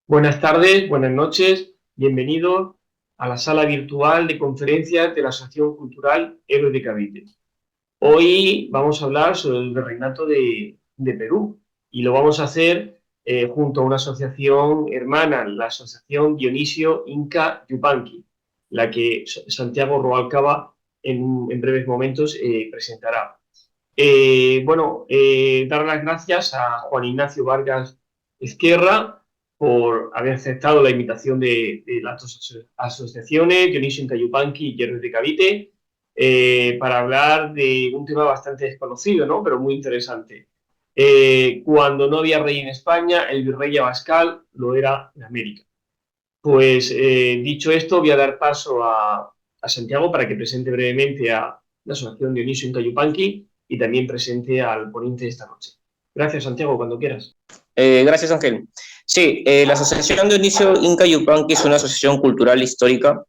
Buenas tardes, buenas noches, bienvenidos a la sala virtual de conferencias de la Asociación Cultural Héroes de Cavite. Hoy vamos a hablar sobre el virreinato de Perú y lo vamos a hacer junto a una asociación hermana, la Asociación Dionisio Inca Yupanqui, la que Santiago Rubalcaba en breves momentos presentará. Dar las gracias a Juan Ignacio Vargas Ezquerra por haber aceptado la invitación de las dos asociaciones, Dionisio Inca Yupanqui y Héroes de Cavite, para hablar de un tema bastante desconocido, ¿no? Pero muy interesante. Cuando no había rey en España, el virrey Abascal lo era en América. Pues dicho esto, voy a dar paso a Santiago para que presente brevemente a la Asociación Dionisio Inca Yupanqui y también presente al ponente de esta noche. Gracias, Santiago, cuando quieras. Gracias, Ángel. Sí, la Asociación Dionisio Inca Yupanqui es una asociación cultural histórica.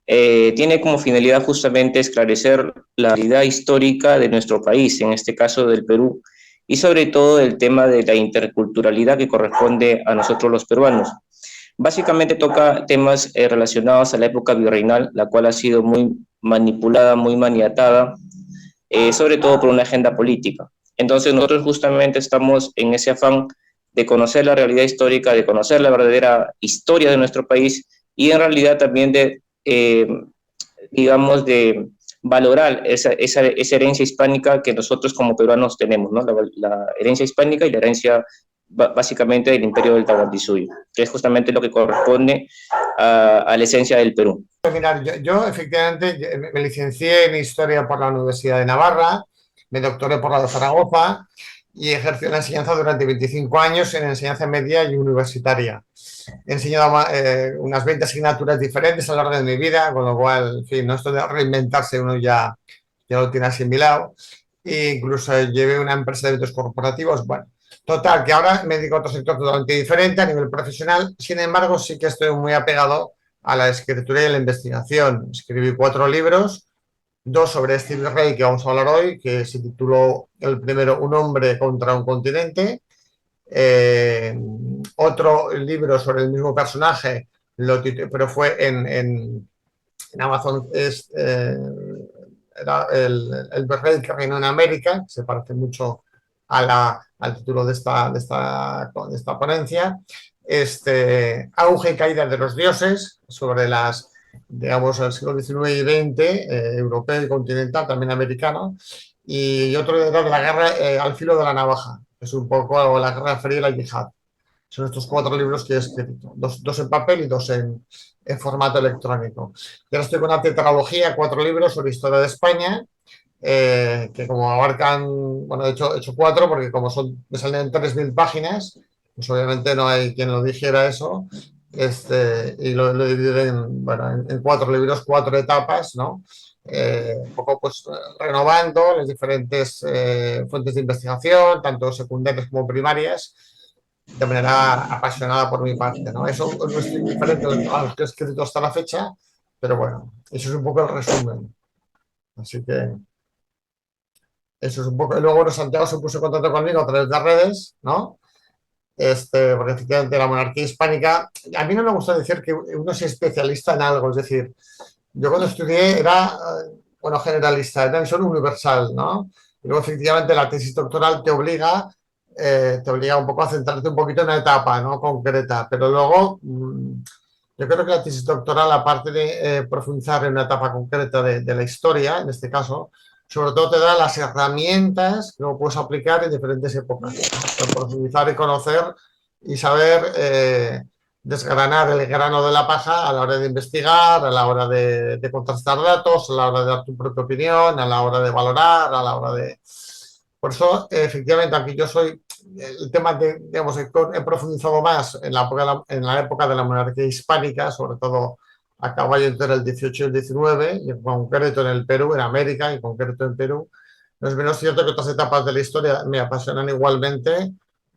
Tiene como finalidad justamente esclarecer la realidad histórica de nuestro país, en este caso del Perú, y sobre todo el tema de la interculturalidad que corresponde a nosotros los peruanos. Básicamente toca temas relacionados a la época virreinal, la cual ha sido muy manipulada, muy maniatada, sobre todo por una agenda política. Entonces nosotros justamente estamos en ese afán de conocer la realidad histórica, de conocer la verdadera historia de nuestro país y en realidad también de, digamos, de valorar esa herencia hispánica que nosotros como peruanos tenemos, ¿no? La herencia hispánica y la herencia básicamente del Imperio del Tahuantinsuyo, que es justamente lo que corresponde a la esencia del Perú. Mirar, yo efectivamente me licencié en Historia por la Universidad de Navarra, me doctoré por la de Zaragoza y ejercí la enseñanza durante 25 años en enseñanza media y universitaria. He enseñado unas 20 asignaturas diferentes a lo largo de mi vida, con lo cual, en fin, no esto de reinventarse uno ya lo tiene asimilado. E incluso llevé una empresa de eventos corporativos. Bueno, total, que ahora me dedico a otro sector totalmente diferente a nivel profesional. Sin embargo, sí que estoy muy apegado a la escritura y a la investigación. Escribí 4 libros, 2 sobre este virrey que vamos a hablar hoy, que se tituló el primero Un hombre contra un continente. Otro libro sobre el mismo personaje, pero fue en Amazon, era el virrey que reinó en América, se parece mucho al título de esta ponencia. Auge y caída de los dioses, sobre digamos, el siglo XIX y XX, europeo y continental, también americano, y otro era de la guerra al filo de la navaja, que es un poco la Guerra Fría y la yihad. Son estos 4 libros que he escrito, 2 en papel y 2 en formato electrónico. Y ahora estoy con una tetralogía, 4 libros sobre historia de España, que como abarcan, bueno, he hecho 4 porque como me salen 3.000 páginas, pues obviamente no hay quien lo dijera eso, y lo dividido en 4 libros, 4 etapas, ¿no? Un poco pues renovando las diferentes fuentes de investigación, tanto secundarias como primarias, de manera apasionada por mi parte, ¿no? Eso no es diferente a los que he escrito hasta la fecha, pero bueno, eso es un poco el resumen. Así que eso es un poco. Y luego, bueno, Santiago se puso en contacto conmigo a través de redes, ¿no? Porque efectivamente la monarquía hispánica, a mí no me gusta decir que uno es especialista en algo, es decir, yo cuando estudié era, bueno, generalista, era visión universal, ¿no? Y luego efectivamente la tesis doctoral te obliga un poco a centrarte un poquito en una etapa, ¿no? Concreta, pero luego yo creo que la tesis doctoral, aparte de profundizar en una etapa concreta de la historia, en este caso, sobre todo te da las herramientas que luego puedes aplicar en diferentes épocas, ¿no? Para profundizar y conocer y saber desgranar el grano de la paja a la hora de investigar, a la hora de contrastar datos, a la hora de dar tu propia opinión, a la hora de valorar, a la hora de... Por eso, efectivamente, aquí yo soy... El tema de, digamos, he profundizado más en la época de la monarquía hispánica, sobre todo a caballo entre el 18 y el 19, y en concreto en el Perú, en América, y en concreto en Perú. No es menos cierto que otras etapas de la historia me apasionan igualmente,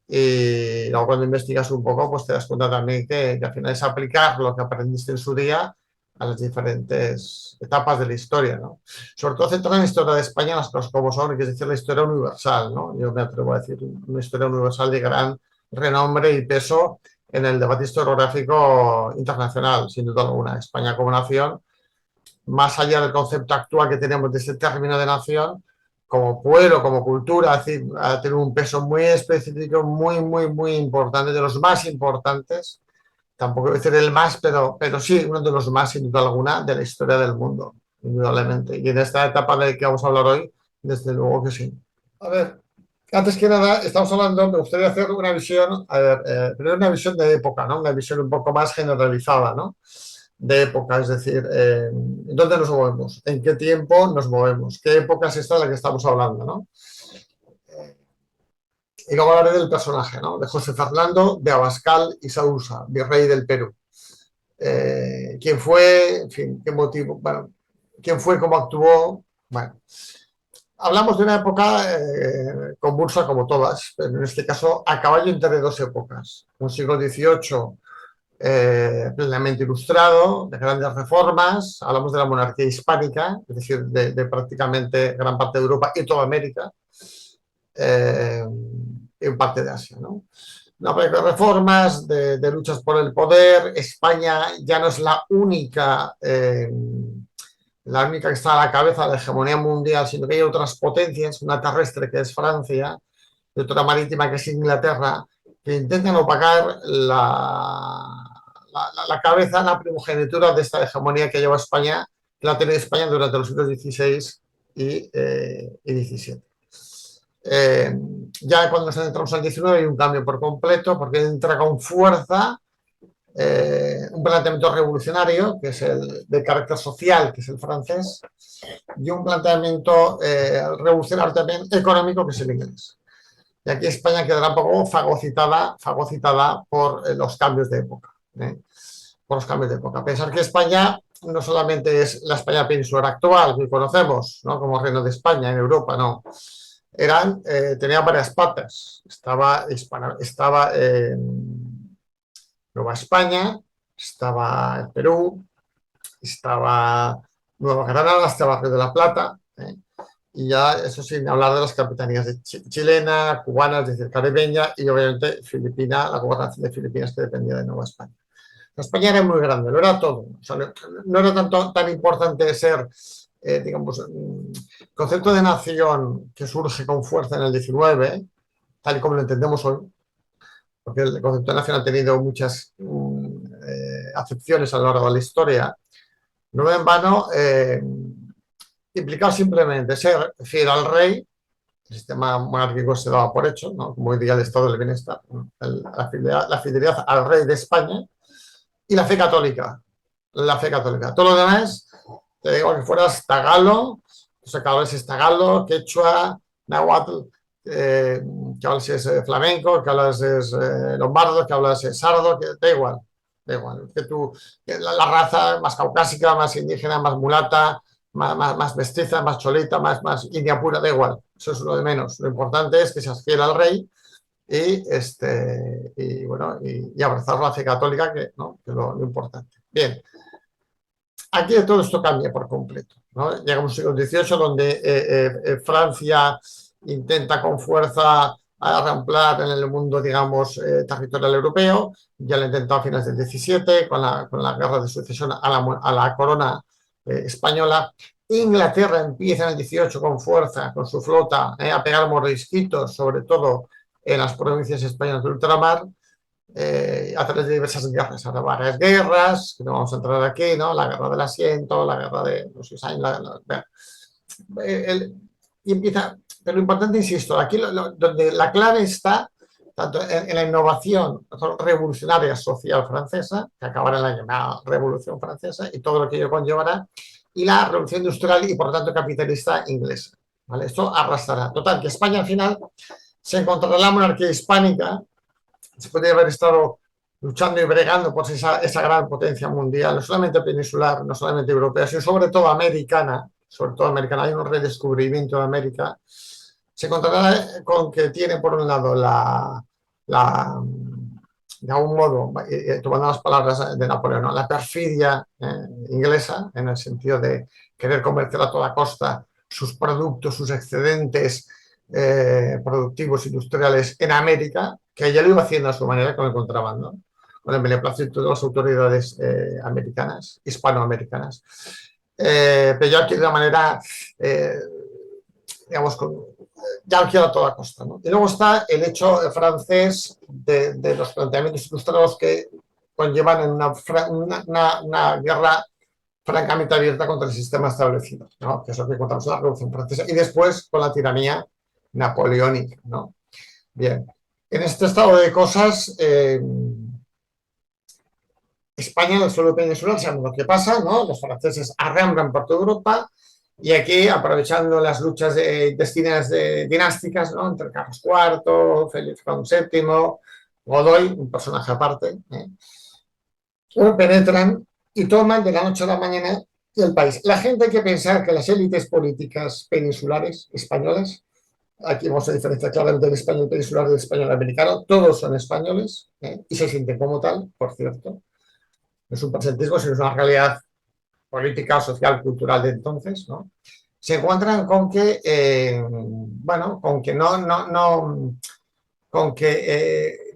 y luego cuando investigas un poco, pues te das cuenta también que al final es aplicar lo que aprendiste en su día a las diferentes etapas de la historia, ¿no? Sobre todo centrar en la historia de España, las cosas como son, que es decir, la historia universal, ¿no? Yo me atrevo a decir una historia universal de gran renombre y peso en el debate historiográfico internacional, sin duda alguna. España como nación, más allá del concepto actual que tenemos de este término de nación, como pueblo, como cultura, es decir, ha tenido un peso muy específico, muy importante, de los más importantes. Tampoco voy a decir el más, pero sí uno de los más, sin duda alguna, de la historia del mundo, indudablemente. Y en esta etapa de la que vamos a hablar hoy, desde luego que sí. A ver, antes que nada, estamos hablando, me gustaría hacer una visión, a ver, primero una visión de época, ¿no? Una visión un poco más generalizada, ¿no? De época, es decir, ¿dónde nos movemos? ¿En qué tiempo nos movemos? ¿Qué época es esta de la que estamos hablando, ¿no? Y luego hablaré del personaje, ¿no? De José Fernando de Abascal y Saúsa, virrey del Perú. ¿Quién fue? En fin, ¿qué motivo? Bueno, ¿quién fue? ¿Cómo actuó? Bueno, hablamos de una época convulsa como todas, pero en este caso a caballo entre dos épocas. Un siglo XVIII plenamente ilustrado, de grandes reformas, hablamos de la monarquía hispánica, es decir, de prácticamente gran parte de Europa y toda América, en parte de Asia, ¿no? Una de reformas, de luchas por el poder. España ya no es la única que está a la cabeza de la hegemonía mundial, sino que hay otras potencias, una terrestre que es Francia y otra marítima que es Inglaterra, que intentan opacar la cabeza, la primogenitura de esta hegemonía que lleva España, que la ha tenido España durante los siglos XVI y XVII. Ya cuando nos entramos al XIX hay un cambio por completo, porque entra con fuerza un planteamiento revolucionario, que es el de carácter social, que es el francés, y un planteamiento revolucionario también económico, que es el inglés. Y aquí España quedará un poco fagocitada por los cambios de época. Por los cambios de época. Pensar que España no solamente es la España peninsular actual, que conocemos, ¿no? Como Reino de España en Europa, no. Tenía varias patas. Estaba Nueva España, estaba el Perú, estaba Nueva Granada, estaba Río de la Plata, y ya eso sin hablar de las capitanías de chilena, cubana, es decir, caribeña, y obviamente Filipina, la gobernación de Filipinas, que dependía de Nueva España. España era muy grande, lo era todo. O sea, no era tan importante ser, digamos, concepto de nación que surge con fuerza en el XIX, tal y como lo entendemos hoy, porque el concepto de nación ha tenido muchas acepciones a lo largo de la historia. No en vano implicaba simplemente ser fiel al rey. El sistema monárquico se daba por hecho, ¿no? Como hoy día el estado del bienestar, ¿no? La fidelidad al rey de España y la fe católica. La fe católica. Todo lo demás, te digo que fueras tagalo, o sea, que hables tagalo, quechua, náhuatl, que hablas flamenco, que hablas lombardo, que hablas sardo, que da igual. Da igual. Que la raza más caucásica, más indígena, más mulata, más mestiza, más cholita, más india pura, da igual. Eso es lo de menos. Lo importante es que seas fiel al rey y bueno, y abrazar la fe católica, que, ¿no? Que es lo importante. Bien, aquí todo esto cambia por completo, ¿no? Llegamos al siglo XVIII, donde Francia intenta con fuerza arramplar en el mundo, digamos, territorial europeo. Ya lo intentó a finales del XVII, con la guerra de sucesión a la corona española. Inglaterra empieza en el XVIII con fuerza, con su flota, a pegar mordisquitos, sobre todo en las provincias españolas de ultramar, a través de diversas guerras. Ahora varias guerras, que no vamos a entrar aquí, ¿no? La guerra del asiento, la guerra de los y empieza, pero lo importante, insisto, aquí donde la clave está tanto en la innovación revolucionaria social francesa, que acabará en la llamada Revolución Francesa, y todo lo que ello conllevará, y la revolución industrial y, por lo tanto, capitalista inglesa. ¿Vale? Esto arrastrará. Total, que España al final se encontrará la monarquía hispánica. Se podría haber estado luchando y bregando por esa gran potencia mundial, no solamente peninsular, no solamente europea, sino sobre todo americana. Sobre todo americana, hay un redescubrimiento de América. Se encontrará con que tiene, por un lado, de algún modo, tomando las palabras de Napoleón, ¿no?, la perfidia inglesa, en el sentido de querer comerciar a toda costa sus productos, sus excedentes productivos industriales en América, que ella lo iba haciendo a su manera con el contrabando, con el beneplácito de las autoridades americanas, hispanoamericanas. Pero yo aquí de una manera, digamos, ya lo quiero a toda costa, ¿no? Y luego está el hecho francés de los planteamientos ilustrados que conllevan una guerra francamente abierta contra el sistema establecido, ¿no?, que es lo que encontramos en la Revolución Francesa, y después con la tiranía napoleónica, ¿no? Bien, en este estado de cosas, España, en el suelo peninsular, sabemos lo que pasa, ¿no? Los franceses arramblan por toda Europa y aquí, aprovechando las luchas dinásticas, ¿no?, entre Carlos IV, Félix VII, Godoy, un personaje aparte, penetran y toman de la noche a la mañana el país. La gente, hay que pensar que las élites políticas peninsulares españolas, aquí vamos a diferenciar claramente el español peninsular del español americano, todos son españoles, y se sienten como tal, por cierto. No es un presentismo, sino es una realidad política, social, cultural de entonces, ¿no? Se encuentran con que, bueno, con que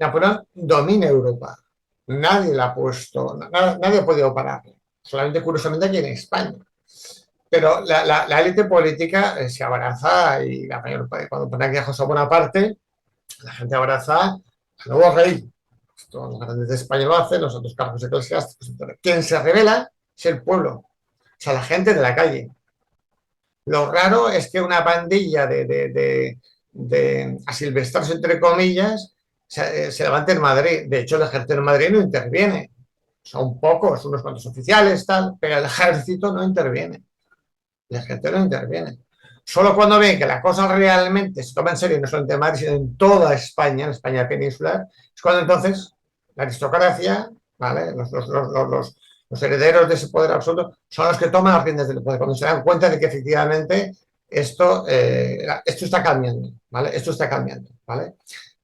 Napoleón domina Europa. Nadie la ha puesto, nadie ha podido pararlo. Solamente, curiosamente, aquí en España. Pero la élite política se abraza, y la mayor parte, cuando pone aquí a José Bonaparte, la gente abraza al nuevo rey. Esto, los grandes de España lo hacen, los otros cargos eclesiásticos, etc. Quien se revela es el pueblo, o sea, la gente de la calle. Lo raro es que una pandilla de asilvestrados, entre comillas, se levante en Madrid. De hecho, el ejército en Madrid no interviene. Son pocos, unos cuantos oficiales, tal, pero el ejército no interviene. El ejército no interviene. Solo cuando ven que la cosa realmente se toma en serio, no solamente en Madrid, sino en toda España, en España peninsular, es cuando entonces la aristocracia, ¿vale?, los herederos de ese poder absoluto, son los que toman las riendas del poder, cuando se dan cuenta de que efectivamente esto está cambiando, ¿vale? Esto está cambiando, ¿vale?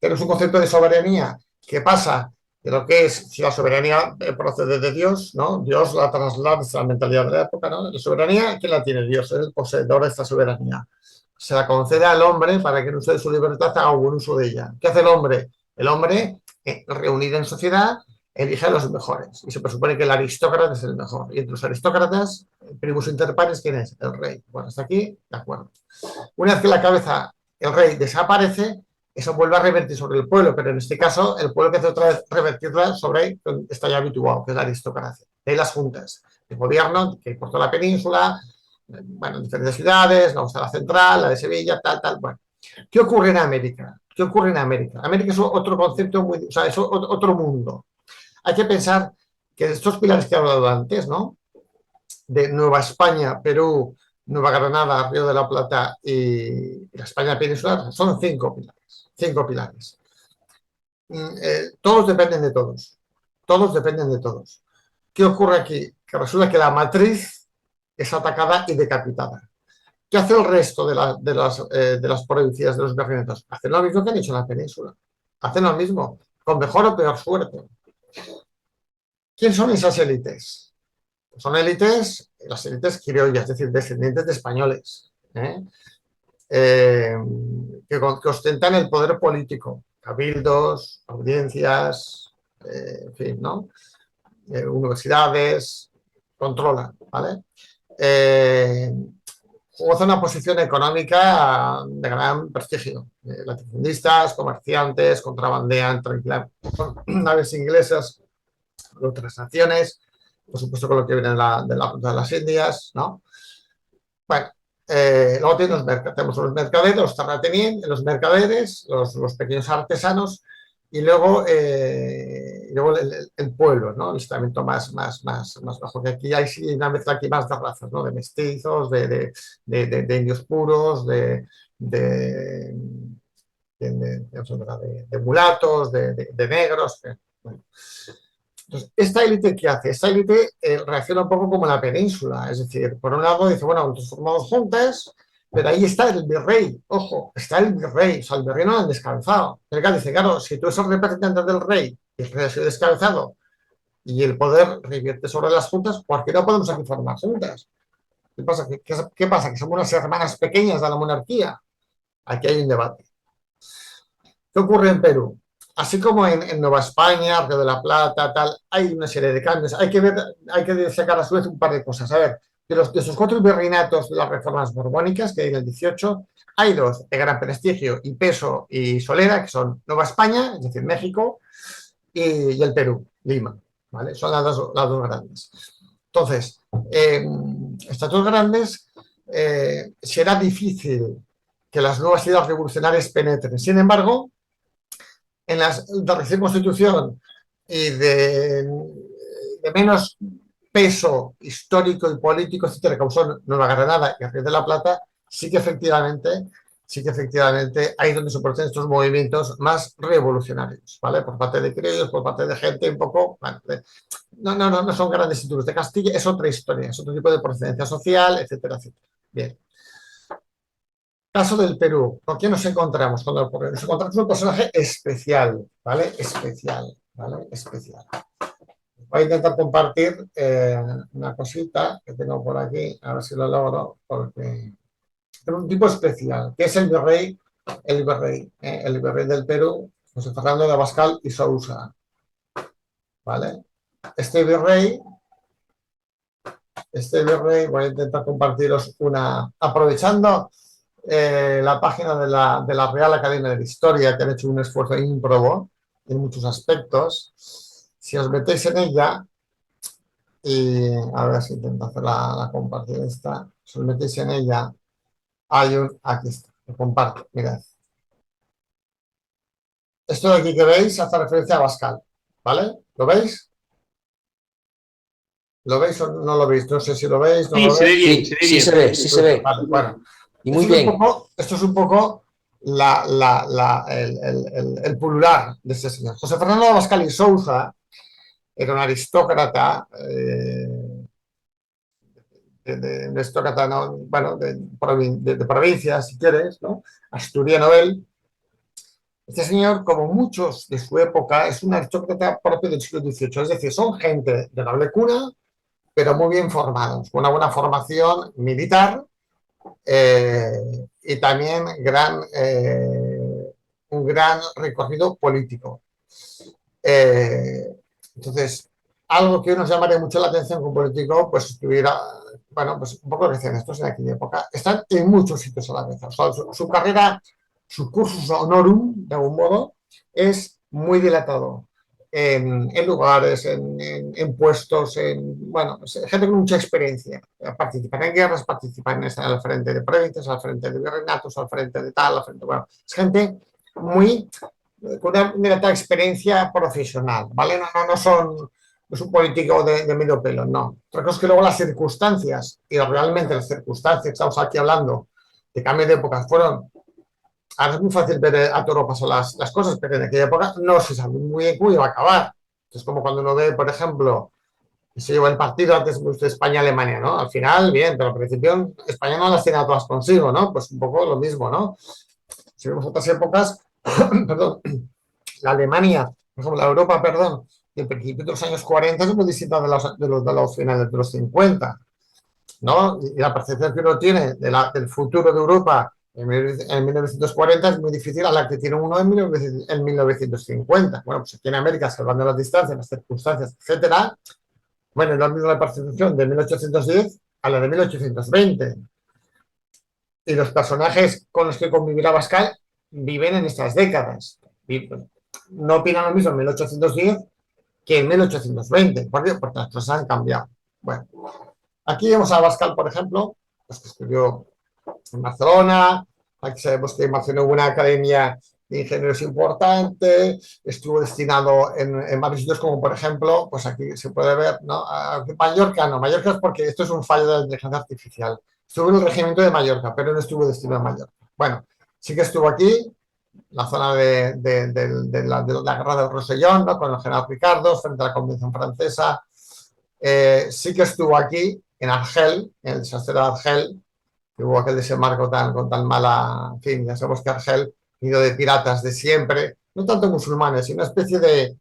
Pero es un concepto de soberanía que pasa de lo que es, si la soberanía procede de Dios, ¿no? Dios la traslada a la mentalidad de la época, ¿no? La soberanía, ¿quién la tiene? Dios, es el poseedor de esta soberanía. Se la concede al hombre para que en uso de su libertad haga buen uso de ella. ¿Qué hace el hombre? El hombre, reunido en sociedad, elige a los mejores. Y se presupone que el aristócrata es el mejor. Y entre los aristócratas, primus inter pares, ¿quién es? El rey. Bueno, hasta aquí, de acuerdo. Una vez que la cabeza, el rey, desaparece, eso vuelve a revertir sobre el pueblo, pero en este caso el pueblo que hace otra vez revertirla sobre está ya habituado, que es la aristocracia. De ahí las juntas de gobierno que por toda la península, bueno, en diferentes ciudades, luego está la central, la de Sevilla, tal. Bueno, ¿qué ocurre en América? ¿Qué ocurre en América? América es otro concepto, o sea, es otro mundo. Hay que pensar que estos pilares que he hablado antes, ¿no?, de Nueva España, Perú, Nueva Granada, Río de la Plata y la España peninsular, son 5 pilares. 5 pilares. Todos dependen de todos. Todos dependen de todos. ¿Qué ocurre aquí? Que resulta que la matriz es atacada y decapitada. ¿Qué hace el resto de las provincias, de los virreinatos? Hacen lo mismo que han hecho en la península. Hacen lo mismo, con mejor o peor suerte. ¿Quién son esas élites? Son élites, las élites criollas, es decir, descendientes de españoles, que ostentan el poder político, cabildos, audiencias, en fin, ¿no? Universidades, controlan, ¿vale? Goza una posición económica de gran prestigio. Latifundistas, comerciantes, contrabandean tranquilamente con naves inglesas de otras naciones, por supuesto con lo que viene de las Indias, ¿no? Bueno, luego tenemos los mercaderes, los terratenientes, los mercaderes, los pequeños artesanos, y luego el pueblo, ¿no?, el estamento más bajo, que aquí hay una mezcla aquí más de razas, ¿no?, de mestizos, de indios puros, de mulatos, de negros. Bueno, entonces, ¿esta élite qué hace? Esta élite reacciona un poco como la península, es decir, por un lado dice, bueno, nos formamos juntas, pero ahí está el virrey, ojo, está el virrey, o sea, el virrey no lo han descalzado. El que dice, claro, si tú eres el representante del rey y el rey ha sido descalzado y el poder revierte sobre las juntas, ¿por qué no podemos aquí formar juntas? ¿Qué pasa? ¿Qué pasa? ¿Que somos unas hermanas pequeñas de la monarquía? Aquí hay un debate. ¿Qué ocurre en Perú? Así como en Nueva España, Río de la Plata, tal, hay una serie de cambios. Hay que sacar a su vez un par de cosas. A ver, de esos 4 virreinatos de las reformas borbónicas que hay en el 18, hay 2 de gran prestigio y peso y solera, que son Nueva España, es decir, México, y el Perú, Lima. ¿Vale? Son las dos grandes. Entonces, estas dos grandes, será difícil que las nuevas ideas revolucionarias penetren. Sin embargo, en la recién constitución y de menos peso histórico y político, etcétera, que causó Nueva Granada y el Río de la Plata, sí que efectivamente ahí es donde se producen estos movimientos más revolucionarios, ¿vale? Por parte de criollos, por parte de gente un poco, bueno, no son grandes títulos de Castilla, es otra historia, es otro tipo de procedencia social, etcétera, etcétera. Bien. Caso del Perú, ¿con quién nos encontramos? Nos encontramos un personaje especial, ¿vale? Especial, ¿vale? Especial. Voy a intentar compartir una cosita que tengo por aquí, a ver si lo logro, porque es un tipo especial, que es el virrey del Perú, José Fernando de Abascal y Sousa, ¿vale? Este virrey, voy a intentar compartiros aprovechando la página de la Real Academia de la Historia, que han hecho un esfuerzo ímprobo en muchos aspectos. Si os metéis en ella, y a ver si intento hacer la compartir esta, si os metéis en ella, aquí está, lo comparto, mirad. Esto de aquí que veis hace referencia a Abascal, ¿vale? ¿Lo veis? ¿Lo veis o no lo veis? No sé si lo veis, no Sí, lo se ve veis. bien, Sí, se ve sí bien. se ve, sí se ve. Vale, bueno. Y muy bien. Esto es un poco el pulular de este señor. José Fernando de Abascal y Sousa era un aristócrata, de aristócrata, ¿no? Bueno, de provincia, si quieres, ¿no? Asturiano él. Este señor, como muchos de su época, es un aristócrata propio del siglo XVIII, es decir, son gente de noble cuna, pero muy bien formados, con una buena formación militar, y también un gran recorrido político. Entonces, algo que nos llamaría mucho la atención con un político, pues estuviera, bueno, pues un poco lo que decían estos en aquella época, están en muchos sitios a la vez. O sea, su carrera, su cursus honorum, de algún modo, es muy dilatado en lugares, en puestos, bueno, gente con mucha experiencia. Participan en guerras, participan al frente de provincias, al frente de virreinatos, al frente de tal, al frente, bueno, es gente muy con una dilatada experiencia profesional, ¿vale? No es un político de medio pelo, no. Otra cosa es que luego las circunstancias, y realmente las circunstancias, estamos aquí hablando de cambio de épocas, fueron. Ahora es muy fácil ver a toro pasar las cosas, pero en aquella época no se sabía muy bien cómo iba a acabar. Es como cuando uno ve, por ejemplo, que se llevó el partido antes de España-Alemania, ¿no? Al final, bien, pero al principio España no las tenía todas consigo, ¿no? Pues un poco lo mismo, ¿no? Si vemos otras épocas, perdón, la Alemania, por ejemplo, la Europa, perdón, del principio de los años 40 es muy distinta de los finales de los 50, ¿no? Y la percepción que uno tiene del futuro de Europa en 1940 es muy difícil a la que tiene uno en 1950. Bueno, pues aquí en América, salvando las distancias, las circunstancias, etcétera, bueno, es la misma percepción de 1810 a la de 1820. Y los personajes con los que convivirá Abascal viven en estas décadas. No opinan lo mismo en 1810 que en 1820. ¿Por qué? Porque las cosas han cambiado. Bueno, aquí vemos a Abascal, por ejemplo, pues que estudió en Barcelona. Aquí sabemos que en Barcelona hubo una academia de ingenieros importante, estuvo destinado en varios sitios, como por ejemplo, pues aquí se puede ver, ¿no? Mallorca no, Mallorca es porque esto es un fallo de la inteligencia artificial. Estuvo en el regimiento de Mallorca, pero no estuvo destinado a Mallorca. Bueno, sí que estuvo aquí, la zona de la guerra del Rosellón, ¿no? Con el general Ricardo, frente a la Convención Francesa. Sí que estuvo aquí, en Argel, en el desastre de Argel, que hubo aquel desembarco con tan mala, en fin, ya sabemos que Argel, nido de piratas de siempre, no tanto musulmanes, sino una especie de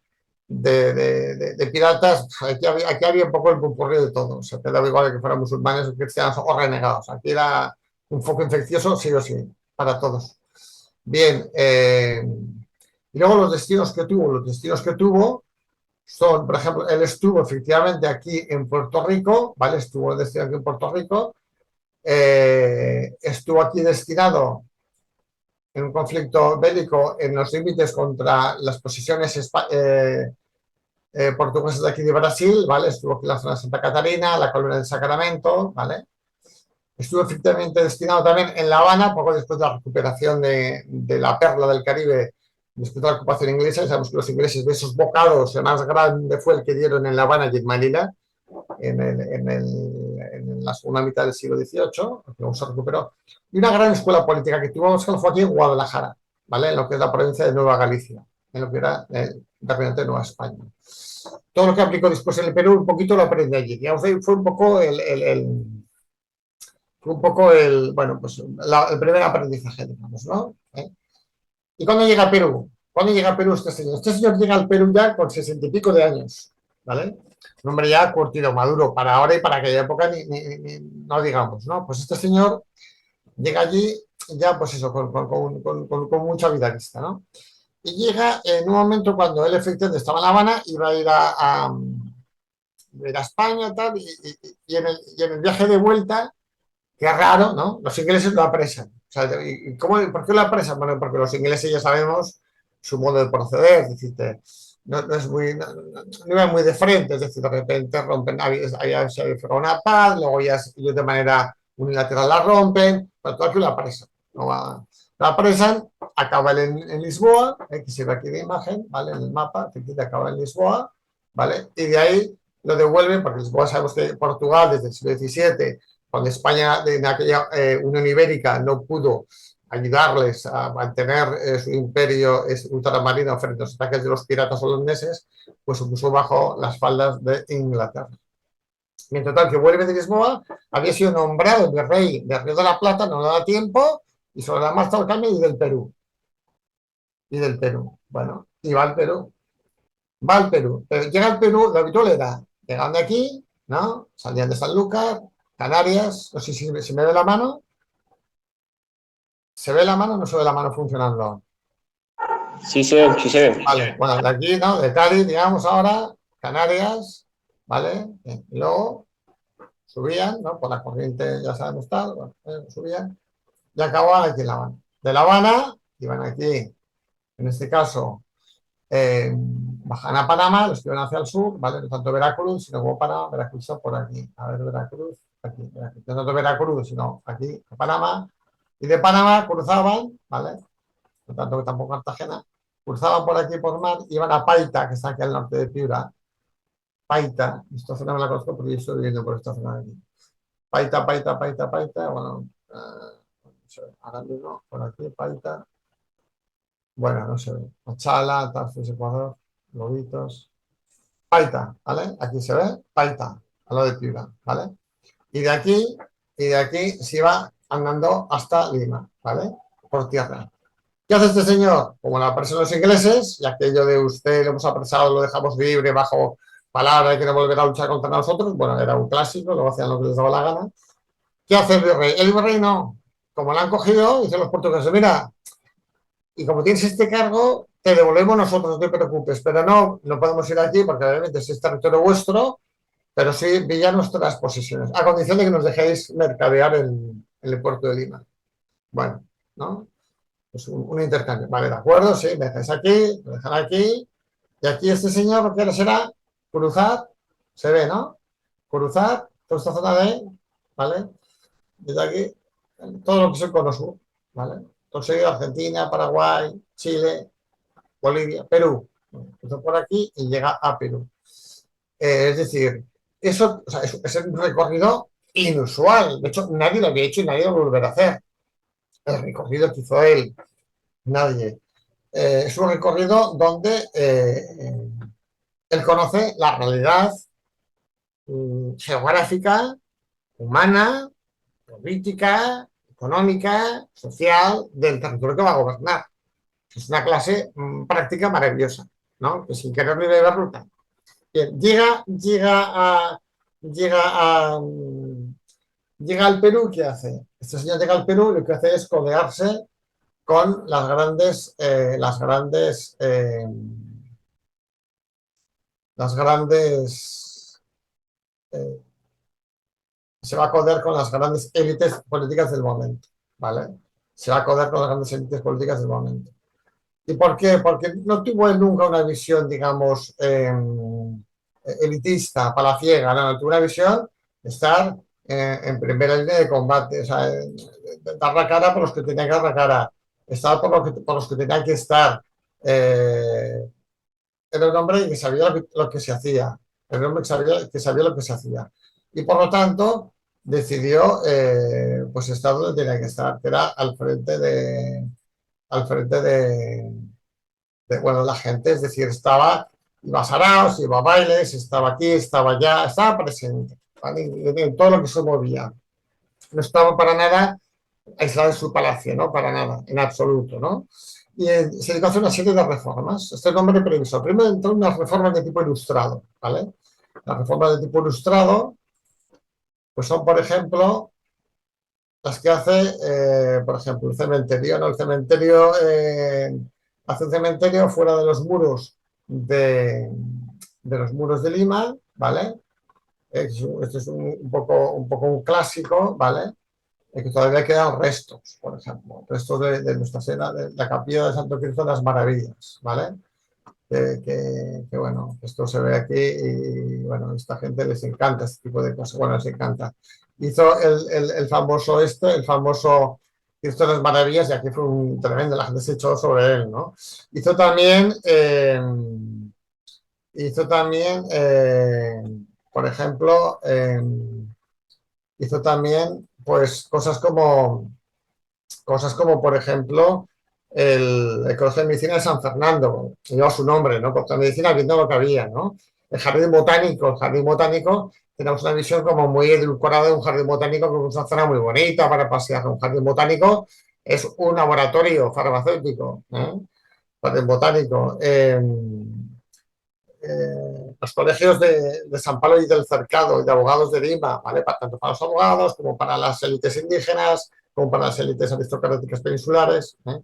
piratas. Aquí había un poco el concurrido de todo, o sea, te daba igual que fueran musulmanes o cristianos o renegados, aquí era un foco infeccioso sí o sí, para todos. Bien, y luego los destinos que tuvo son, por ejemplo, él estuvo efectivamente aquí en Puerto Rico, ¿vale? Estuvo destinado aquí en Puerto Rico, estuvo aquí destinado en un conflicto bélico en los límites contra las posesiones portuguesas de aquí de Brasil, ¿vale? Estuvo aquí en la zona de Santa Catarina, la colonia del Sacramento, ¿vale? Estuvo efectivamente destinado también en La Habana, poco después de la recuperación de la perla del Caribe, después de la ocupación inglesa. Sabemos que los ingleses, de esos bocados, el más grande fue el que dieron en La Habana y en Manila, en la segunda mitad del siglo XVIII, que luego se recuperó. Y una gran escuela política que tuvo Óscar fue aquí en Guadalajara, ¿vale? En lo que es la provincia de Nueva Galicia, en lo que era realmente Nueva España. Todo lo que aplicó después en el Perú, un poquito lo aprendí allí. Digamos, fue un poco bueno, pues el primer aprendizaje, digamos, ¿no? ¿Y cuándo llega a Perú? ¿Cuándo llega a Perú este señor? Este señor llega al Perú ya con 60 y pico de años, ¿vale? Un hombre ya curtido, maduro, para ahora y para aquella época, no digamos, ¿no? Pues este señor llega allí ya, pues eso, con mucha vida vista, ¿no? Y llega en un momento cuando él efectivamente estaba en La Habana, iba a ir a España tal, y en el viaje de vuelta, que es raro, ¿no? Los ingleses lo apresan. O sea, ¿por qué lo apresan? Bueno, porque los ingleses ya sabemos su modo de proceder, es decir, no es muy, no iba muy de frente, es decir, de repente rompen, se firma una paz, luego ya ellos de manera unilateral la rompen, pero todo aquí lo apresan. Lo apresan, acaba en Lisboa, que se ve aquí de imagen, ¿vale? En el mapa, que acaba en Lisboa, ¿vale? Y de ahí lo devuelven, porque Lisboa sabemos que Portugal desde el siglo XVII, cuando España en aquella Unión Ibérica no pudo ayudarles a mantener su imperio ultramarino frente a los ataques de los piratas holandeses, pues se puso bajo las faldas de Inglaterra. Mientras tanto, que vuelve de Lisboa, había sido nombrado virrey de Río de la Plata, no le da tiempo, y sobre la marcha al cambio y del Perú. Bueno, y va al Perú. Pero llega al Perú, lo habitual era, llegando aquí, ¿no? Salían de Sanlúcar, Canarias, no sé si me ve la mano. ¿Se ve la mano o no se ve la mano funcionando? Sí se ve, sí se ve. Vale, bueno, de aquí, ¿no? De Cádiz, digamos ahora, Canarias, ¿vale? Y luego subían, ¿no? Por la corriente, ya sabemos tal, bueno, subían y acababan aquí en La Habana. De La Habana iban aquí, en este caso, bajan a Panamá, los que iban hacia el sur, ¿vale? No tanto Veracruz, sino como Panamá, Veracruz está por aquí. A ver, Veracruz, aquí, Veracruz. No tanto Veracruz, sino aquí, a Panamá. Y de Panamá cruzaban, ¿vale? No tanto que tampoco Cartagena, cruzaban por aquí por mar, iban a Paita, que está aquí al norte de Piura. Paita, esta zona me la conozco porque yo estoy viviendo por esta zona de aquí. Paita, bueno, ahora mismo, por aquí, Paita. Bueno, no se ve. Machala, Tarfes, Ecuador, Lobitos. Paita, ¿vale? Aquí se ve, Paita, a lo de Piura, ¿vale? Y de aquí se iba andando hasta Lima, ¿vale? Por tierra. ¿Qué hace este señor? Como lo apresan los ingleses, y aquello de usted lo hemos apresado, lo dejamos libre bajo palabra y quiere volver a luchar contra nosotros, bueno, era un clásico, luego hacían lo que les daba la gana. ¿Qué hace el virrey? El virrey no. Como lo han cogido, dicen los portugueses, mira, y como tienes este cargo, te devolvemos nosotros, no te preocupes, pero no podemos ir aquí porque obviamente es territorio vuestro, pero sí villar nuestras posesiones, a condición de que nos dejéis mercadear en el puerto de Lima. Bueno, ¿no? Pues un intercambio. Vale, de acuerdo, sí, me dejáis aquí, me dejan aquí, y aquí este señor lo que ahora será cruzar, se ve, ¿no? Cruzar toda esta zona de, ¿vale? Desde aquí, todo lo que es el cono sur, ¿vale? Entonces, Argentina, Paraguay, Chile, Bolivia, Perú. Cruza por aquí y llega a Perú. Es decir, eso, o sea, es un recorrido inusual. De hecho, nadie lo había hecho y nadie lo volverá a hacer. El recorrido que hizo él, nadie. es un recorrido donde él conoce la realidad geográfica, humana, política, económica, social del territorio que va a gobernar. Es una clase práctica maravillosa, ¿no? Que sin querer ni beber ruta. Bien, llega al Perú. ¿Qué hace? Este señor llega al Perú y lo que hace es codearse con eh, se va a codear con las grandes élites políticas del momento, ¿vale? Se va a codear con las grandes élites políticas del momento. ¿Y por qué? Porque no tuvo nunca una visión, digamos, elitista, palaciega, no, tuvo una visión de estar en primera línea de combate, o sea, dar la cara por los que tenían que dar la cara, estar por los que tenían que estar. Era un hombre que sabía lo que se hacía, era un hombre que sabía lo que se hacía. Y por lo tanto decidió pues estar donde tenía que estar, que era bueno, la gente, es decir, iba a saraos, iba a bailes, estaba aquí, estaba allá, estaba presente, ¿vale? En todo lo que se movía. No estaba para nada aislado en su palacio, ¿no? Para nada, en absoluto, ¿no? Y se dedicó a hacer una serie de reformas. Este es el nombre previsto. Primero entró unas reformas de tipo ilustrado, ¿vale? Las reformas de tipo ilustrado, pues son, por ejemplo, las que hace, por ejemplo, el cementerio, ¿no? El cementerio hace un cementerio fuera de los muros de Lima, ¿vale? Este es un poco un clásico, ¿vale? Que todavía quedan restos, por ejemplo, restos de nuestra sede, de la capilla de Santo Cristo de las Maravillas, ¿vale? Bueno, esto se ve aquí y bueno, a esta gente les encanta este tipo de cosas, bueno, les encanta. Hizo el famoso el famoso Cristo de las Maravillas, y aquí fue un tremendo, la gente se echó sobre él, ¿no? Hizo también, por ejemplo, hizo también, pues, cosas como por ejemplo, el Colegio de Medicina de San Fernando, que lleva su nombre, ¿no? Colegio de Medicina viendo lo que había, ¿no? El jardín botánico, tenemos una visión como muy edulcorada de un jardín botánico, que es una zona muy bonita para pasear. Un jardín botánico es un laboratorio farmacéutico, ¿eh? Jardín botánico. Los colegios de San Pablo y del Cercado y de abogados de Lima, ¿vale? Tanto para los abogados como para las élites indígenas, como para las élites aristocráticas peninsulares, ¿eh?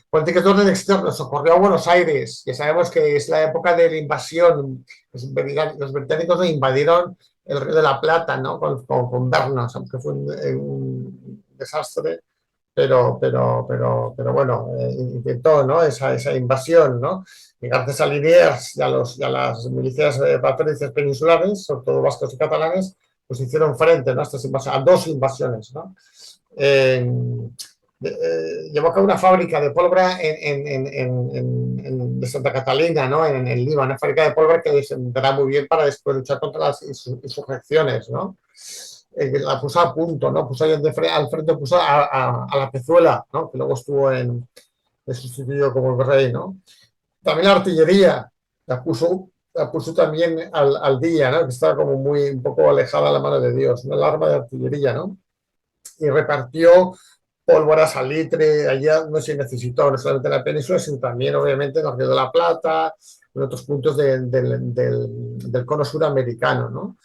Políticas de orden externo, socorrió a Buenos Aires, que sabemos que es la época de la invasión. Los británicos invadieron el Río de la Plata, ¿no? Con Bernas, aunque fue un desastre, pero bueno, intentó, ¿no? Esa invasión, ¿no? Y gracias a Liniers y a las milicias patricias peninsulares, sobre todo vascos y catalanes, pues hicieron frente, ¿no? A dos invasiones, ¿no? Llevó a cabo una fábrica de pólvora de Santa Catalina, ¿no? En Lima, una fábrica de pólvora que se dará muy bien para después luchar contra las insurrecciones, ¿no? La puso a punto, ¿no? Puso ahí al frente, puso a la Pezuela, ¿no? Que luego estuvo de sustituido como el rey, ¿no? También la artillería la puso también al día, ¿no? Que estaba como un poco alejada de la mano de Dios, ¿no? El arma de artillería, ¿no? Y repartió pólvora, salitre, allá no se necesitó, no solamente en la península, sino también, obviamente, en el Río de la Plata, en otros puntos del cono suramericano, ¿no?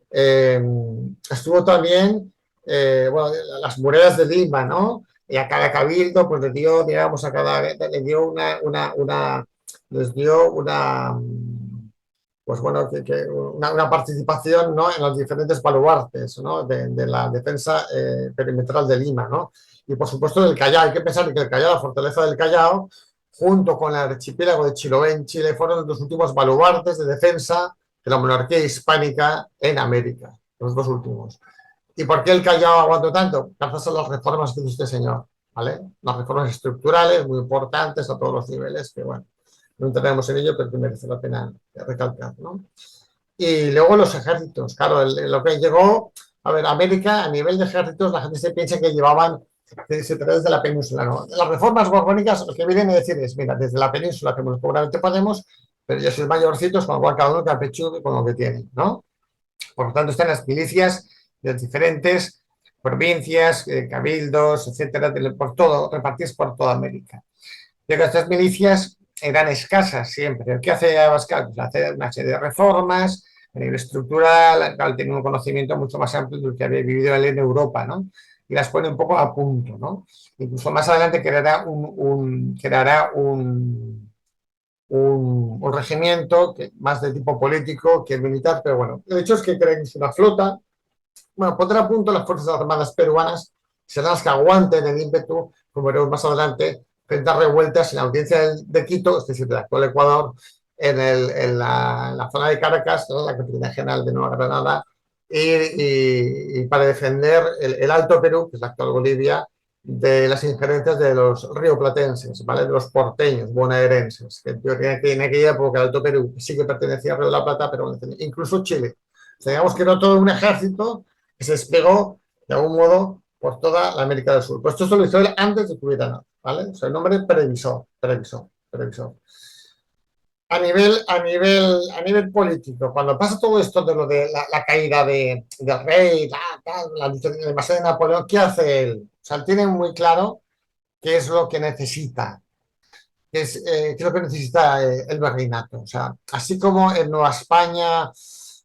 Estuvo también, bueno, las murallas de Lima, ¿no? Y a cada cabildo, pues le dio, digamos, le dio les dio pues bueno, una participación, ¿no? En los diferentes baluartes, ¿no? De la defensa perimetral de Lima, ¿no? Y por supuesto del Callao. Hay que pensar que el Callao, la fortaleza del Callao, junto con el archipiélago de Chiloé en Chile, fueron los últimos baluartes de defensa de la monarquía hispánica en América, los dos últimos. ¿Y por qué el Callao aguantó tanto? Gracias a las reformas que hizo este señor, ¿vale? Las reformas estructurales muy importantes a todos los niveles, que bueno, no entraremos en ello, pero que merece la pena recalcar, ¿no? Y luego los ejércitos, claro, lo que llegó, a ver, América, a nivel de ejércitos, la gente se piensa que llevaban se trata desde la península, ¿no? Las reformas borbónicas lo que vienen a decir es, mira, desde la península hacemos lo que seguramente podemos, pero yo soy mayorcitos, con lo cual cada uno capechudo con lo que tiene, ¿no? Por lo tanto, están las milicias de las diferentes provincias, cabildos, etcétera, por todo, repartidas por toda América. Pero estas milicias eran escasas siempre. ¿Qué hace Abascal? Pues hace una serie de reformas a nivel estructural, tiene un conocimiento mucho más amplio de lo que había vivido él en Europa, ¿no? Y las pone un poco a punto, ¿no? Incluso más adelante creará un regimiento más de tipo político que militar, pero bueno, el hecho es que creen una flota, bueno, pondrá a punto las Fuerzas Armadas peruanas, serán las que aguanten el ímpetu, como veremos más adelante, frente a revueltas en la audiencia de Quito, es decir, del actual Ecuador, en la zona de Caracas, la capital general de Nueva Granada, y para defender el Alto Perú, que es la actual Bolivia, de las injerencias de los rioplatenses, ¿vale? De los porteños, bonaerenses, que en aquella época el Alto Perú sí que pertenecía al Río de la Plata, pero incluso Chile. O sea, digamos que era todo un ejército que se desplegó de algún modo por toda la América del Sur. Pues esto lo hizo él antes de que hubiera nada, ¿vale? O sea, el nombre previsor. A nivel político, cuando pasa todo esto de lo de la caída del rey, la invasión de Napoleón, ¿qué hace él? O sea, él tiene muy claro qué es lo que necesita, qué es lo que necesita el virreinato. O sea, así como en Nueva España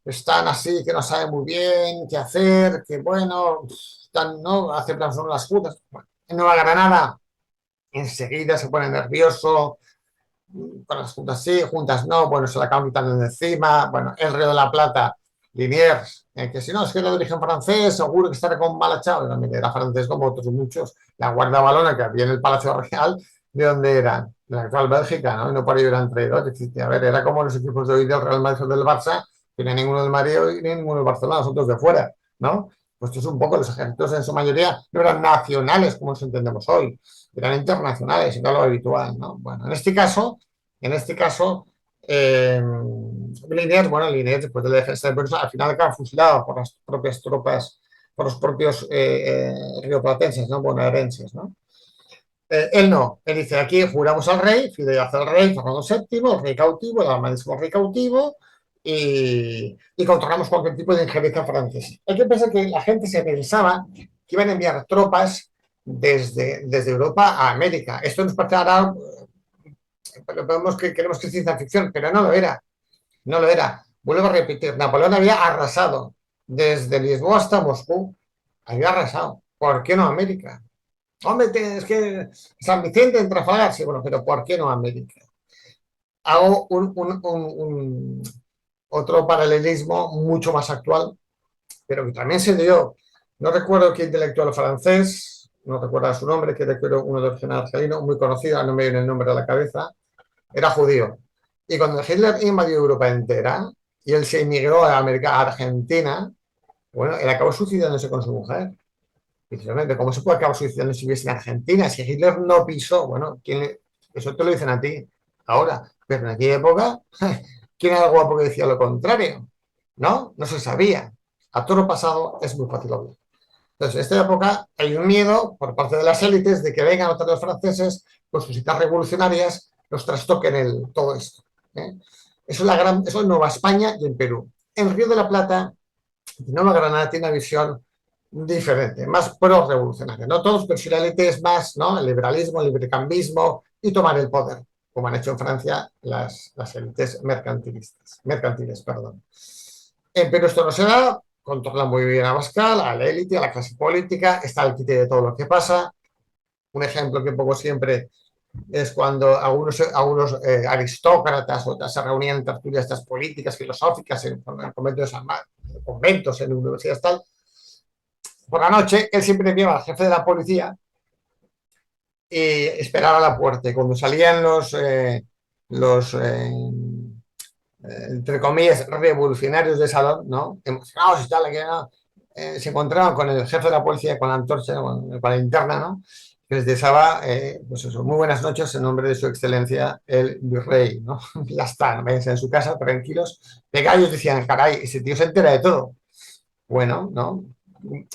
están así, que no saben muy bien qué hacer, que bueno, están, ¿no? Aceptan solo las juntas. Bueno, en Nueva Granada enseguida se pone nervioso, con las juntas sí, juntas no, bueno, se la acaban quitando de encima, bueno, el Río de la Plata, Liniers, que si no es que era de origen francés, seguro que estará con mala chava, también era francés como otros muchos, la Guardia Valona que había en el Palacio Real, ¿de dónde eran? De la actual Bélgica, ¿no? Y no por ello eran traidores, a ver, era como los equipos de hoy del Real Madrid o del Barça, que no hay ninguno del Madrid ni ninguno del Barcelona, los otros de fuera, ¿no? Pues esto es un poco, los ejércitos en su mayoría no eran nacionales como nos entendemos hoy, eran internacionales, era lo habitual, ¿no? Bueno, en este caso, Liniers, después de la defensa de Perú, al final acaba fusilado por las propias tropas, por los propios rioplatenses, ¿no? Bonaerenses, ¿no? Él no, él dice, aquí juramos al rey, fidelidad al rey, Fernando VII, el rey cautivo, el amadísimo rey cautivo, y controlamos cualquier tipo de injerencia francesa. Hay que pensar que la gente se pensaba que iban a enviar tropas desde Europa a América. Esto nos parece ahora, queremos que es ciencia ficción, pero no lo era. No lo era. Vuelvo a repetir, Napoleón había arrasado desde Lisboa hasta Moscú. Había arrasado. ¿Por qué no América? Hombre, es que San Vicente en Trafalgar, sí, bueno, pero ¿por qué no América? Hago otro paralelismo mucho más actual, pero que también se dio. No recuerdo qué intelectual francés, no recuerdo su nombre, que recuerdo uno de origen argelino, muy conocido, no me viene el nombre a la cabeza, era judío. Y cuando Hitler invadió Europa entera y él se emigró a América, a Argentina, bueno, él acabó suicidándose con su mujer. Precisamente, ¿cómo se puede acabar suicidándose si vives en Argentina? Si Hitler no pisó, bueno, eso te lo dicen a ti ahora, pero en aquella época, ¿quién era el guapo que decía lo contrario? ¿No? No se sabía. A todo lo pasado es muy fácil hablar. Entonces, en esta época hay un miedo por parte de las élites de que vengan otros franceses con sus ideas revolucionarias, los trastoquen todo esto. ¿eh? Eso es en Nueva España y en Perú. En Río de la Plata, Nueva Granada tiene una visión diferente, más pro-revolucionaria. No todos, pero si la élite es más, ¿no? El liberalismo, el librecambismo y tomar el poder, como han hecho en Francia las élites mercantiles, perdón. En Perú esto no se da, controla muy bien a Abascal, a la élite, a la clase política, está al quite de todo lo que pasa. Un ejemplo que pongo siempre es cuando algunos aristócratas o se reunían en tertulias estas políticas, filosóficas, en conventos, en universidades tal. Por la noche, él siempre enviaba al jefe de la policía y esperaba a la puerta. Y cuando salían los entre comillas, revolucionarios de salón, ¿no? Emocionados y tal, se encontraban con el jefe de la policía, con la antorcha, con la linterna, ¿no? Que les deseaba, pues eso, muy buenas noches en nombre de su excelencia el virrey, ¿no? Ya está, ¿no? Váyanse en su casa, tranquilos. De gallos decían, caray, ese tío se entera de todo. Bueno, ¿no?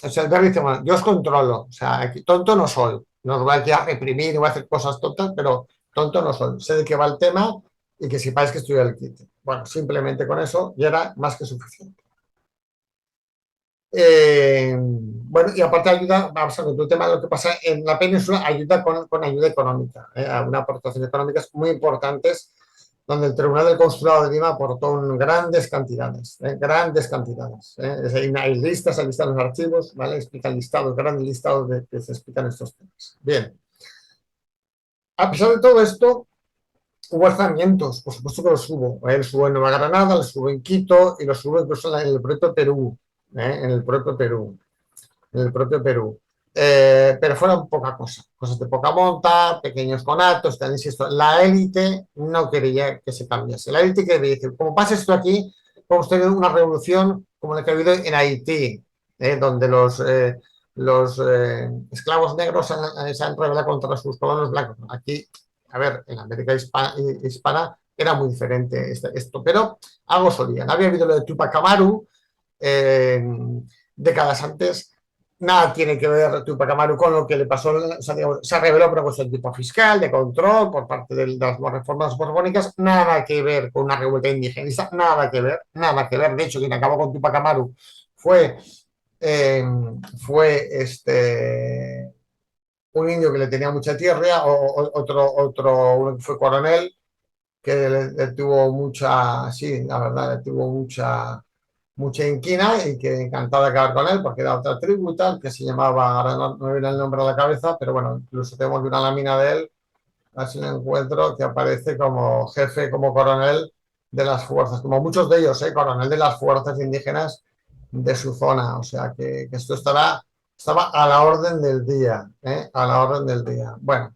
o sea, el rey dice, bueno, yo os controlo, o sea, aquí, tonto no soy, no os voy aquí a reprimir, no voy a hacer cosas tontas, pero tonto no soy, sé de qué va el tema y que sepáis que estoy al quite. Bueno, simplemente con eso ya era más que suficiente. Bueno, y aparte ayuda, vamos a ver, otro tema de lo que pasa en la península, ayuda con ayuda económica, una aportación económicas muy importantes, donde el Tribunal del Consulado de Lima aportó grandes cantidades, grandes cantidades. Hay listas, hay listas en los archivos, ¿vale? Explican listados, grandes listados de que se explican estos temas. Bien. A pesar de todo esto, hubo alzamientos, por supuesto que los hubo. Los hubo en Nueva Granada, los hubo en Quito y los hubo incluso en el propio Perú, en el propio Perú, en el propio Perú. Pero fueron poca cosa, cosas de poca monta, pequeños conatos, tal, insisto, la élite no quería que se cambiase. La élite quería decir, como pasa esto aquí, vamos a tener una revolución como la que ha habido en Haití, donde los esclavos negros se han rebelado contra sus colonos blancos. Aquí, a ver, en América hispana era muy diferente esto, pero algo solían. Había habido lo de Tupac Amaru, décadas antes. Nada tiene que ver Tupac Amaru con lo que le pasó, o sea, digamos, se reveló por una cuestión de tipo fiscal, de control por parte de las reformas borbónicas, nada que ver con una revuelta indigenista, nada que ver, nada que ver. De hecho, quien acabó con Tupac Amaru fue un indio que le tenía mucha tierra, uno que fue coronel, que le tuvo mucha, sí, la verdad, le tuvo mucha inquina y que encantado de acabar con él porque era otra tribu tal, que se llamaba, ahora no me viene el nombre a la cabeza, pero bueno, incluso tengo una lámina de él, así lo encuentro, que aparece como jefe, como coronel de las fuerzas, como muchos de ellos, coronel de las fuerzas indígenas de su zona, o sea que esto estaba a la orden del día, a la orden del día. Bueno,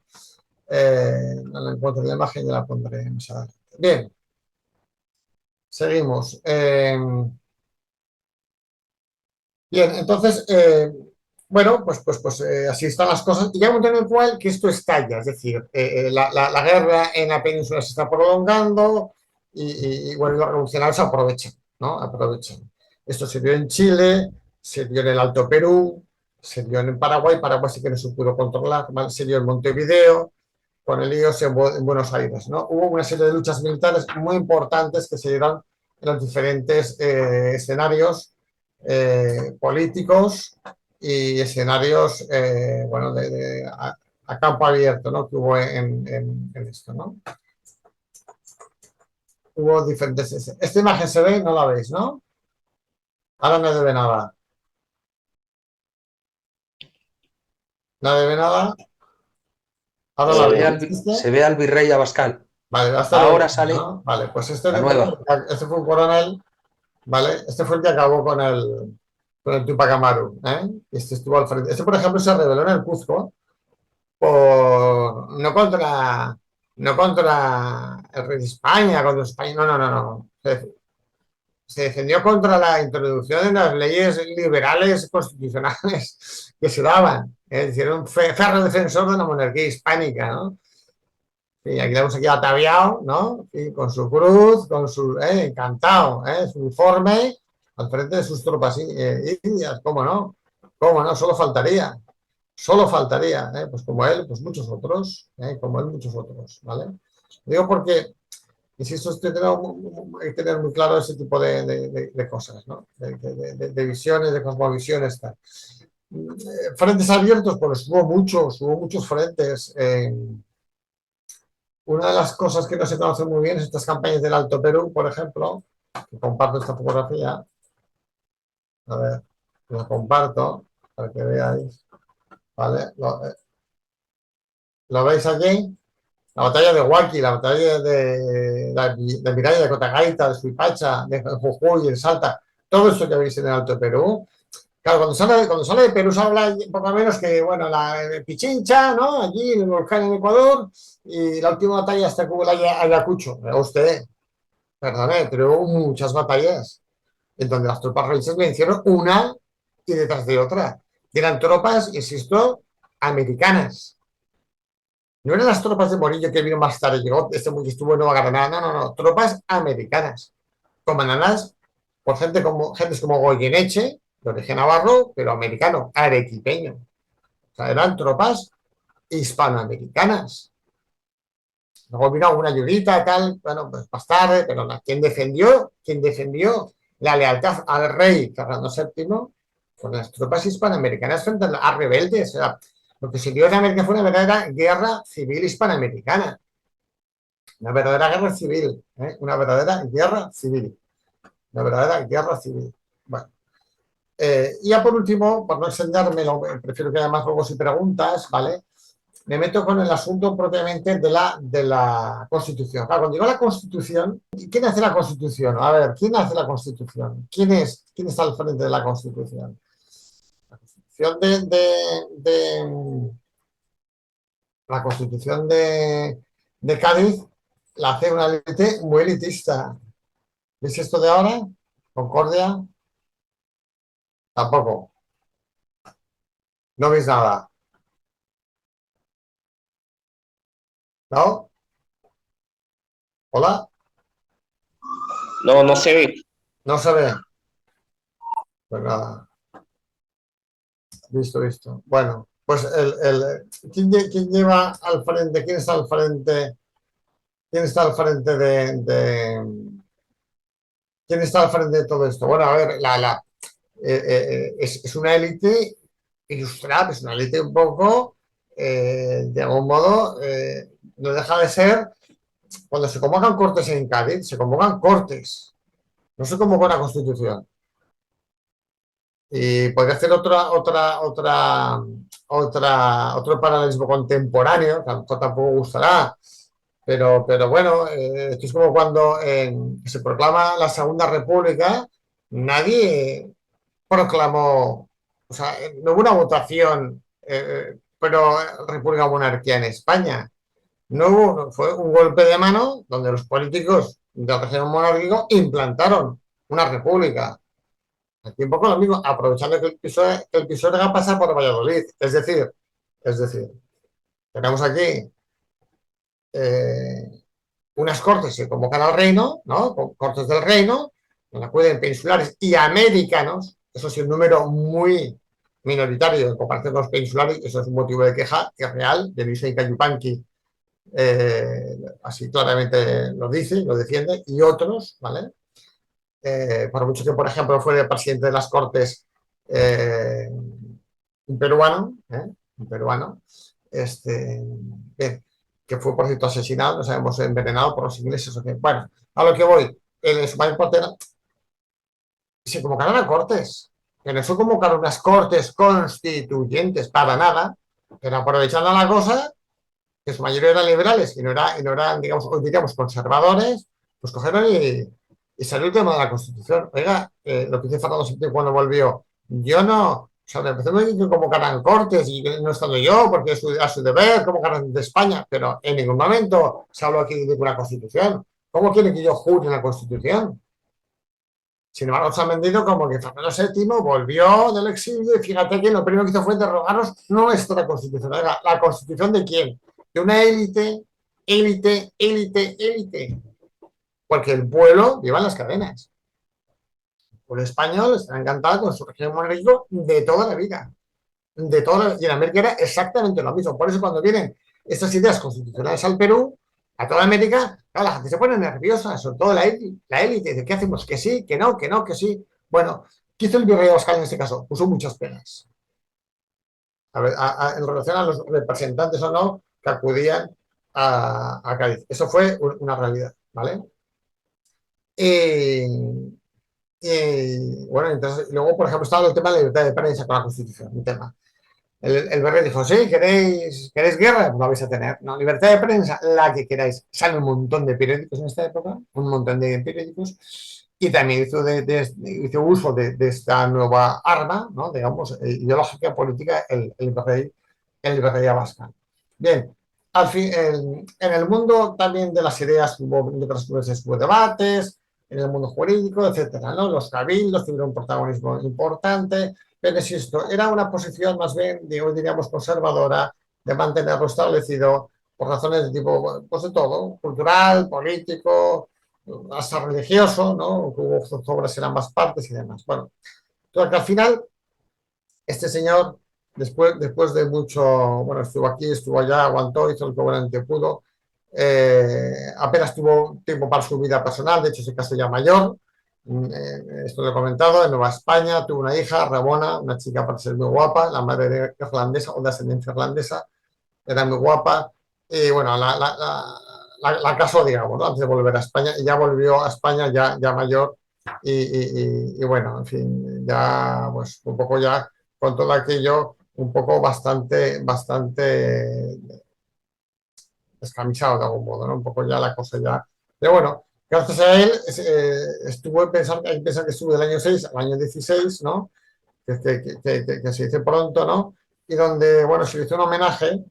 no la encuentro en la imagen y la pondré más adelante. Bien, seguimos. Bien, entonces, bueno, pues así están las cosas. Y llega un momento en el cual que esto estalla, es decir, la guerra en la península se está prolongando y bueno, los revolucionarios aprovechan, ¿no? Aprovechan. Esto se vio en Chile, se vio en el Alto Perú, se vio en Paraguay sí que no se pudo controlar, ¿vale? Se vio en Montevideo, con el IOS en Buenos Aires, ¿no? Hubo una serie de luchas militares muy importantes que se dieron en los diferentes escenarios políticos y escenarios, bueno, a campo abierto, ¿no? Que hubo en esto, ¿no? Hubo diferentes... Esta imagen se ve, no la veis, ¿no? Ahora no debe nada. ¿No debe nada? Ahora la veis. Se ve al virrey Abascal. Vale, ahora sale, ¿no? Vale, pues este fue un coronel, ¿vale? Este fue el que acabó con el Tupac Amaru, ¿eh? Este estuvo al frente. Este, por ejemplo, se rebeló en el Cuzco no contra el rey de España, contra España, no. Se defendió contra la introducción de las leyes liberales constitucionales que se daban. Es decir, un ferro defensor de la monarquía hispánica, ¿no? Y aquí le hemos aquí ataviado, ¿no? Y con su cruz, con su encantado, su uniforme al frente de sus tropas indias, ¿cómo no? ¿Cómo no? Solo faltaría, pues como él, pues muchos otros, ¿vale? Digo porque, insisto, hay que tener muy claro ese tipo de cosas, ¿no? De visiones, de cosmovisiones, tal. Frentes abiertos, pues hubo muchos frentes. Una de las cosas que no se conocen muy bien es estas campañas del Alto Perú, por ejemplo, que comparto esta fotografía. A ver, la comparto para que veáis. ¿Vale? ¿Lo veis aquí? La batalla de Huaqui, la batalla de Miralla, de Cotagaita, de Suipacha, de Jujuy, de Salta, todo esto que veis en el Alto Perú. Claro, cuando sale de Perú se habla poco menos que, bueno, la de Pichincha, ¿no? Allí en el volcán en Ecuador, y la última batalla hasta que hubo la Ayacucho. Usted, perdone, pero hubo muchas batallas en donde las tropas realistas vencieron una y detrás de otra. Y eran tropas, insisto, americanas. No eran las tropas de Morillo que vino más tarde, llegó, estuvo en Nueva Granada, no, tropas americanas, comandadas por gentes como Goyeneche, de origen navarro, pero americano, arequipeño. O sea, eran tropas hispanoamericanas. Luego vino alguna ayudita, tal, bueno, pues más tarde, pero quien defendió la lealtad al rey Fernando VII con las tropas hispanoamericanas frente a rebeldes. O sea, lo que se dio en América fue una verdadera guerra civil hispanoamericana. Una verdadera guerra civil, ¿eh? Una verdadera guerra civil. Una verdadera guerra civil. Bueno. Y ya por último, por no extenderme, prefiero que haya más juegos y preguntas, ¿vale? Me meto con el asunto propiamente de la Constitución. Claro, cuando digo la Constitución, ¿quién hace la Constitución? A ver, ¿quién hace la Constitución? ¿Quién está al frente de la Constitución? La Constitución la Constitución de Cádiz la hace una élite muy elitista. ¿Veis esto de ahora? Concordia. Tampoco. No veis nada. ¿No? ¿Hola? No, no se ve. No se ve. Pues nada. Visto. Bueno, pues ¿quién lleva al frente? ¿Quién está al frente? ¿Quién está al frente ¿quién está al frente de todo esto? Bueno, a ver, es una élite ilustrada, es una élite un poco, de algún modo, no deja de ser, cuando se convocan cortes en Cádiz, se convocan cortes, no se convoca una constitución. Y podría hacer otro paralelismo contemporáneo, que tampoco gustará, pero bueno, esto es como cuando se proclama la Segunda República, nadie proclamó, o sea, no hubo una votación, pero República o Monarquía en España. No hubo, fue un golpe de mano donde los políticos del régimen monárquico implantaron una república. Aquí un poco lo mismo, aprovechando que el PSOE va a pasar por Valladolid. Es decir, tenemos aquí unas cortes que convocan al reino, ¿no? Cortes del reino, donde acuden peninsulares y americanos. Eso sí, un número muy minoritario en comparación con los peninsulares. Eso es un motivo de queja que es real. Dionisia Yupanqui así claramente lo dice, lo defiende, y otros, ¿vale? Por mucho que, por ejemplo, fue el presidente de las Cortes un peruano, que fue, por cierto, asesinado, no sabemos, envenenado por los ingleses o qué. Bueno, a lo que voy, el Supremo Portero se convocaron a Cortes, que no se convocaron unas Cortes constituyentes para nada, pero aprovechando la cosa, que su mayoría eran liberales y no eran, digamos, hoy diríamos conservadores, pues cogieron y salió el tema de la Constitución. Oiga, lo que dice Fernando VII cuando volvió, yo no, o sea, me empezó a decir que convocaran cortes y no estando yo, porque es a su deber, convocaran de España, pero en ningún momento se habló aquí de una Constitución. ¿Cómo quiere que yo jure una Constitución? Sin embargo, se han vendido como que Fernando VII volvió del exilio y fíjate que lo primero que hizo fue interrogarnos nuestra Constitución. Oiga, ¿la Constitución de quién? De una élite. Porque el pueblo lleva las cadenas. El pueblo español está encantado con su régimen monárquico de toda la vida. Y en América era exactamente lo mismo. Por eso cuando vienen estas ideas constitucionales al Perú, a toda América, claro, la gente se pone nerviosa, sobre todo la élite, dice, ¿qué hacemos? Que sí, que no, que sí. Bueno, ¿qué hizo el virrey Abascal en este caso? Puso muchas penas. A ver, en relación a los representantes o no que acudían a Cádiz. Eso fue una realidad, ¿vale? Bueno, entonces, luego, por ejemplo, estaba el tema de la libertad de prensa con la Constitución, un tema. El virrey dijo, sí, ¿queréis guerra? Pues lo vais a tener. No, libertad de prensa, la que queráis. Sale un montón de periódicos en esta época, un montón de periódicos, y también hizo uso de esta nueva arma, ¿no? Digamos, ideológica, política, el virrey Abascal. Bien, al fin, en el mundo también de las ideas de otras cosas hubo debates, en el mundo jurídico, etcétera, ¿no? Los cabildos tuvieron un protagonismo importante, pero insisto, era una posición más bien, diríamos, conservadora, de mantenerlo establecido por razones de tipo, pues de todo, cultural, político, hasta religioso, ¿no? Hubo sobre ambas partes y demás. Bueno, Entonces, que al final, este señor, después de mucho, bueno, estuvo aquí, estuvo allá, aguantó, hizo el que buenamente pudo, apenas tuvo tiempo para su vida personal, de hecho se casó ya mayor, esto lo he comentado, en Nueva España, tuvo una hija, Ramona, una chica para ser muy guapa, la madre era irlandesa o de ascendencia irlandesa, era muy guapa, y bueno, la casó, digamos, ¿no? Antes de volver a España, y ya volvió a España ya mayor, y bueno, en fin, ya, pues un poco ya, con todo aquello, un poco bastante descamisado de algún modo, ¿no? Un poco ya la cosa ya. Pero bueno, gracias a él estuvo pensando, hay que pensar que estuvo del año 6 al año 16, ¿no? Que se dice pronto, ¿no? Y donde, bueno, se le hizo un homenaje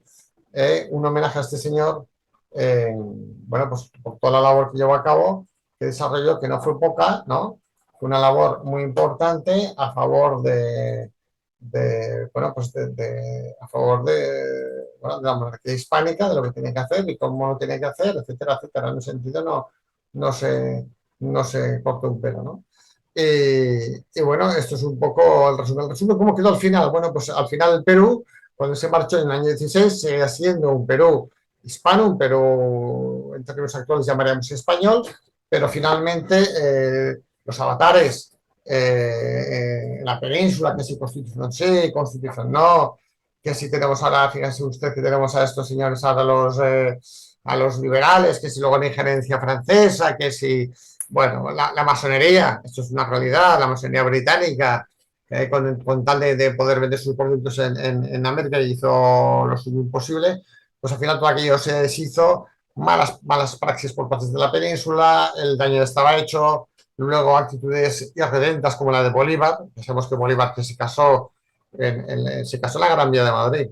a este señor, bueno, pues por toda la labor que llevó a cabo, que desarrolló, que no fue poca, ¿no? Fue una labor muy importante a favor bueno, pues a favor bueno, de la monarquía hispánica, de lo que tenía que hacer y cómo lo tenía que hacer, etcétera, etcétera. En ese sentido no se, no se cortó un pelo, ¿no? Y bueno, esto es un poco el resumen. El resumen, ¿cómo quedó al final? Bueno, pues al final el Perú, cuando se marchó en el año 16, sigue siendo un Perú hispano, un Perú en términos actuales llamaríamos español, pero finalmente los avatares en la península, que si Constitución sí, Constitución no, que si tenemos ahora, fíjense usted que tenemos a estos señores ahora a los liberales, que si luego la injerencia francesa, que si, bueno, la masonería, esto es una realidad, la masonería británica, con tal de poder vender sus productos en América hizo lo suyo imposible, pues al final todo aquello se deshizo, malas praxis por parte de la península, el daño estaba hecho, luego actitudes irredentas como la de Bolívar, pensemos que Bolívar que se casó se casó en la Gran Vía de Madrid,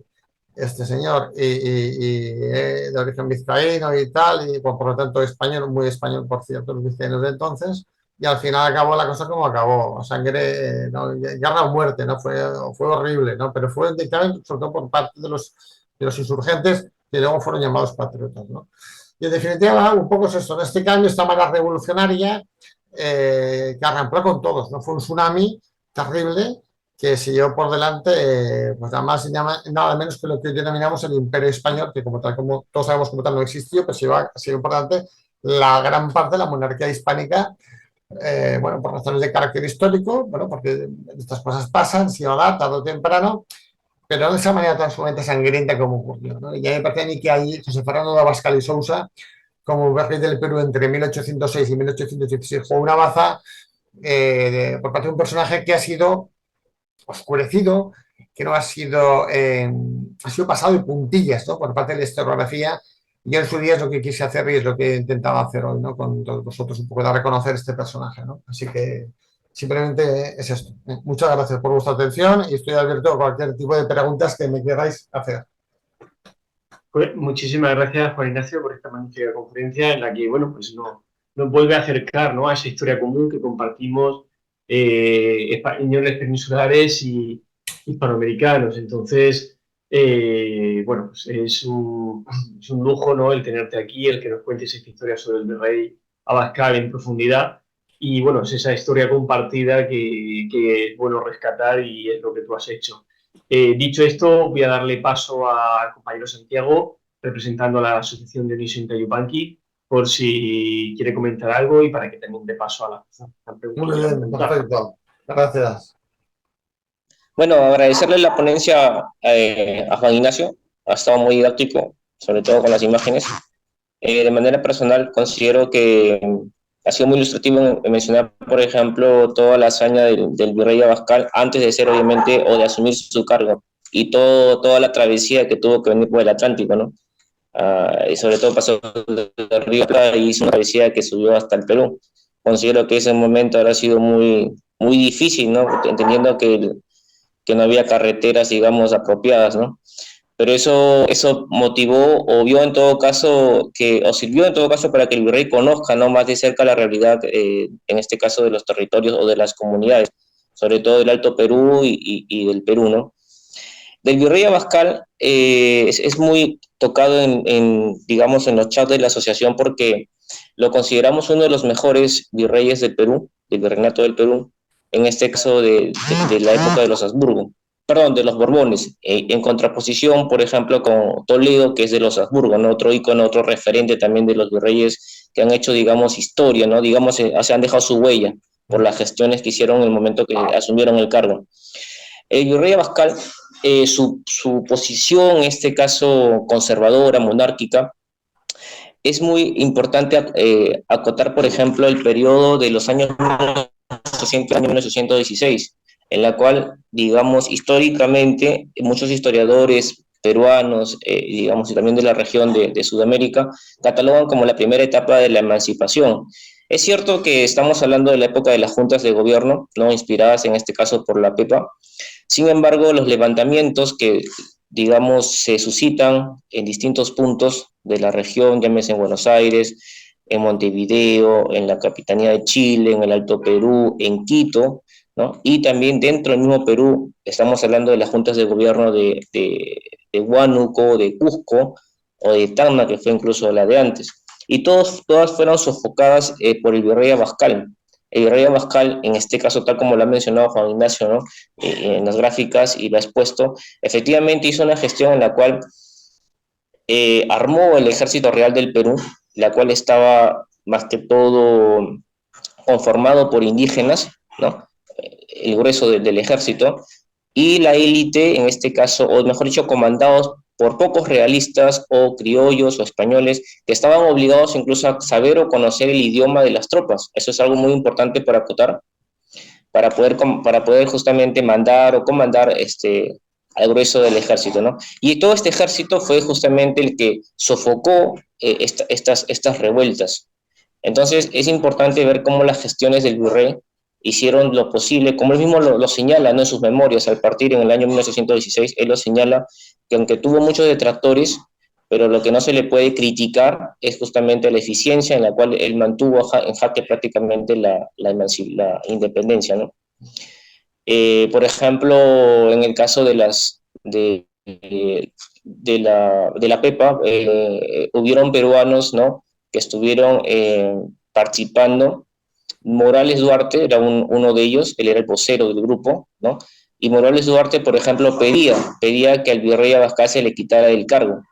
este señor, de origen vizcaíno y tal, y por lo tanto español, muy español por cierto, los vizcaínos de entonces, y al final acabó la cosa como acabó, sangre, no, guerra o muerte, ¿no? Fue horrible, ¿no? Pero fue dictamen sobre todo por parte de los insurgentes que luego fueron llamados patriotas, ¿no? Y en definitiva, un poco es eso, en este cambio, esta mala revolucionaria que arrancó con todos, ¿no? Fue un tsunami terrible que siguió por delante, pues nada más y nada menos que lo que hoy denominamos el Imperio Español, que como todos sabemos como tal no existió, pero siguió por delante la gran parte de la monarquía hispánica, bueno, por razones de carácter histórico, bueno, porque estas cosas pasan, si no da, tarde o temprano, pero no de esa manera tan sumamente sangrienta como ocurrió, ¿no? Y ya me parece a mí que ahí José Fernando de Abascal y Sousa, como rey del Perú entre 1806 y 1816, fue una baza por parte de un personaje que ha sido oscurecido, que no ha sido, ha sido pasado de puntillas, ¿no? Por parte de la historiografía. Yo en su día es lo que quise hacer y es lo que he intentado hacer hoy, ¿no? Con todos vosotros, un poco de reconocer este personaje, ¿no? Así que simplemente es esto. Muchas gracias por vuestra atención y estoy abierto a cualquier tipo de preguntas que me queráis hacer. Pues muchísimas gracias, Juan Ignacio, por esta magnífica conferencia en la que, bueno, pues nos vuelve a acercar, ¿no?, a esa historia común que compartimos españoles peninsulares y hispanoamericanos. Entonces, bueno, pues es un lujo, ¿no?, el tenerte aquí, el que nos cuentes esta historia sobre el virrey Abascal en profundidad. Y, bueno, es esa historia compartida que es bueno rescatar y es lo que tú has hecho. Dicho esto, voy a darle paso al compañero Santiago, representando a la Asociación de Dionisio Yupanqui, por si quiere comentar algo y para que también dé paso a la pregunta. Muy bien, perfecto. Gracias. Bueno, agradecerle la ponencia a Juan Ignacio, ha estado muy didáctico, sobre todo con las imágenes. De manera personal, considero que ha sido muy ilustrativo en mencionar, por ejemplo, toda la hazaña del virrey Abascal antes de ser, obviamente, o de asumir su cargo, y toda la travesía que tuvo que venir por el Atlántico, ¿no? Y sobre todo pasó del Río Plata y hizo una travesía que subió hasta el Perú. Considero que ese momento habrá sido muy, muy difícil, ¿no? Entendiendo que no había carreteras, digamos, apropiadas, ¿no? Pero eso motivó o vio en todo caso o sirvió en todo caso para que el virrey conozca, ¿no?, más de cerca la realidad, en este caso de los territorios o de las comunidades, sobre todo del Alto Perú y del Perú, ¿no? Del virrey Abascal es muy tocado digamos, en los chats de la asociación porque lo consideramos uno de los mejores virreyes del Perú, del virreinato del Perú, en este caso de la época de los Habsburgo, perdón, de los Borbones, en contraposición, por ejemplo, con Toledo, que es de los Habsburgo, ¿no? Otro ícono, otro referente también de los virreyes que han hecho, digamos, historia, ¿no? Digamos, se han dejado su huella por las gestiones que hicieron en el momento que asumieron el cargo. El virrey Abascal, su posición, en este caso conservadora, monárquica, es muy importante acotar, por ejemplo, el periodo de los años 1816, en la cual, digamos, históricamente, muchos historiadores peruanos, digamos, y también de la región de Sudamérica, catalogan como la primera etapa de la emancipación. Es cierto que estamos hablando de la época de las juntas de gobierno, ¿no? Inspiradas en este caso por la PEPA. Sin embargo, los levantamientos que, digamos, se suscitan en distintos puntos de la región, llámese en Buenos Aires, en Montevideo, en la Capitanía de Chile, en el Alto Perú, en Quito, ¿no? Y también dentro del mismo Perú, estamos hablando de las juntas de gobierno de Huánuco, de Cusco o de Tacna, que fue incluso la de antes. Y todas fueron sofocadas por el virrey Abascal. El virrey Abascal, en este caso, tal como lo ha mencionado Juan Ignacio, ¿no? En las gráficas y lo ha expuesto, efectivamente hizo una gestión en la cual armó el Ejército Real del Perú, la cual estaba más que todo conformado por indígenas, ¿no? El grueso del ejército, y la élite, en este caso, o mejor dicho, comandados por pocos realistas o criollos o españoles que estaban obligados incluso a saber o conocer el idioma de las tropas. Eso es algo muy importante para acotar, para poder justamente mandar o comandar al grueso del ejército, ¿no? Y todo este ejército fue justamente el que sofocó estas revueltas. Entonces es importante ver cómo las gestiones del virrey hicieron lo posible, como él mismo lo señala, ¿no? En sus memorias, al partir en el año 1916, él lo señala que aunque tuvo muchos detractores, pero lo que no se le puede criticar es justamente la eficiencia en la cual él mantuvo en jaque prácticamente la independencia, ¿no? Por ejemplo, en el caso de la PEPA, hubieron peruanos, ¿no? Que estuvieron participando. Morales Duarte era uno de ellos, él era el vocero del grupo, ¿no? Y Morales Duarte, por ejemplo, pedía que al virrey Abascal se le quitara el cargo,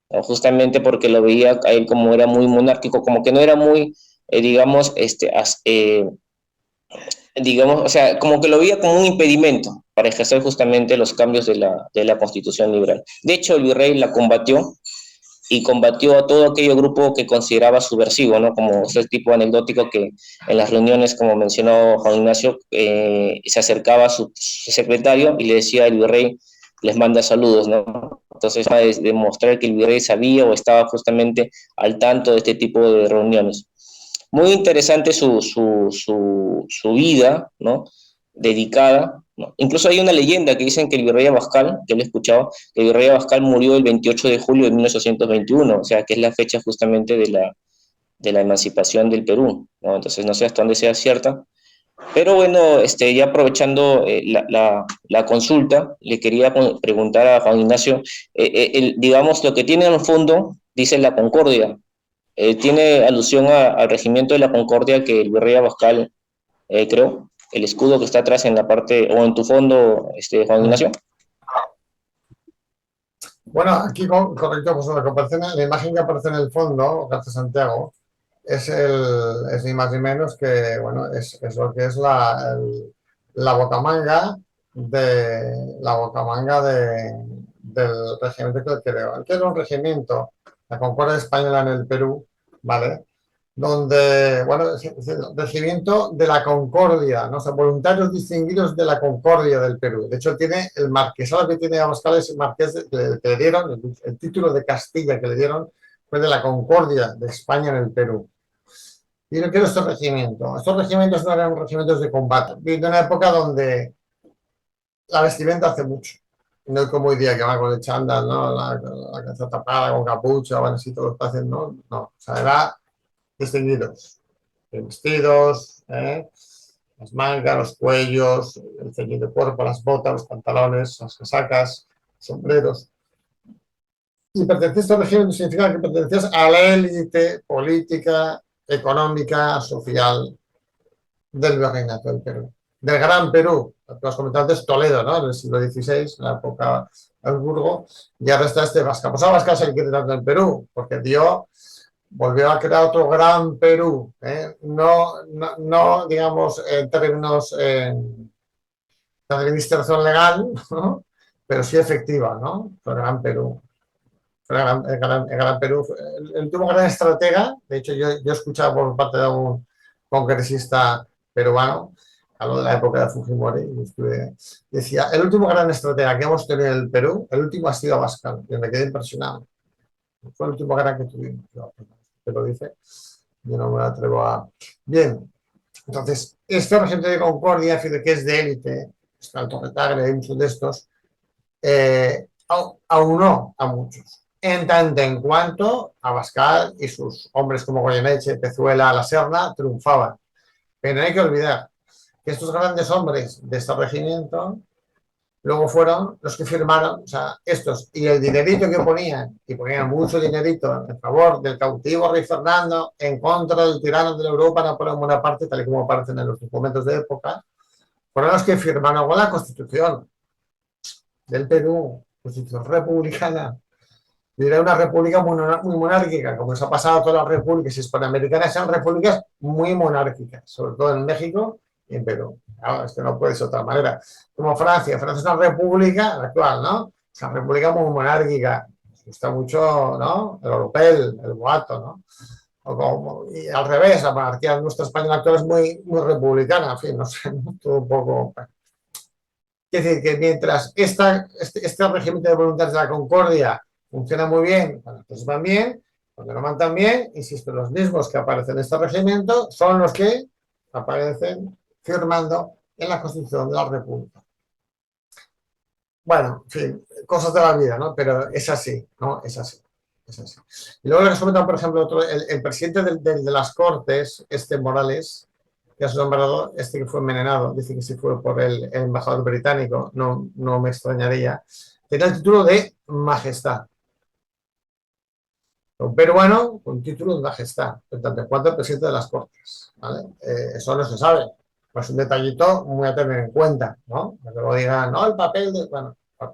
¿no? Justamente porque lo veía a él como era muy monárquico, como que no era muy, digamos, o sea, como que lo veía como un impedimento para ejercer justamente los cambios de la Constitución liberal. De hecho, el virrey la combatió y combatió a todo aquello grupo que consideraba subversivo, ¿no? Como ese tipo anecdótico que en las reuniones, como mencionó Juan Ignacio, se acercaba a su secretario y le decía el virrey, les manda saludos, ¿no? Entonces, es demostrar que el virrey sabía o estaba justamente al tanto de este tipo de reuniones. Muy interesante su vida, ¿no? Dedicada, ¿no? Incluso hay una leyenda que dicen que el virrey Abascal, que lo he escuchado, que el virrey Abascal murió el 28 de julio de 1821, o sea, que es la fecha justamente de la emancipación del Perú, ¿no? Entonces no sé hasta dónde sea cierta. Pero bueno, ya aprovechando la consulta, le quería preguntar a Juan Ignacio, digamos, lo que tiene en el fondo, dice la Concordia, tiene alusión al regimiento de la Concordia que el virrey Abascal creó, el escudo que está atrás en la parte, o en tu fondo, Juan Ignacio. Bueno, aquí correcto, pues la imagen que aparece en el fondo, García Santiago, es ni más ni menos que, bueno, es lo que es la bocamanga del regimiento que creó. Que era un regimiento, la Concordia Española en el Perú, ¿vale? Donde, bueno, es el regimiento de la Concordia, ¿no? O sea, voluntarios distinguidos de la Concordia del Perú. De hecho, tiene el marquesado que tiene Abascal, es el marqués que le dieron, el título de Castilla que le dieron fue de la Concordia de España en el Perú. Y no quiero este regimiento. Estos regimientos no eran regimientos de combate. Viviendo en una época donde la vestimenta hace mucho. No como hoy día que va con el chándal, ¿no? La cabeza tapada con capucha, bueno, así todos los hacen, ¿no? No, o sea, era distinguidos. Vestidos, las mangas, los cuellos, el ceñido de cuerpo, las botas, los pantalones, las casacas, sombreros. Y pertenecer a este régimen significa que pertenecías a la élite política, económica, social del virreinato del Perú. del Gran Perú. Lo que os comentado antes, Toledo, ¿no? En el siglo XVI, en la época de Habsburgo, y ahora está este Abascal. Pues a Abascal se le quiere tanto en Perú, porque volvió a crear otro Gran Perú, ¿eh? No, digamos, en términos de administración legal, ¿no? Pero sí efectiva, ¿no? El Gran Perú. El Gran Perú, el último gran estratega, de hecho yo he escuchado por parte de un congresista peruano, habló de la época de Fujimori, y decía, el último gran estratega que hemos tenido en el Perú, el último ha sido Abascal, y me quedé impresionado. Fue el último gran que tuvimos. Te lo dice, yo no me atrevo a... Bien, entonces, este regente de Concordia, que es de élite, está Alto Retagre, hay muchos de estos, aunó a muchos. En tanto en cuanto Abascal y sus hombres como Goyeneche, Pezuela, La Serna triunfaban. Pero no hay que olvidar que estos grandes hombres de este regimiento luego fueron los que firmaron, o sea, estos, y el dinerito que ponían, y ponían mucho dinerito en favor del cautivo rey Fernando, en contra del tirano de la Europa, Napoleón Bonaparte, tal y como aparecen en los documentos de época, fueron los que firmaron con la Constitución del Perú, Constitución republicana. Y era una república muy monárquica, como se ha pasado a todas las repúblicas hispanoamericanas, son repúblicas muy monárquicas, sobre todo en México y en Perú. Claro, esto no puede ser de otra manera. Como Francia, Francia es una república, la actual, ¿no? Es una república muy monárquica. Me gusta mucho, ¿no? El oropel, el boato, ¿no? Y al revés, la monarquía nuestra española actual es muy republicana, en fin, no sé, todo un poco... Es decir, que mientras este régimen de voluntades de la Concordia funciona muy bien, cuando los van bien, cuando no van tan bien, insisto, los mismos que aparecen en este regimiento son los que aparecen firmando en la Constitución de la República. Bueno, en fin, cosas de la vida, ¿no? Pero es así, ¿no? Es así. Es así. Y luego les comentan, por ejemplo, el presidente de las Cortes, Morales, que ha sido nombrado, que fue envenenado, dice que si fue por el embajador británico, no me extrañaría, tenía el título de majestad. Un peruano con título de majestad, en tanto en cuanto el presidente de las Cortes, ¿vale? Eso no se sabe, pues un detallito muy a tener en cuenta, ¿no? Que luego digan, no, el papel de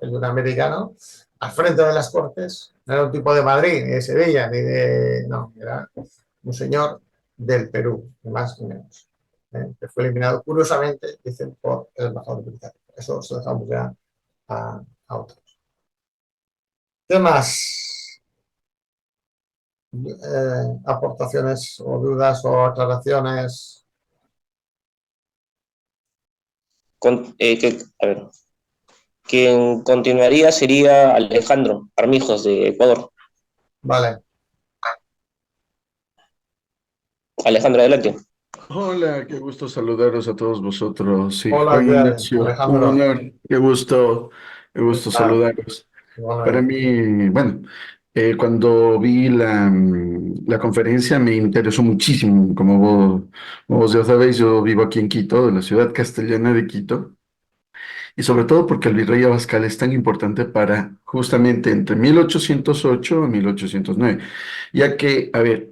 un americano al frente de las Cortes, no era un tipo de Madrid, ni de Sevilla, ni de... no, era un señor del Perú, ni más ni menos, que fue eliminado curiosamente, dicen, por el embajador británico. Eso se lo dejamos ya a otros. ¿Qué más? Aportaciones o dudas o aclaraciones. A ver, quien continuaría sería Alejandro Armijos de Ecuador. Vale. Alejandro, adelante. Hola, qué gusto saludaros a todos vosotros. Sí, Hola, Juan Ignacio, un Alejandro. honor, qué gusto saludaros. Para mí, bueno, cuando vi la conferencia me interesó muchísimo. Como vos ya sabéis, yo vivo aquí en Quito, de la ciudad castellana de Quito, y sobre todo porque el virrey Abascal es tan importante para justamente entre 1808 y 1809, ya que, a ver,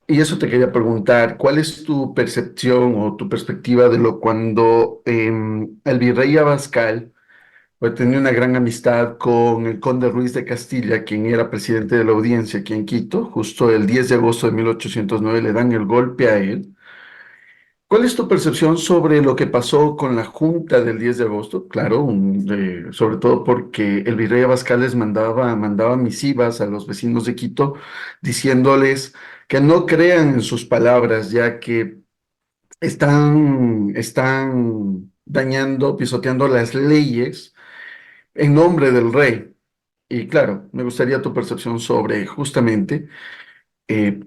y eso te quería preguntar, ¿cuál es tu percepción o tu perspectiva de lo cuando el virrey Abascal pues, tenía una gran amistad con el conde Ruiz de Castilla, quien era presidente de la audiencia aquí en Quito, justo el 10 de agosto de 1809 le dan el golpe a él? ¿Cuál es tu percepción sobre lo que pasó con la Junta del 10 de agosto? Claro, sobre todo porque el virrey Abascal les mandaba misivas a los vecinos de Quito diciéndoles que no crean en sus palabras, ya que están dañando, pisoteando las leyes en nombre del rey. Y claro, me gustaría tu percepción sobre justamente eh,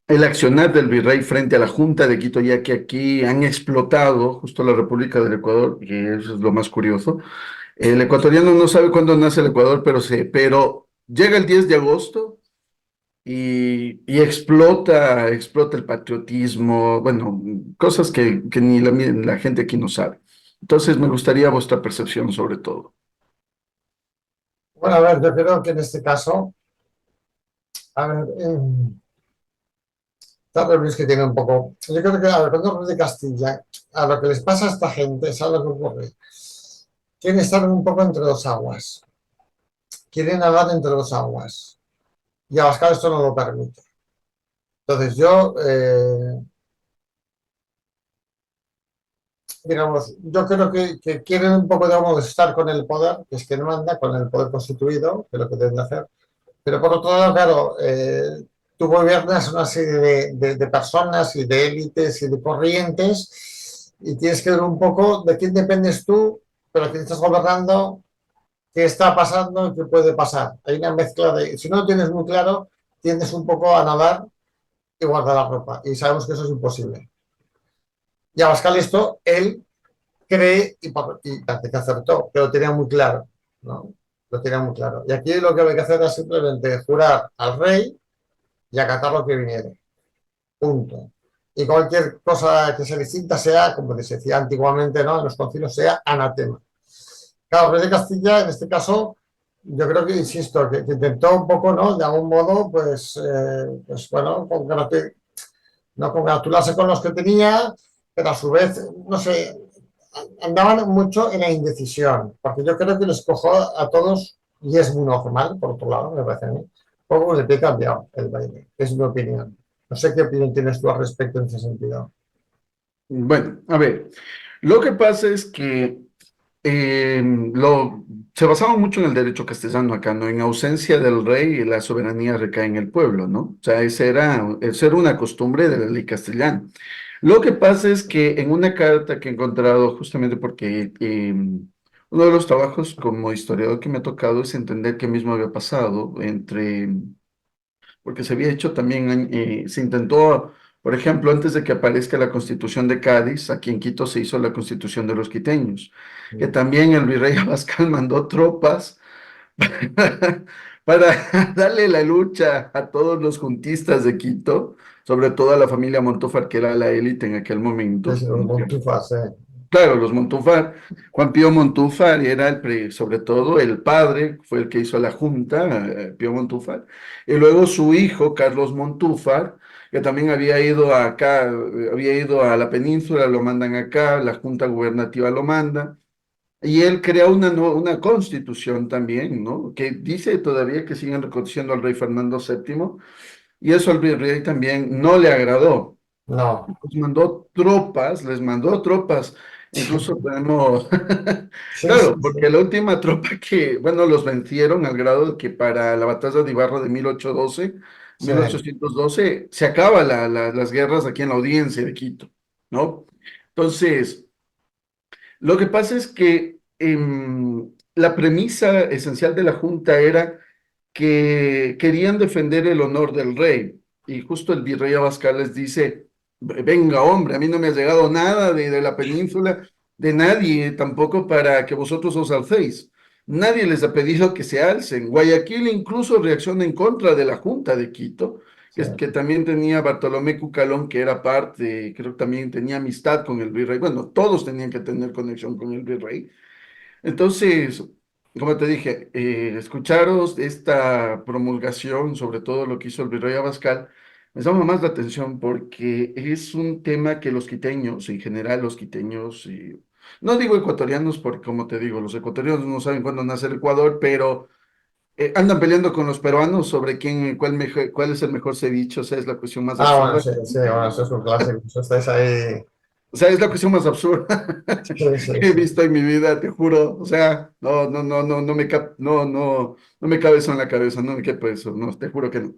el accionar del virrey frente a la Junta de Quito, ya que aquí han explotado justo la República del Ecuador, y eso es lo más curioso. El ecuatoriano no sabe cuándo nace el Ecuador, pero llega el 10 de agosto y explota el patriotismo, bueno, cosas que ni la gente aquí no sabe. Entonces, me gustaría vuestra percepción sobre todo. Bueno, a ver, yo creo que en este caso, a ver, Claro, es que tiene un poco. Yo creo que, a ver, cuando Ruiz de Castilla, a lo que les pasa a esta gente, ¿sabes lo que ocurre? Quieren estar un poco entre dos aguas. Quieren nadar entre dos aguas. Y Abascal esto no lo permite. Entonces digamos, yo creo que quieren un poco, digamos, estar con el poder, que es quien manda, con el poder constituido, que es lo que deben de hacer. Pero por otro lado, claro, tú gobiernas una serie de personas y de élites y de corrientes y tienes que ver un poco de quién dependes tú, pero quién estás gobernando, qué está pasando y qué puede pasar. Hay una mezcla de, si no lo tienes muy claro, tiendes un poco a nadar y guardar la ropa. Y sabemos que eso es imposible. Y Abascal esto, él cree y parece que acertó, que lo tenía muy claro, ¿no? Lo tenía muy claro. Y aquí lo que hay que hacer es simplemente jurar al rey y acatar lo que viniere. Punto. Y cualquier cosa que sea distinta sea, como se decía antiguamente, ¿no? En los concilios, sea anatema. Claro, el rey de Castilla, en este caso, yo creo que, insisto, que intentó un poco, ¿no? De algún modo, pues bueno, no congratularse con los que tenía, pero a su vez, no sé, andaban mucho en la indecisión, porque yo creo que les cojo a todos, y es muy normal, por otro lado, me parece a mí, poco el pie cambiado el baile, es mi opinión. No sé qué opinión tienes tú al respecto en ese sentido. Bueno, a ver, lo que pasa es que se basaba mucho en el derecho castellano acá, ¿no? En ausencia del rey, la soberanía recae en el pueblo, ¿no? O sea, esa era una costumbre de la ley castellana. Lo que pasa es que en una carta que he encontrado, justamente porque uno de los trabajos como historiador que me ha tocado es entender qué mismo había pasado porque se había hecho también, se intentó, por ejemplo, antes de que aparezca la Constitución de Cádiz, aquí en Quito se hizo la Constitución de los quiteños, que también el virrey Abascal mandó tropas para darle la lucha a todos los juntistas de Quito, sobre todo a la familia Montúfar, que era la élite en aquel momento. Sí, los Montufas, Claro, los Montúfar, Juan Pío Montúfar era sobre todo el padre, fue el que hizo la junta, Pío Montúfar, y luego su hijo, Carlos Montúfar, que también había ido acá, había ido a la península, lo mandan acá, la junta gubernativa lo manda, y él crea una constitución también, ¿no? Que dice todavía que siguen reconociendo al rey Fernando VII, y eso al virrey también no le agradó. no. Les mandó tropas. Incluso tenemos, Sí, sí, claro, sí. porque la última tropa que, bueno, los vencieron al grado de que para la batalla de Ibarra de 1812, Sí. 1812, se acaba las guerras aquí en la audiencia de Quito, ¿no? Entonces, lo que pasa es que la premisa esencial de la Junta era que querían defender el honor del rey. Y justo el virrey Abascal les dice, venga hombre, a mí no me ha llegado nada de la península, de nadie, tampoco para que vosotros os alcéis. Nadie les ha pedido que se alcen. Guayaquil incluso reacciona en contra de la Junta de Quito, Sí. que también tenía Bartolomé Cucalón, que era parte, creo que también tenía amistad con el virrey. Bueno, todos tenían que tener conexión con el virrey. Entonces, como te dije, escucharos esta promulgación, sobre todo lo que hizo el virrey Abascal, me llama más la atención porque es un tema que los quiteños, en general los quiteños, y no digo ecuatorianos porque, como te digo, los ecuatorianos no saben cuándo nace el Ecuador, pero andan peleando con los peruanos sobre cuál es el mejor ceviche, o sea, es la cuestión más Ah, bueno, absurda. sí, sí, bueno, eso es un clásico. Eso estáis ahí. O sea, es la cuestión más absurda Sí, sí, que he sí. visto en mi vida, te juro. O sea, no me cabe eso en la cabeza, no me quepa eso, no, te juro que no.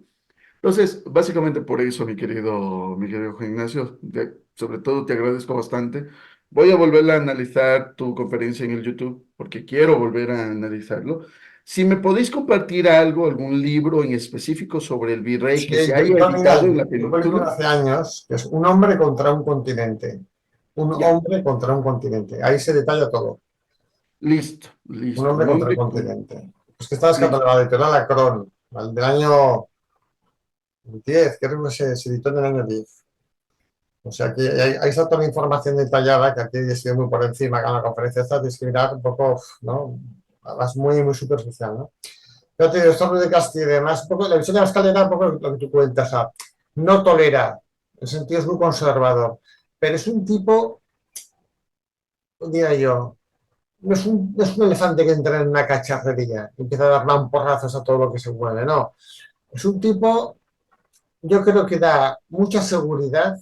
Entonces, básicamente por eso, mi querido Juan Ignacio, sobre todo te agradezco bastante. Voy a volver a analizar tu conferencia en el YouTube, porque quiero volver a analizarlo. Si me podéis compartir algo, algún libro en específico sobre el virrey Sí, que se haya yo, mira, editado en la yo publico península, hace años, que es Un hombre contra un continente. Un ya, hombre contra un continente. Ahí se detalla todo. listo, Un listo. hombre Un contra un hombre, continente. Es que está listo. descartando la editorial Acron, del año 10, creo que se editó en el año 10. O sea, que ahí está toda la información detallada, que aquí he sido muy por encima, que en la conferencia esta tienes que mirar un poco, ¿no? Vas muy, muy superficial, ¿no? Pero te digo, esto de Castilla y demás, un poco, la visión de la escalera, un poco lo que tú cuentas, o sea, no tolera en ese sentido es muy conservador, pero es un tipo, diría yo, no es un elefante que entra en una cacharrería y empieza a dar lamporrazos a todo lo que se mueve, no. Es un tipo, yo creo que da mucha seguridad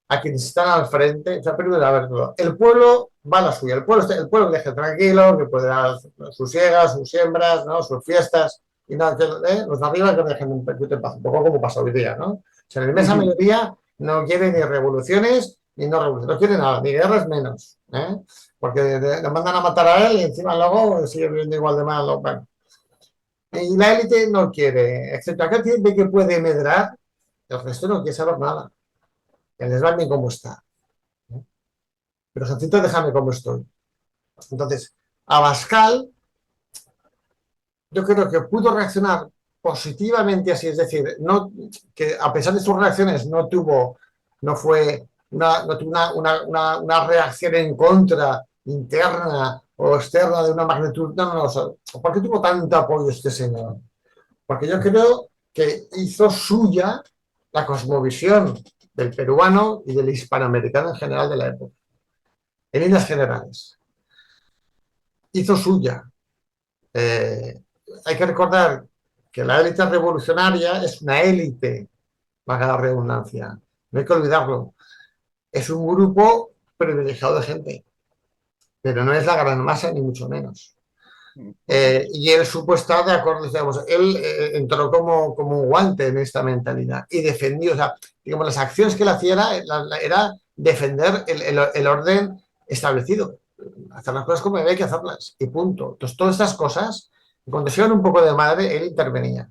a quienes están al frente. O sea, primero, a ver, el pueblo va a la suya, el pueblo deje tranquilo, que puede dar sus siegas, sus siembras, ¿no? Sus fiestas, y nada, los de arriba que dejen un paz, un poco como pasa hoy día, ¿no? O sea, la inmensa mayoría no quiere ni revoluciones, ni no revoluciones, no quiere nada, ni guerras menos, ¿eh? Porque le mandan a matar a él y encima luego sigue viviendo igual de mal. Bueno. Y la élite no quiere, excepto aquel que puede medrar, el resto no quiere saber nada. Que les va bien como está. Pero Jacinto, déjame como estoy. Entonces, Abascal, yo creo que pudo reaccionar positivamente así, es decir, no, que a pesar de sus reacciones no tuvo una reacción en contra interna o externa de una magnitud, no, o sea, ¿por qué tuvo tanto apoyo este señor? Porque yo creo que hizo suya la cosmovisión del peruano y del hispanoamericano en general de la época, en líneas generales. Hizo suya. Hay que recordar que la élite revolucionaria es una élite, valga la redundancia, no hay que olvidarlo. Es un grupo privilegiado de gente, pero no es la gran masa ni mucho menos. Y él supo estar de acuerdo, digamos, él entró como un guante en esta mentalidad y defendió, o sea, digamos, las acciones que él hacía era defender el orden establecido, hacer las cosas como había que hacerlas y punto. Entonces, todas estas cosas, cuando se iban un poco de madre, él intervenía.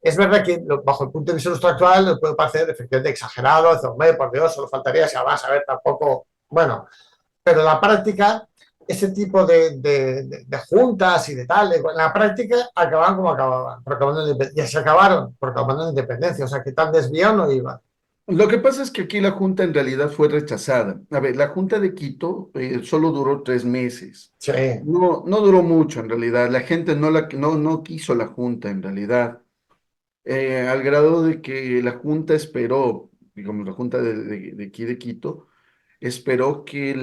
Es verdad que bajo el punto de vista nuestro actual nos puede parecer efectivamente exagerado, hombre, por Dios, solo faltaría, si vas a ver tampoco, bueno, pero en la práctica, ese tipo de juntas y de tal, en la práctica acababan como acababan, ya se acabaron, proclamando la independencia, o sea que tan desviado no iba. Lo que pasa es que aquí la Junta en realidad fue rechazada. A ver, la Junta de Quito solo duró 3 meses. Sí. No duró mucho en realidad. La gente no quiso la Junta en realidad. Al grado de que la Junta esperó, digamos, la Junta de aquí de Quito, esperó que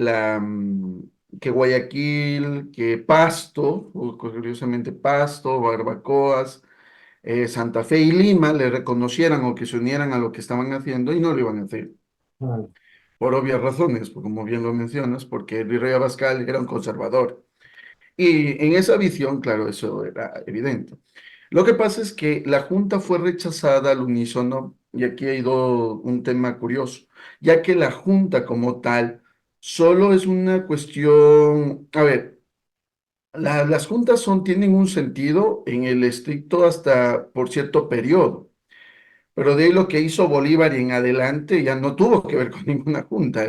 Guayaquil, que Pasto, o curiosamente Pasto, Barbacoas, Santa Fe y Lima le reconocieran o que se unieran a lo que estaban haciendo y no lo iban a hacer. Por obvias razones, como bien lo mencionas, porque el virrey Abascal era un conservador. Y en esa visión, claro, eso era evidente. Lo que pasa es que la Junta fue rechazada al unísono, y aquí hay un tema curioso, ya que la Junta como tal solo es una cuestión, a ver, las juntas tienen un sentido en el estricto hasta por cierto periodo, pero de ahí lo que hizo Bolívar y en adelante ya no tuvo que ver con ninguna junta.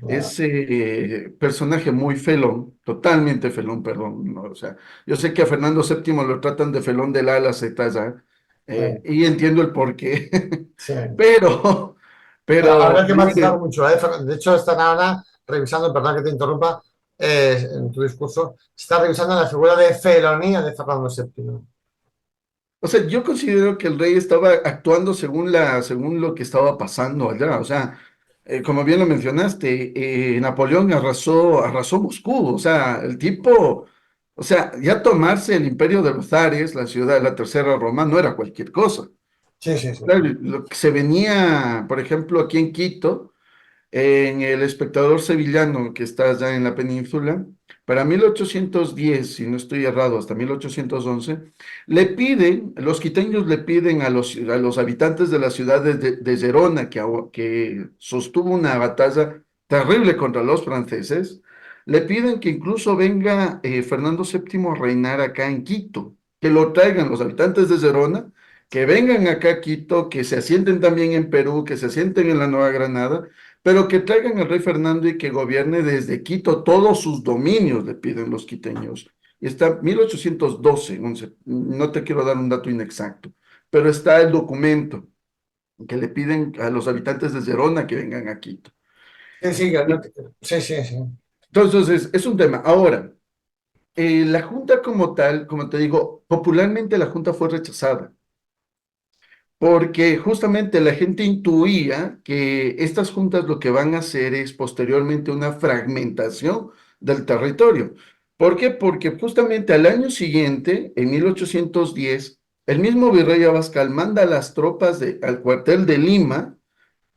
Ese personaje muy felón, totalmente felón, perdón, ¿no? O sea, yo sé que a Fernando VII lo tratan de felón del A a la Z, ¿ya? Y entiendo el porqué, Sí. pero, pero, Habrá que matizar mucho, ¿eh? De hecho, están ahora revisando, perdón que te interrumpa, en tu discurso, está revisando la figura de felonía de Fernando VII. o sea, yo considero que el rey estaba actuando según lo que estaba pasando allá. O sea, como bien lo mencionaste, Napoleón arrasó Moscú. O sea, el tipo, o sea, ya tomarse el imperio de los zares, la ciudad de la Tercera Roma, no era cualquier cosa. Sí, sí, sí. Claro, lo que se venía, por ejemplo, aquí en Quito, en El Espectador Sevillano, que está allá en la península, para 1810, si no estoy errado, hasta 1811, los quiteños le piden a los habitantes de la ciudad de Gerona, que sostuvo una batalla terrible contra los franceses, le piden que incluso venga Fernando VII a reinar acá en Quito, que lo traigan los habitantes de Gerona, que vengan acá a Quito, que se asienten también en Perú, que se asienten en la Nueva Granada, pero que traigan al rey Fernando y que gobierne desde Quito todos sus dominios, le piden los quiteños. Y está 1812, no te quiero dar un dato inexacto, pero está el documento que le piden a los habitantes de Gerona que vengan a Quito. Sí, sí, sí, sí, sí. Entonces, es un tema. Ahora, la Junta como tal, como te digo, popularmente la Junta fue rechazada, porque justamente la gente intuía que estas juntas lo que van a hacer es posteriormente una fragmentación del territorio. ¿Por qué? Porque justamente al año siguiente, en 1810, el mismo virrey Abascal manda a las tropas al cuartel de Lima,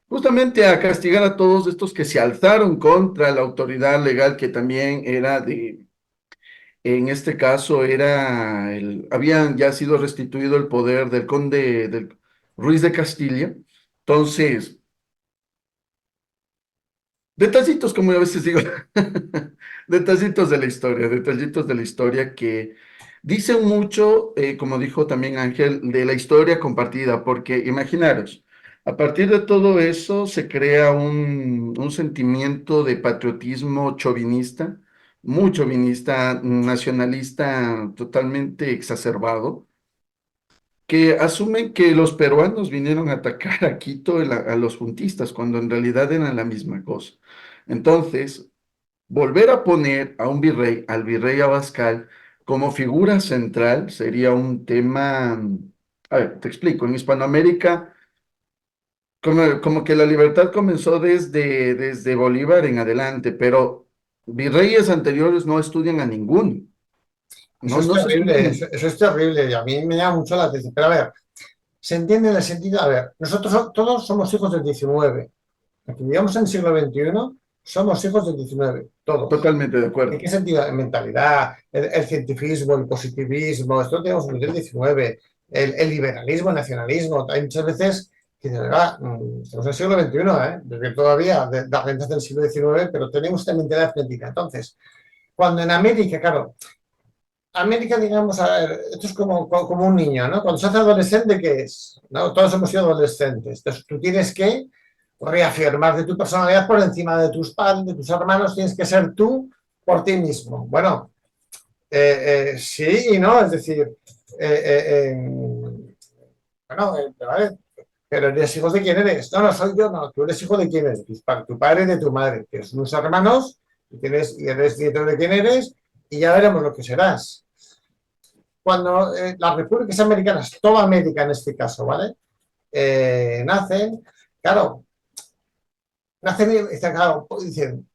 justamente a castigar a todos estos que se alzaron contra la autoridad legal que también era en este caso habían ya sido restituido el poder del conde del Ruiz de Castilla. Entonces, detallitos, como yo a veces digo, detallitos de la historia que dicen mucho, como dijo también Ángel, de la historia compartida, porque imaginaros, a partir de todo eso se crea un sentimiento de patriotismo chauvinista, muy chauvinista, nacionalista, totalmente exacerbado, que asumen que los peruanos vinieron a atacar a Quito, a los juntistas, cuando en realidad eran la misma cosa. Entonces, volver a poner a un virrey, al virrey Abascal, como figura central sería un tema, a ver, te explico, en Hispanoamérica, como que la libertad comenzó desde Bolívar en adelante, pero virreyes anteriores no estudian a ninguno, Eso no, es no se terrible, estudian. eso es terrible y a mí me llama mucho la atención. Pero a ver, se entiende en el sentido, a ver, nosotros todos somos hijos del 19. Aquí vivimos en el siglo XXI, somos hijos del 19, todos. Totalmente de ¿En acuerdo. qué sentido? En mentalidad, el cientifismo, el positivismo, esto lo tenemos en el siglo XIX, el liberalismo, el nacionalismo. Hay muchas veces que dicen, estamos en el siglo XXI, porque todavía las rentas del siglo XIX, pero tenemos esta mentalidad política. Entonces, cuando en América, claro, América, digamos, a ver, esto es como un niño, ¿no? Cuando se hace adolescente, ¿qué es? ¿No? Todos hemos sido adolescentes. Entonces, tú tienes que reafirmar de tu personalidad por encima de tus padres, de tus hermanos, tienes que ser tú por ti mismo. Bueno, sí y no, es decir, bueno, ¿vale? Pero eres hijo de quién eres. No, no soy yo, no, tú eres hijo de quién eres. Tu padre y de tu madre. Tienes unos hermanos y eres nieto de quién eres y ya veremos lo que serás. Cuando las repúblicas americanas, toda América en este caso, ¿vale? Nacen, claro, nacen y claro, dicen,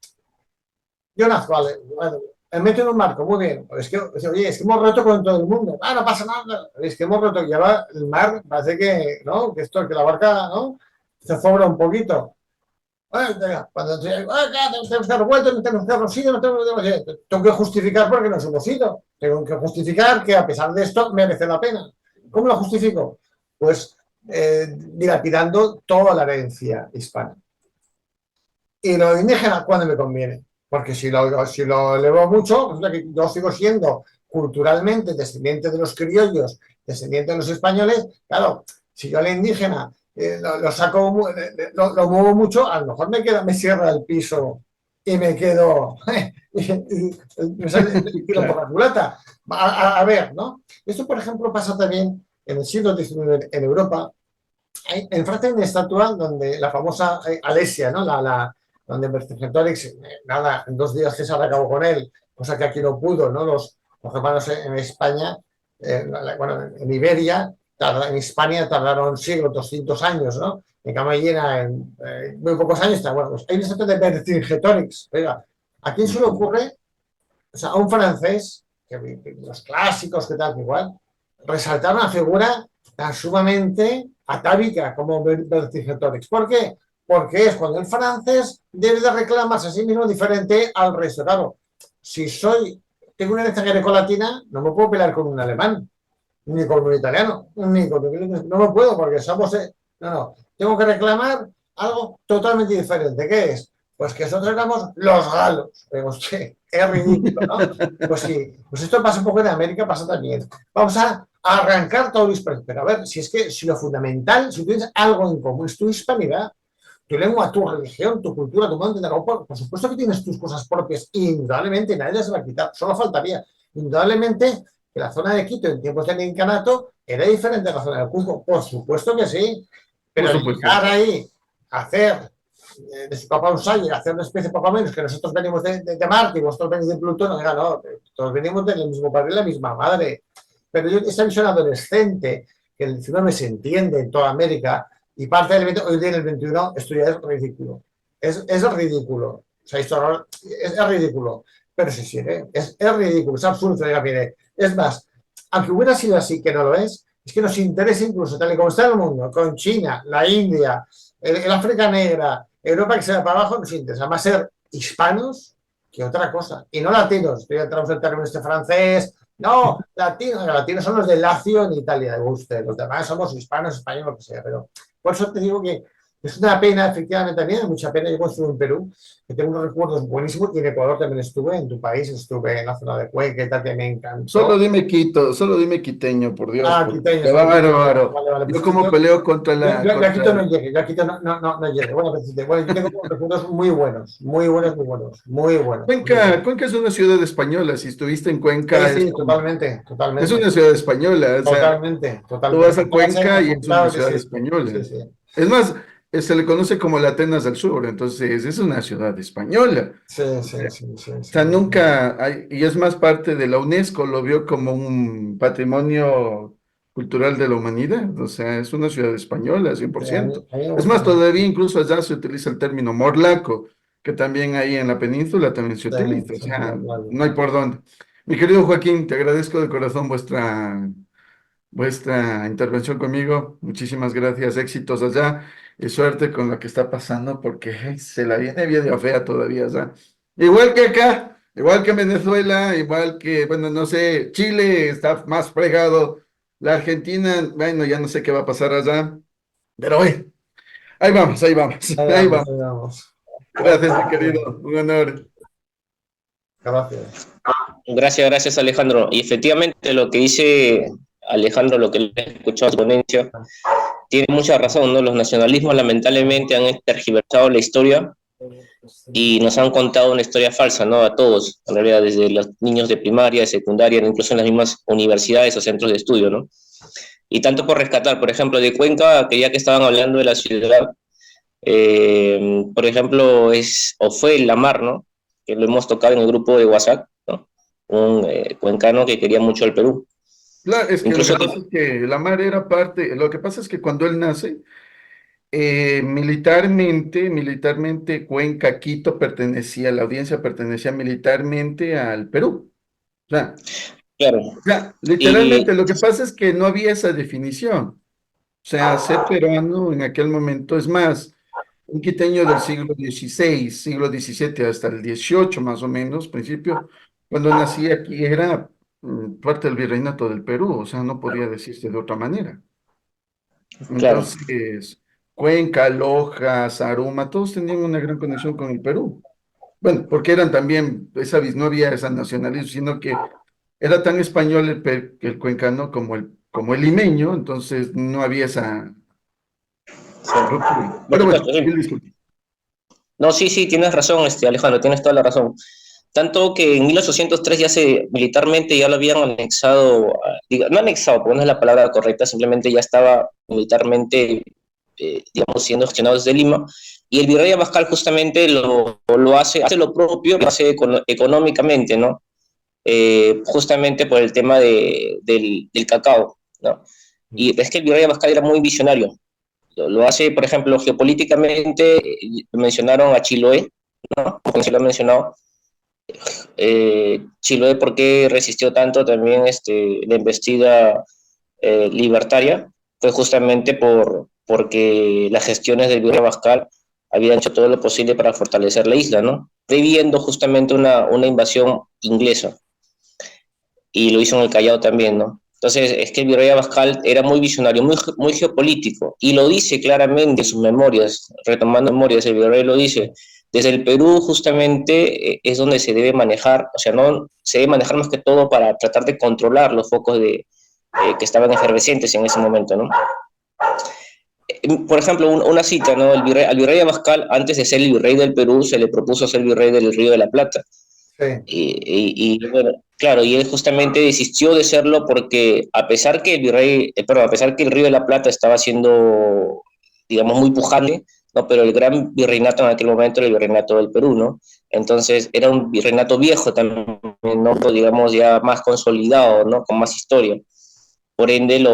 yo nazco, vale, bueno, me meto en un marco, muy bien. Es que, oye, es que hemos roto con todo el mundo. Ah, no pasa nada. Es que hemos roto. Y ahora el mar parece que, ¿no? Que esto, que la barca, ¿no? Se sobra un poquito. Bueno, cuando tenemos que dar vueltas, no tenemos que habernos ido, no tenemos que... Tengo que justificar porque nos hemos ido. Tengo que justificar que a pesar de esto merece la pena. ¿Cómo lo justifico? Pues dilapidando toda la herencia hispana. Y lo indígena cuando me conviene. Porque si lo elevo mucho, resulta que yo sigo siendo culturalmente descendiente de los criollos, descendiente de los españoles. Claro, si yo al indígena lo saco, lo muevo mucho, a lo mejor me cierra el piso y me quedo me sale tiro por la culata. A ver, ¿no? Esto, por ejemplo, pasa también en el siglo XIX en Europa. En Francia hay una estatua donde la famosa Alesia, ¿no? Donde Vercingetorix, nada, en 2 días César acabó con él, cosa que aquí no pudo, ¿no? Los romanos en España, bueno, en Iberia, en Hispania tardaron siglos, 200 años, ¿no? En Camallera, en muy pocos años, bueno, pues hay una estatua de Vercingetorix. Oiga, ¿a quién se le ocurre? O sea, a un francés, que los clásicos, que tal, que igual, resaltar una figura tan sumamente atávica como Vercingetorix. ¿Por qué? Porque es cuando el francés debe de reclamarse a sí mismo diferente al resto. Claro, si tengo una herencia grecolatina, no me puedo pelear con un alemán, ni con un italiano, no me puedo porque somos... no, tengo que reclamar algo totalmente diferente. ¿Qué es? Pues que nosotros éramos los galos. Digamos que es ridículo, ¿no? Pues sí, pues esto pasa un poco en América, pasa también. Vamos a arrancar todo lo hispano. Pero a ver, si lo fundamental, si tienes algo en común, es tu hispanidad, tu lengua, tu religión, tu cultura, tu modo de por supuesto que tienes tus cosas propias, indudablemente nadie las va a quitar, solo faltaría. Indudablemente que la zona de Quito en tiempos del incanato era diferente a la zona del Cusco, por supuesto que sí, pero Por supuesto. llegar ahí a hacer de su papá un Salle, hacer una especie de poco menos, que nosotros venimos de Marte y vosotros venís de Plutón, no, todos venimos del mismo padre y la misma madre. Pero esa visión adolescente que el 19 se entiende en toda América y parte del 20, hoy día en el 21 esto ya es ridículo. Es ridículo. O sea, esto es ridículo. Pero sí sigue. Es ridículo, es absurdo. Mire. Es más, aunque hubiera sido así, que no lo es que nos interesa incluso, tal y como está el mundo, con China, la India, el África Negra, Europa que se va para abajo, nos interesa más ser hispanos que otra cosa. Y no latinos. Estoy entrando en el término francés. No, latinos son los de Lazio en Italia, de usted. Los demás somos hispanos, españoles, lo que sea. Pero por eso te digo que es una pena, efectivamente, también hay mucha pena. Yo cuando estuve en Perú, que tengo unos recuerdos buenísimos, y en Ecuador también estuve, en tu país, estuve en la zona de Cuenca y tal, que me encantó. Solo dime Quito, solo dime quiteño, por Dios. Quiteño. Bárbaro. Vale, yo como peleo contra la... Yo a Quito no llegué, no llegué. Bueno, yo tengo recuerdos muy buenos. Cuenca es una ciudad española, si estuviste en Cuenca... Sí, totalmente. Es una ciudad española. Totalmente. Tú vas a Cuenca y es una ciudad española. Sí. Es más, se le conoce como la Atenas del Sur, entonces es una ciudad española. Sí. O sea, nunca hay, y es más parte de la UNESCO, lo vio como un patrimonio cultural de la humanidad, o sea, es una ciudad española, 100%. Es más, todavía incluso allá se utiliza el término morlaco, que también ahí en la península también se utiliza, o sea, no hay por dónde. Mi querido Joaquín, te agradezco de corazón vuestra intervención conmigo. Muchísimas gracias, éxitos allá y suerte con lo que está pasando porque se la viene bien fea todavía allá. Igual que acá, igual que en Venezuela, igual que, bueno, no sé, Chile está más fregado, la Argentina, bueno, ya no sé qué va a pasar allá, pero ahí vamos. Gracias, mi querido, un honor. Gracias, Alejandro. Y efectivamente lo que dice Alejandro, lo que le he escuchado en su ponencia, tiene mucha razón, ¿no? Los nacionalismos lamentablemente han tergiversado la historia y nos han contado una historia falsa, ¿no? A todos, en realidad, desde los niños de primaria, de secundaria, incluso en las mismas universidades o centros de estudio, ¿no? Y tanto por rescatar, por ejemplo, de Cuenca, que ya que estaban hablando de la ciudad, por ejemplo, fue la Mar, ¿no? Que lo hemos tocado en el grupo de WhatsApp, ¿no? Un cuencano que quería mucho al Perú. Claro, es que incluso lo que pasa es que la Mar era parte, lo que pasa es que cuando él nace, militarmente Cuenca, Quito la audiencia pertenecía militarmente al Perú. O sea, claro. Literalmente, lo que pasa es que no había esa definición. O sea, ser peruano en aquel momento, es más, un quiteño del siglo XVI, siglo XVII hasta el XVIII más o menos, principio, cuando nací aquí era parte del virreinato del Perú, o sea, no podía decirse de otra manera. Entonces, Cuenca, Loja, Zaruma, todos tenían una gran conexión con el Perú. Bueno, porque eran también, no había ese nacionalismo, sino que era tan español el cuencano como el limeño, entonces no había esa ruptura. Pero bueno, disculpe. No, sí, tienes razón, Alejandro, tienes toda la razón. Tanto que en 1803 militarmente ya lo habían anexado, no anexado, porque no es la palabra correcta, simplemente ya estaba militarmente, digamos, siendo gestionado desde Lima, y el virrey Abascal justamente lo hace lo propio, lo hace económicamente, ¿no? Justamente por el tema del cacao, ¿no? Y es que el virrey Abascal era muy visionario. Lo hace, por ejemplo, geopolíticamente, mencionaron a Chiloé, ¿no? Como se lo ha mencionado. Chiloé, ¿por qué resistió tanto también la embestida libertaria? Fue justamente porque las gestiones del virrey Abascal habían hecho todo lo posible para fortalecer la isla, ¿no? Previendo justamente una invasión inglesa. Y lo hizo en el Callao también, ¿no? Entonces, es que el virrey Abascal era muy visionario, muy geopolítico, y lo dice claramente en sus memorias, retomando memorias, el virrey lo dice, desde el Perú justamente es donde se debe manejar, o sea, no se debe manejar más que todo para tratar de controlar los focos que estaban efervescentes en ese momento, ¿no? Por ejemplo, una cita, ¿no? Al virrey Abascal, antes de ser el virrey del Perú, se le propuso ser virrey del Río de la Plata. Sí. Y bueno, claro, y él justamente desistió de serlo porque a pesar que el Río de la Plata estaba siendo, digamos, muy pujante, ¿no? Pero el gran virreinato en aquel momento era el virreinato del Perú, ¿no? Entonces era un virreinato viejo también, ¿no? Digamos, ya más consolidado, ¿no? Con más historia. Por ende,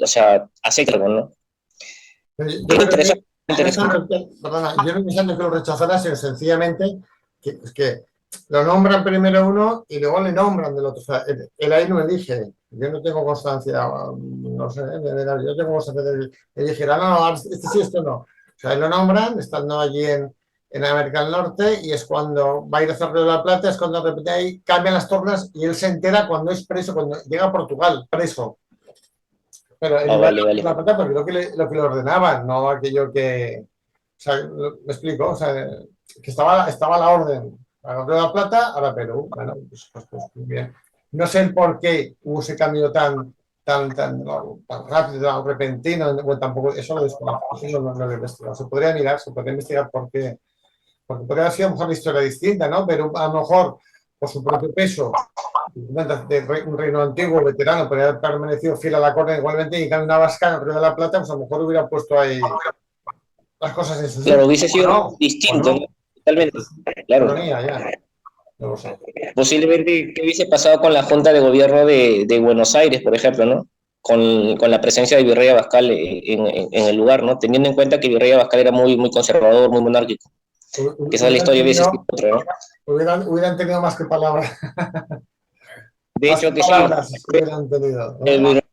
o sea, hace algo, ¿no? Yo Es creo interesante, que, interesante. perdona, yo no pensando que lo rechazara, sino sencillamente que lo nombran primero uno y luego le nombran del otro. O sea, él ahí no elige. Yo no tengo constancia, no sé, yo tengo constancia de elegir, no, este sí, esto no. O sea, él lo nombran, estando allí en América del Norte, y es cuando va a ir a Cerro de la Plata, es cuando de repente ahí cambian las tornas y él se entera cuando es preso, cuando llega a Portugal, preso. Pero él Ah, iba a vale, vale. la Plata porque lo que le ordenaban, no aquello que. O sea, me explico, o sea, que estaba la orden. A la de la Plata, ahora Perú. Bueno, pues muy bien. No sé el por qué hubo ese cambio tan rápido, tan repentino, bueno, tampoco, eso lo desconozco, eso no lo he investigado. Se podría mirar, se podría investigar por qué, porque podría haber sido a lo mejor una historia distinta, ¿no? Pero a lo mejor, por su propio peso, de un reino antiguo, veterano, podría haber permanecido fiel a la corona igualmente, y en cambio una vasca en el Río de la Plata, pues a lo mejor hubiera puesto ahí las cosas en su Claro, sitio. hubiese O sido no, o distinto, ¿no? no. Totalmente. Claro. Ironía, ya. No lo sé. Posiblemente, ¿qué hubiese pasado con la Junta de Gobierno de Buenos Aires, por ejemplo, ¿no? Con la presencia de Virrey Abascal en el lugar, ¿no? Teniendo en cuenta que Virrey Abascal era muy, muy conservador, muy monárquico. Quizás la Hubieran historia hubiese sido tenido, otra, ¿no? hubieran tenido más que palabras. De Más que hecho, que sí, palabras hubieran tenido. el, vir-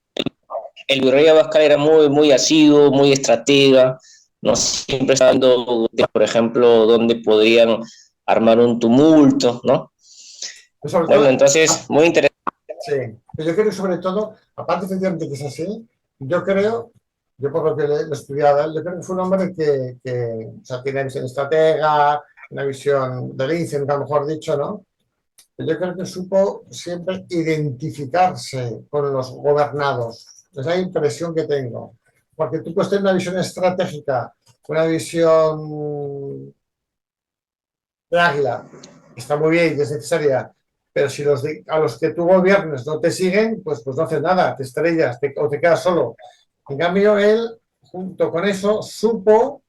el Virrey Abascal era muy, muy asiduo, muy estratega, ¿no? Siempre estaba dando, por ejemplo, donde podrían armar un tumulto, ¿no? Pero sobre Bueno, todo, entonces, muy interesante. sí, pero yo creo que sobre todo, aparte efectivamente que es así, yo creo, yo por lo que lo he estudiado, yo creo que fue un hombre que o sea, tiene visión estratega, una visión de lince, nunca mejor dicho, ¿no? Pero yo creo que supo siempre identificarse con los gobernados. Esa es la impresión que tengo. Porque tú puedes tener una visión estratégica, una visión de águila, está muy bien y es necesaria, pero si a los que tú gobiernes no te siguen, pues no haces nada, te estrellas o te quedas solo. En cambio, él, junto con eso, supo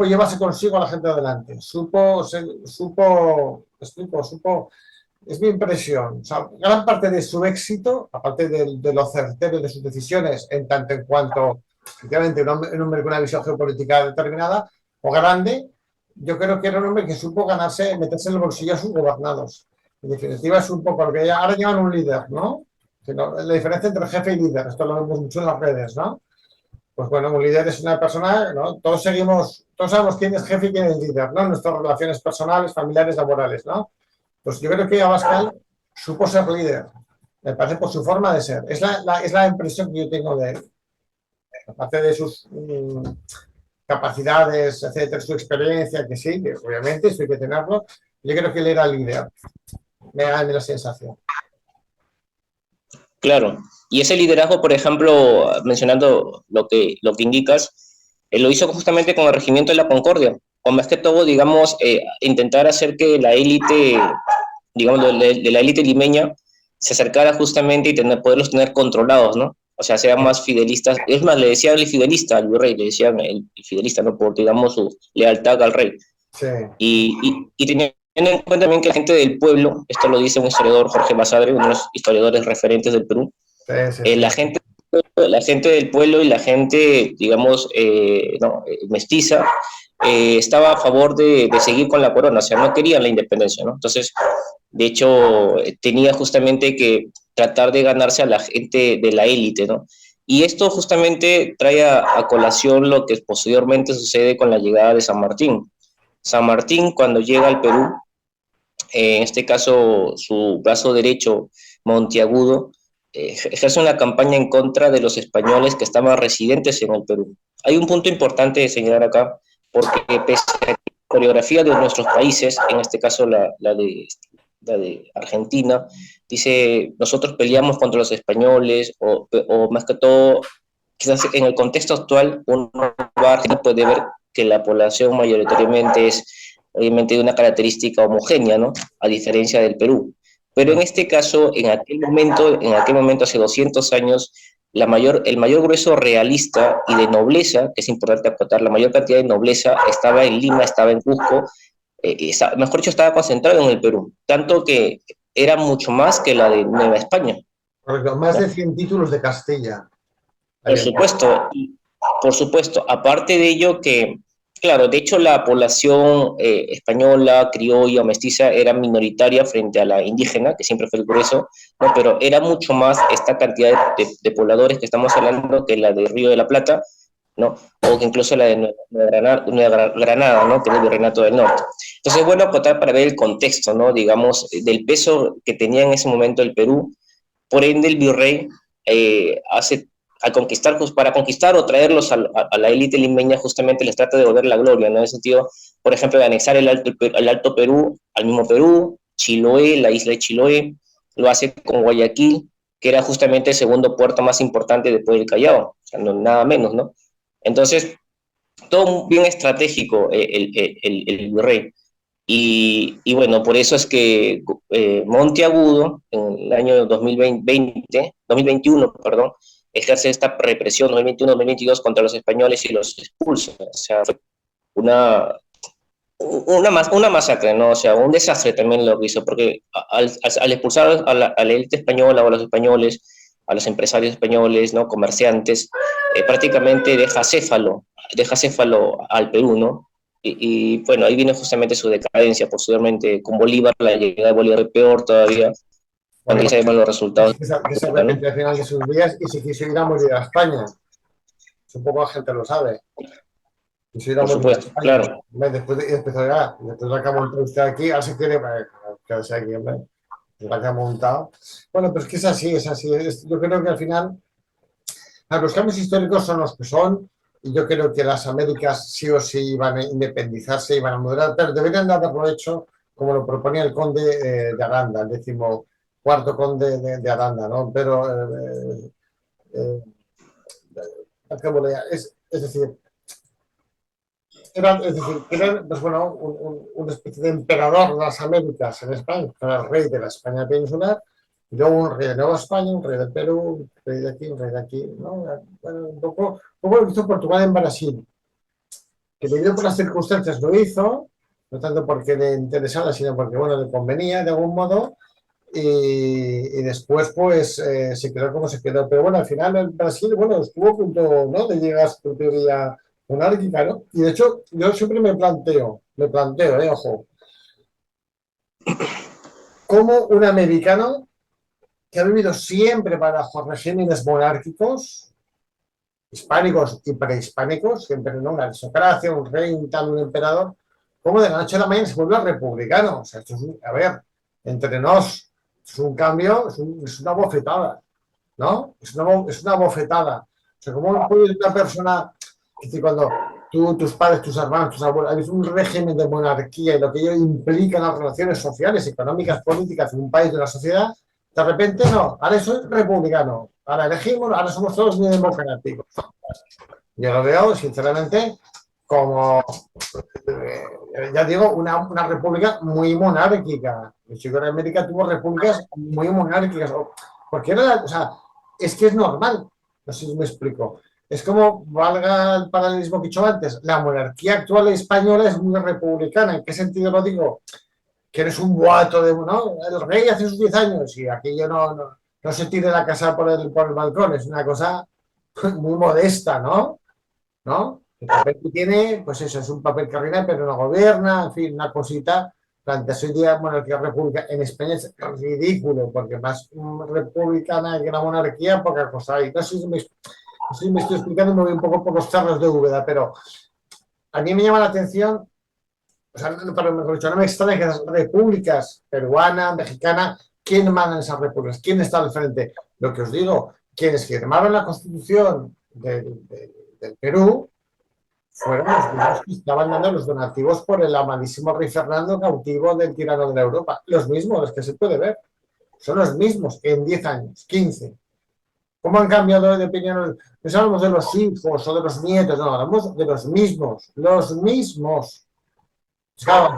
llevarse consigo a la gente adelante, supo, es mi impresión. O sea, gran parte de su éxito, aparte de lo certero de sus decisiones, en tanto en cuanto, efectivamente, un hombre con una visión geopolítica determinada o grande, yo creo que era un hombre que supo ganarse, meterse en el bolsillo a sus gobernados. En definitiva, es un poco lo que ahora llaman un líder, ¿no? La diferencia entre jefe y líder, esto lo vemos mucho en las redes, ¿no? Pues bueno, un líder es una persona, ¿no? Todos sabemos quién es jefe y quién es líder, ¿no? Nuestras relaciones personales, familiares, laborales, ¿no? Pues yo creo que Abascal supo ser líder, me parece por su forma de ser. Es la impresión que yo tengo de él. Aparte de sus capacidades, etcétera, su experiencia, que sí, que obviamente esto hay que tenerlo, yo creo que él era líder. Me da la sensación. Claro, y ese liderazgo, por ejemplo, mencionando lo que indicas, lo hizo justamente con el Regimiento de la Concordia, con más que todo, digamos, intentar hacer que la élite, digamos, de la élite limeña se acercara justamente y poderlos tener controlados, ¿no? O sea, sean más fidelistas. Es más, le decían el fidelista al virrey, le decían el fidelista, ¿no? Por, digamos, su lealtad al rey. Sí. Y teniendo en cuenta también que la gente del pueblo, esto lo dice un historiador, Jorge Basadre, uno de los historiadores referentes del Perú, Sí. la gente del pueblo y la gente, digamos, mestiza, estaba a favor de seguir con la corona, o sea, no querían la independencia, ¿no? Entonces, de hecho, tenía justamente que tratar de ganarse a la gente de la élite, ¿no? Y esto justamente trae a colación lo que posteriormente sucede con la llegada de San Martín. San Martín, cuando llega al Perú, en este caso su brazo derecho, Monteagudo, ejerce una campaña en contra de los españoles que estaban residentes en el Perú. Hay un punto importante de señalar acá, porque pese a la coreografía de nuestros países, en este caso la de Argentina, dice, nosotros peleamos contra los españoles, o más que todo, quizás en el contexto actual, uno va a Argentina puede ver que la población mayoritariamente es obviamente de una característica homogénea, ¿no? A diferencia del Perú. Pero en este caso, en aquel momento hace 200 años, el mayor grueso realista y de nobleza, que es importante acotar, la mayor cantidad de nobleza estaba en Lima, estaba en Cusco, mejor dicho, estaba concentrado en el Perú, tanto que era mucho más que la de Nueva España. Correcto, más de 100 títulos de Castilla. Por supuesto, por supuesto. Aparte de ello que, claro, de hecho la población española, criolla o mestiza era minoritaria frente a la indígena, que siempre fue el grueso, ¿no? Pero era mucho más esta cantidad de pobladores que estamos hablando que la del Río de la Plata, ¿no? O que incluso la de Nueva Granada, ¿no? Que es el Virreinato del Norte. Entonces, bueno, acotar para ver el contexto, ¿no? Digamos, del peso que tenía en ese momento el Perú. Por ende, el virrey al conquistar, para conquistar o traerlos a la élite limeña, justamente les trata de devolver la gloria, ¿no? En ese sentido, por ejemplo, de anexar el Alto Perú al mismo Perú, Chiloé, la isla de Chiloé, lo hace con Guayaquil, que era justamente el segundo puerto más importante después del Callao, o sea, no, nada menos, ¿no? Entonces, todo bien estratégico el virrey. Y bueno, por eso es que Monteagudo, en el año 2021, perdón, ejerce esta represión 2021-2022 contra los españoles y los expulsa. O sea, fue una masacre, ¿no? O sea, un desastre también lo que hizo, porque al expulsar a la élite española o a los españoles, a los empresarios españoles, ¿no? Comerciantes, prácticamente deja céfalo al Perú, ¿no? Bueno, ahí viene justamente su decadencia, posteriormente con Bolívar, la llegada de Bolívar peor todavía, cuando ya sabemos los resultados. Que se arrepintió al final de sus días y se quiso ir a morir a España. Supongo que la gente lo sabe. Quiso ir a Por morir supuesto, a España. claro. Después de que ha montado usted aquí, ahora se quiere quedarse aquí, hombre. La que ha montado. Bueno, pero es que es así, es así. Yo creo que al final los cambios históricos son los que son. Y yo creo que las Américas sí o sí iban a independizarse, iban a moderar, pero deberían de haberlo hecho como lo proponía el conde de Aranda, el 14º conde de Aranda, ¿no? Pero, es decir, era pues bueno, una especie de emperador de las Américas en España, era el rey de la España peninsular, y luego un rey de Nueva España, un rey de Perú, un rey de aquí, un rey de aquí, ¿no? Bueno, un poco lo que hizo Portugal en Brasil, que debido por las circunstancias lo hizo, no tanto porque le interesaba, sino porque, bueno, le convenía de algún modo, y después, pues, se quedó como se quedó. Pero bueno, al final el Brasil, bueno, estuvo a punto, ¿no?, de llegar a su teoría monárquica, ¿no? Y de hecho, yo siempre me planteo, ojo, como un americano que ha vivido siempre bajo regímenes monárquicos, hispánicos y prehispánicos, siempre, ¿no?, una aristocracia, un rey, un tal, un emperador, como de la noche a la mañana se vuelve republicano. O sea, esto es a ver, entre nos, es un cambio, es una bofetada, ¿no? Es una bofetada. O sea, ¿cómo puede una persona, es decir, cuando tú, tus padres, tus hermanos, tus abuelos, hay un régimen de monarquía y lo que ello implica en las relaciones sociales, económicas, políticas en un país, de una sociedad, de repente no, ahora soy republicano, ahora elegimos, ahora somos todos democráticos. Yo lo veo, sinceramente, como, ya digo, una república muy monárquica. El chico de América tuvo repúblicas muy monárquicas, porque era, o sea, es que es normal, no sé si me explico. Es como, valga el paralelismo que he hecho antes, la monarquía actual española es muy republicana. ¿En qué sentido lo digo? Que eres un boato de, ¿no?, el rey hace sus 10 años y aquello no se tire la casa por el balcón, es una cosa muy modesta, ¿no? El papel que tiene, pues eso, es un papel que reina, pero no gobierna, en fin, una cosita. Plantearse hoy día monarquía república en España es ridículo, porque más republicana que una monarquía, poca cosa hay. No sé si me estoy explicando, me voy un poco por los charros de Úbeda, pero a mí me llama la atención, o sea, mejor dicho, no me extraña que las repúblicas peruana, mexicana, ¿quién manda en esas repúblicas? ¿Quién está al frente? Lo que os digo, quienes firmaron la constitución del Perú fueron los mismos que estaban dando los donativos por el amadísimo rey Fernando, cautivo del tirano de la Europa. Los mismos, los que se puede ver. Son los mismos en 10 años, 15. ¿Cómo han cambiado de opinión? No hablamos de los hijos o de los nietos, no, hablamos de los mismos. Los mismos. Claro,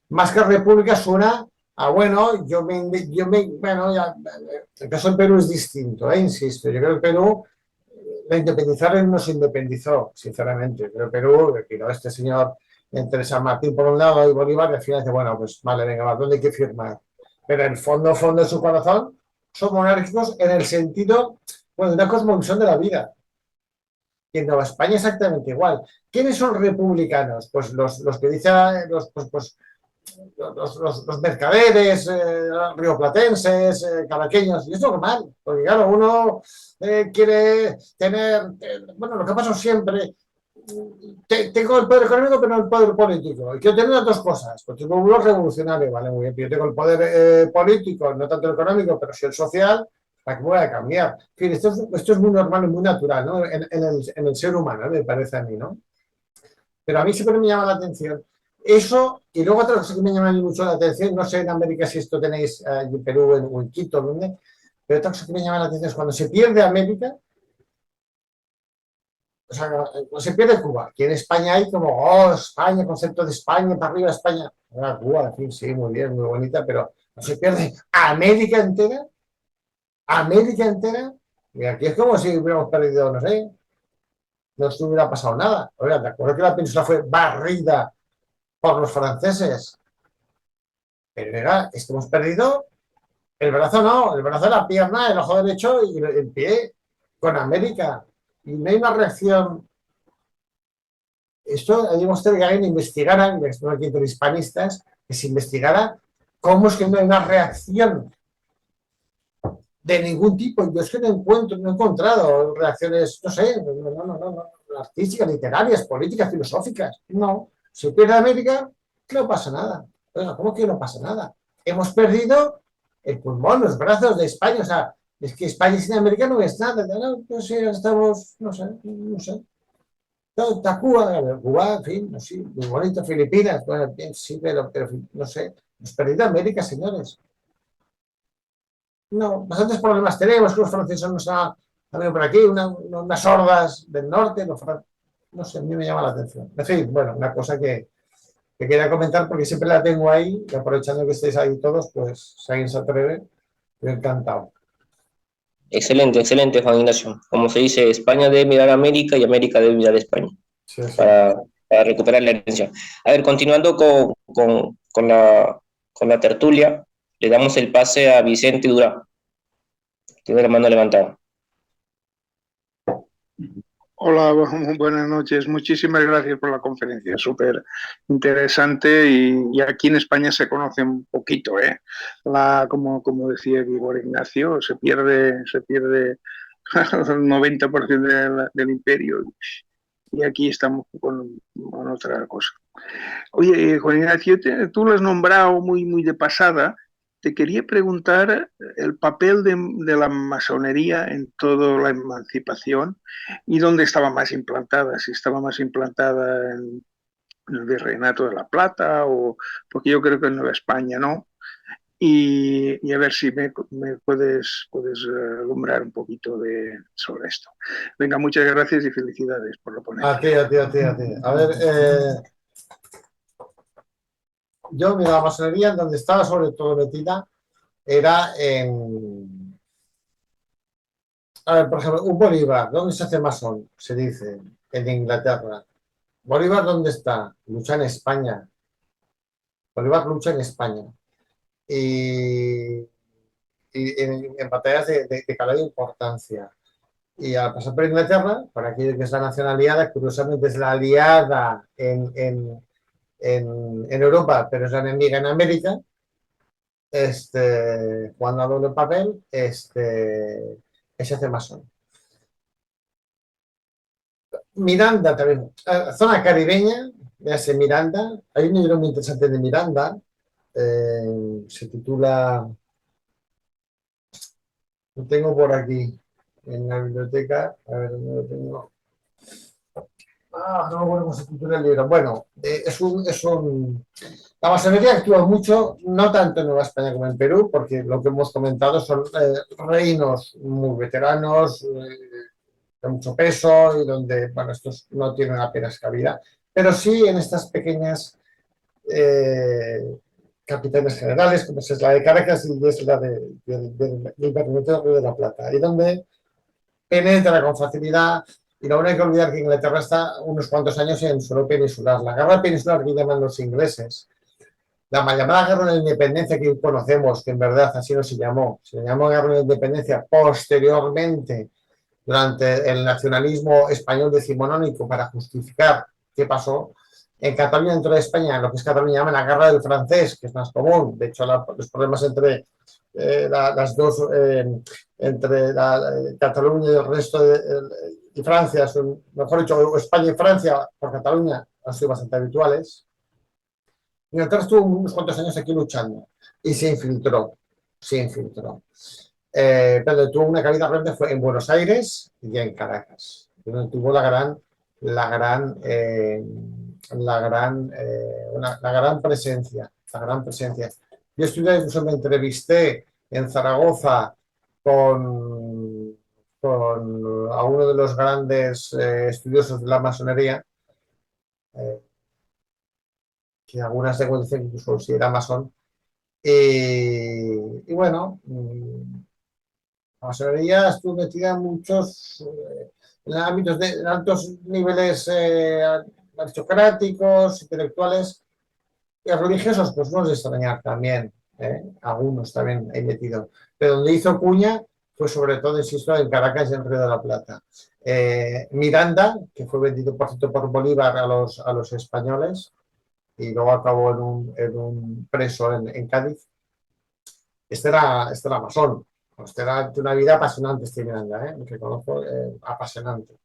más que república suena a, bueno, bueno, ya, el caso del Perú es distinto, insisto. Yo creo que el Perú, la independizaron no se independizó, sinceramente. Pero el Perú, este señor, entre San Martín por un lado y Bolívar, al final dice, bueno, pues vale, venga, ¿dónde hay que firmar? Pero en el fondo de su corazón, son monárquicos en el sentido, bueno, de una cosmovisión de la vida. Y en Nueva España exactamente igual. ¿Quiénes son republicanos? Pues los que dicen los mercaderes, rioplatenses, caraqueños, y es normal, porque claro, uno quiere tener, bueno, lo que ha pasado siempre, tengo el poder económico pero no el poder político, y quiero tener las dos cosas, pues tengo uno revolucionario, vale, muy bien, yo tengo el poder político, no tanto el económico, pero sí el social, ¿para qué voy a cambiar? En fin, esto es muy normal y muy natural, ¿no? En el ser humano, me parece a mí, ¿no? Pero a mí siempre me llama la atención eso, y luego otra cosa que me llama a mí mucho la atención, no sé en América si esto tenéis en Perú o en Quito, ¿dónde? Pero otra cosa que me llama la atención es cuando se pierde América, o sea, cuando se pierde Cuba. Aquí en España hay como, oh, España, concepto de España, para arriba España. Ahora Cuba, en fin, sí, muy bien, muy bonita, pero no se pierde América entera, y aquí es como si hubiéramos perdido, no sé, no se hubiera pasado nada. Oiga, ¿te acuerdas que la península fue barrida por los franceses? Pero era, es que hemos perdido el brazo, no, el brazo, la pierna, el ojo derecho y el pie con América. Y no hay una reacción. Esto hay que alguien investigara, ya que estamos aquí entre hispanistas, que se investigara cómo es que no hay una reacción de ningún tipo. Yo es que no he encontrado reacciones, no sé, artísticas, literarias, políticas, filosóficas. No, se pierde América, no pasa nada. Oiga, ¿cómo que no pasa nada? Hemos perdido el pulmón, los brazos de España, o sea, es que España sin América no es nada, no, pues sí, estamos, no sé. Está Cuba, en fin, no sé, muy bonito, Filipinas, bueno, bien, sí, pero no sé, hemos perdido América, señores. No, bastantes problemas tenemos, que los franceses nos han venido por aquí, unas hordas del norte, no sé, a mí me llama la atención. En fin, bueno, una cosa que quería comentar porque siempre la tengo ahí y aprovechando que estéis ahí todos, pues si alguien se atreve, yo encantado. Excelente, excelente, Juan Ignacio. Como se dice, España debe mirar a América y América debe mirar a España Sí, sí. para recuperar la herencia. A ver, continuando con la tertulia, le damos el pase a Vicente Durán. Tiene la mano levantada. Hola, buenas noches. Muchísimas gracias por la conferencia, súper interesante y aquí en España se conoce un poquito, ¿eh? Como decía Igor Ignacio, se pierde el 90% del imperio y aquí estamos con otra cosa. Oye, Juan Ignacio, tú lo has nombrado muy de pasada. Te quería preguntar el papel de la masonería en toda la emancipación y dónde estaba más implantada, si estaba más implantada en el Virreinato de la Plata o porque yo creo que en Nueva España, ¿no? Y a ver si me puedes alumbrar un poquito sobre esto. Venga, muchas gracias y felicidades por la ponencia. A ti. A ver, yo, mira, la masonería en donde estaba sobre todo metida era en... A ver, por ejemplo, un Bolívar, ¿dónde se hace masón? Se dice, en Inglaterra. ¿Bolívar dónde está? Lucha en España. Bolívar lucha en España. Y en batallas de calado de importancia. Y al pasar por Inglaterra, para aquello que es la nación aliada, curiosamente es la aliada en Europa, pero es la enemiga en América, jugando a doble papel, se hace masón. Miranda también, zona caribeña, véase Miranda, hay un libro muy interesante de Miranda, se titula, lo tengo por aquí, en la biblioteca, a ver dónde lo tengo. No me acuerdo cómo se titula el libro. Bueno, la masonería actúa mucho, no tanto en Nueva España como en Perú, porque lo que hemos comentado son reinos muy veteranos, de mucho peso y donde, bueno, estos no tienen apenas cabida, pero sí en estas pequeñas capitales generales, como es la de Caracas y es la del Virreinato de la Plata, y donde penetra con facilidad. Y no hay que olvidar que Inglaterra está unos cuantos años en suelo peninsular. La guerra peninsular que llaman los ingleses La mal llamada Guerra de la Independencia que conocemos, que en verdad así no se le llamó Guerra de la Independencia posteriormente durante el nacionalismo español decimonónico para justificar qué pasó. En Cataluña, dentro de España, lo que es Cataluña llaman la Guerra del Francés, que es más común. De hecho, los problemas entre las dos, entre Cataluña y el resto de Francia, son, mejor dicho, España y Francia por Cataluña, han sido bastante habituales. Inglaterra estuvo unos cuantos años aquí luchando y se infiltró. Pero tuvo una cabida realmente fue en Buenos Aires y en Caracas, donde tuvo la gran presencia. Yo estudié, incluso me entrevisté en Zaragoza a uno de los grandes estudiosos de la masonería, que algunas de ellos dicen que incluso si era masón. Y bueno, la masonería estuvo metida en muchos en ámbitos de altos niveles aristocráticos, intelectuales y religiosos, pues no es de extrañar también, algunos también he metido. Pero donde hizo cuña fue sobre todo, insisto, en Caracas y en Río de la Plata. Miranda, que fue vendido por cierto por Bolívar a los españoles y luego acabó en un preso en Cádiz. Este era masón. Este era de una vida apasionante, Miranda, que conozco, apasionante.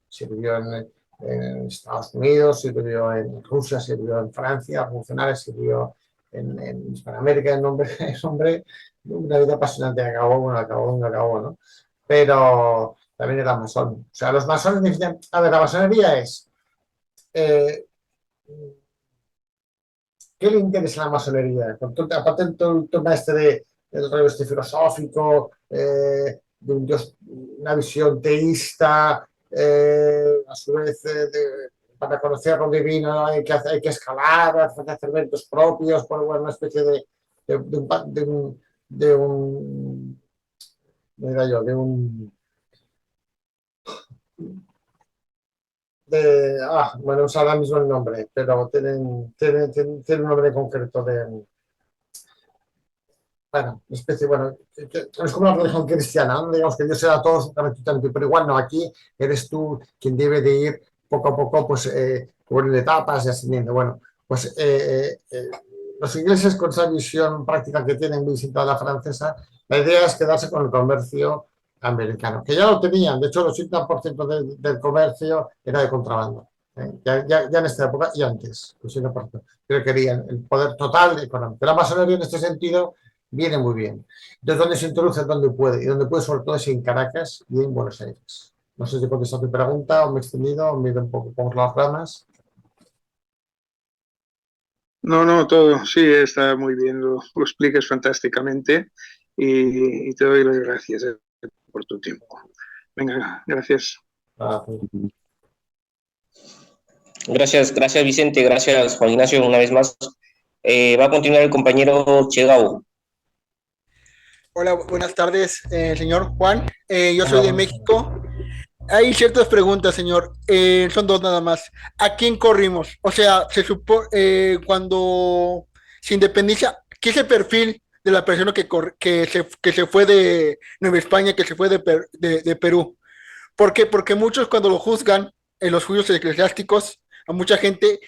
Sirvió en Estados Unidos, sirvió en Rusia, sirvió en Francia, revolucionario, sirvió en Hispanoamérica. Es hombre de una vida apasionante. Acabó, ¿no? Pero también era masón. O sea, los masones decían, a ver, la masonería es... ¿qué le interesa a la masonería? Aparte de todo el tema del rollo filosófico, de un dios, una visión teísta, a su vez para conocer lo divino hay que escalar, hay que hacer méritos propios, por una especie bueno, no sé ahora mismo el nombre, pero tienen un nombre concreto bueno, especie, es como la religión cristiana, ¿no? Digamos que Dios era todo absolutamente, pero igual no, aquí eres tú quien debe de ir poco a poco, pues, por etapas y ascendiendo. Bueno, pues los ingleses con esa visión práctica que tienen visitada la francesa, la idea es quedarse con el comercio americano, que ya lo tenían, de hecho el 80% del comercio era de contrabando, ya en esta época y antes, el 80%, pero querían el poder total económico. La masonería en este sentido viene muy bien. Entonces, ¿dónde se introduce? Donde puede, y donde puede sobre todo es en Caracas y en Buenos Aires. No sé si he contestado tu pregunta o me he extendido o me he ido un poco por las ramas. No, todo, sí, está muy bien, lo explicas fantásticamente y te doy las gracias por tu tiempo. Venga, gracias. Gracias Vicente, gracias Juan Ignacio una vez más. Va a continuar el compañero Chegao. Hola, buenas tardes, señor Juan. Yo soy de México. Hay ciertas preguntas, señor. Son dos nada más. ¿A quién corrimos? O sea, se supone cuando se independiza, ¿qué es el perfil de la persona que se fue de Nueva España, que se fue de Perú? ¿Por qué? Porque muchos cuando lo juzgan en los juicios eclesiásticos, a mucha gente,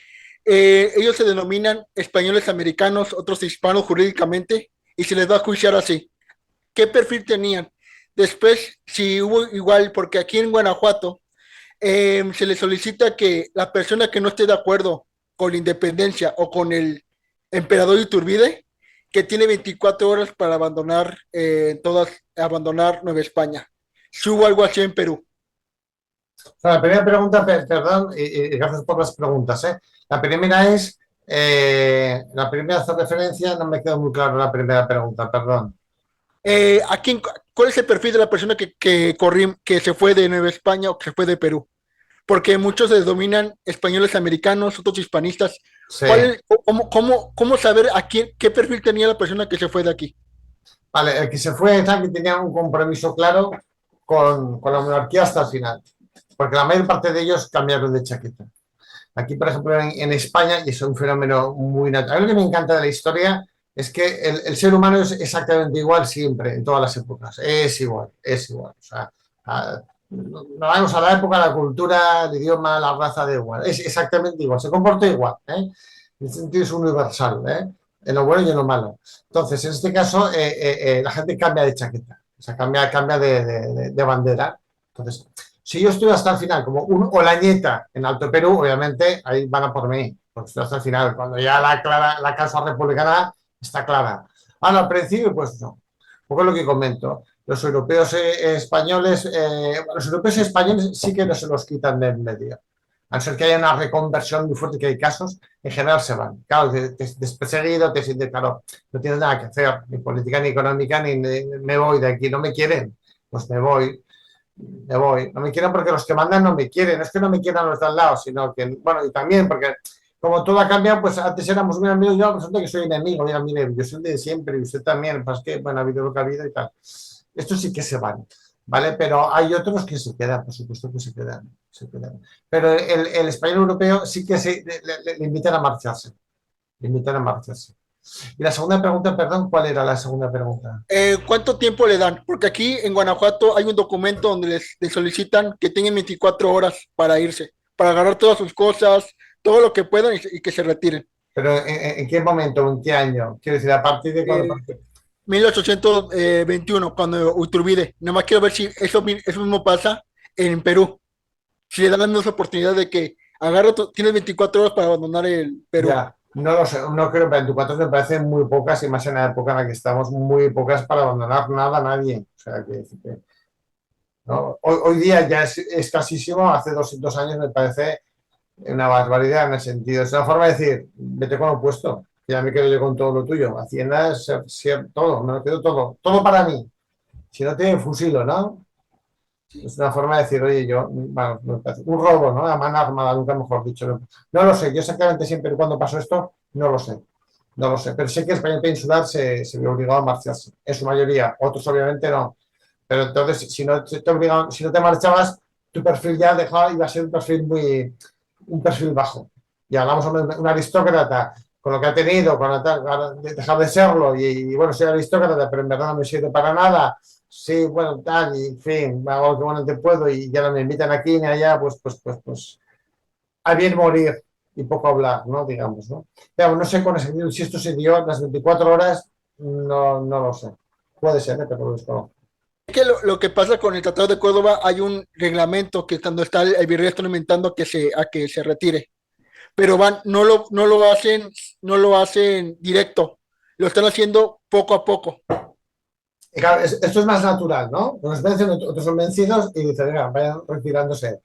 ellos se denominan españoles americanos, otros hispanos jurídicamente, y se les va a juiciar así. ¿Qué perfil tenían? Después, si hubo igual, porque aquí en Guanajuato se le solicita que la persona que no esté de acuerdo con la independencia o con el emperador Iturbide, que tiene 24 horas para abandonar Nueva España. Si hubo algo así en Perú. La primera pregunta, perdón, y gracias por las preguntas. La primera es, la primera hace referencia, no me quedó muy claro la primera pregunta, perdón. ¿Cuál es el perfil de la persona que se fue de Nueva España o que se fue de Perú? Porque muchos se denominan españoles americanos, otros hispanistas. Sí. ¿Cómo saber qué perfil tenía la persona que se fue de aquí? Vale, el que se fue que tenía un compromiso claro con la monarquía hasta el final, porque la mayor parte de ellos cambiaron de chaqueta. Aquí, por ejemplo, en España, y es un fenómeno muy natural. Lo que me encanta de la historia es que el ser humano es exactamente igual siempre, en todas las épocas. Es igual, es igual. O sea, no vamos a la época, la cultura, el idioma, la raza, da igual. Es exactamente igual, se comporta igual. El sentido es universal, en lo bueno y en lo malo. Entonces, en este caso, la gente cambia de chaqueta, o sea, cambia de bandera. Entonces, si yo estoy hasta el final como un Olañeta en Alto Perú, obviamente ahí van a por mí, porque estoy hasta el final. Cuando ya la causa republicana está clara. Ahora, al principio, pues no. Un poco lo que comento. Los europeos españoles, los europeos españoles sí que no se los quitan de en medio. A no ser que haya una reconversión muy fuerte, que hay casos, en general se van. Claro, desperseguido, te sientes, claro, no tienes nada que hacer, ni política, ni económica, ni me voy de aquí, no me quieren, pues me voy. No me quieren porque los que mandan no me quieren, no es que no me quieran los de al lado, sino que, bueno, y también porque como todo ha cambiado, pues antes éramos muy amigos, yo resulta que soy enemigo, mira, mire, yo soy de siempre y usted también, pues que, bueno, ha habido lo que ha habido y tal. Estos sí que se van, ¿vale? Pero hay otros que se quedan, por supuesto que se quedan. Pero el español europeo sí que le invitan a marcharse, le invitan a marcharse. Y la segunda pregunta, perdón, ¿cuál era la segunda pregunta? ¿Cuánto tiempo le dan? Porque aquí en Guanajuato hay un documento donde les solicitan que tengan 24 horas para irse, para agarrar todas sus cosas, todo lo que puedan y que se retiren. ¿Pero en qué momento, en qué año? Quiero decir, a partir de cuándo. 1821, cuando Iturbide. Nada más quiero ver si eso mismo pasa en Perú. Si le dan la misma oportunidad de que tienes 24 horas para abandonar el Perú. Ya, no lo sé, no creo, 24 me parecen muy pocas y más en la época en la que estamos, muy pocas para abandonar nada a nadie. O sea, que ¿no? Hoy día ya es escasísimo, hace 200 años me parece una barbaridad en el sentido. Es una forma de decir, vete con lo puesto, que ya me quedo yo con todo lo tuyo. Hacienda es todo, me lo quedo todo para mí. Si no te fusilo, ¿no? Es una forma de decir, oye, bueno, un robo, ¿no? A mano armada, nunca mejor dicho. No lo sé, yo exactamente siempre cuando pasó esto, no lo sé. No lo sé, pero sé que España peninsular se vio obligado a marcharse, en su mayoría, otros obviamente no. Pero entonces, si no te marchabas, tu perfil ya iba a ser un perfil bajo. Y hablamos de un aristócrata, con lo que ha tenido, dejar de serlo, y bueno, soy aristócrata, pero en verdad no me sirve para nada. Sí, bueno, tal, y en fin, hago lo que bueno te puedo, y ya no me invitan aquí ni allá, pues, a bien morir y poco hablar, ¿no? Digamos, ¿no? Pero no sé con ese, si esto se dio las 24 horas, no lo sé. Puede ser, pero lo desconozco. Es que lo que pasa con el Tratado de Córdoba, hay un reglamento que cuando está el virrey están inventando a que se retire. Pero no lo hacen directo, lo están haciendo poco a poco. Claro, esto es más natural, ¿no? Unos vencen, otros son vencidos y dicen, venga, vayan retirándose.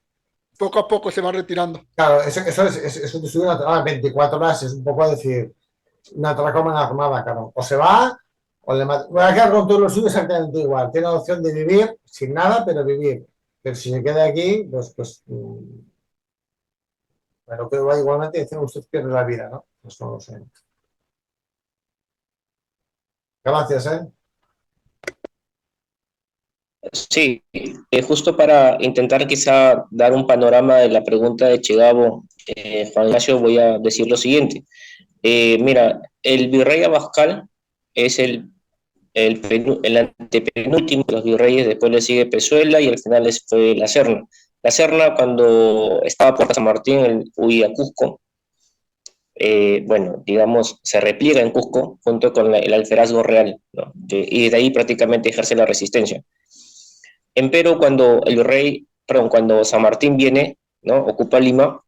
Poco a poco se van retirando. Claro, eso es una 24 horas, es un poco decir, una atraco en armada, claro. O se va, o le mata. Voy a quedar con todos los suyos exactamente igual. Tiene la opción de vivir sin nada, pero vivir. Pero si se queda aquí, pues bueno, que va igualmente dicen, usted pierde la vida, ¿no? Pues no lo sé. Gracias, ¿eh? Sí, justo para intentar quizá dar un panorama de la pregunta de Chegabo, Juan Ignacio, voy a decir lo siguiente. Mira, el virrey Abascal es el antepenúltimo de los virreyes, después le sigue Pezuela y al final fue La Serna. La Serna, cuando estaba por San Martín, él huía a Cusco. Bueno, digamos, se repliega en Cusco junto con el alferazgo real, ¿no? Y desde ahí prácticamente ejerce la resistencia. Empero, cuando cuando San Martín viene, ¿no? Ocupa Lima,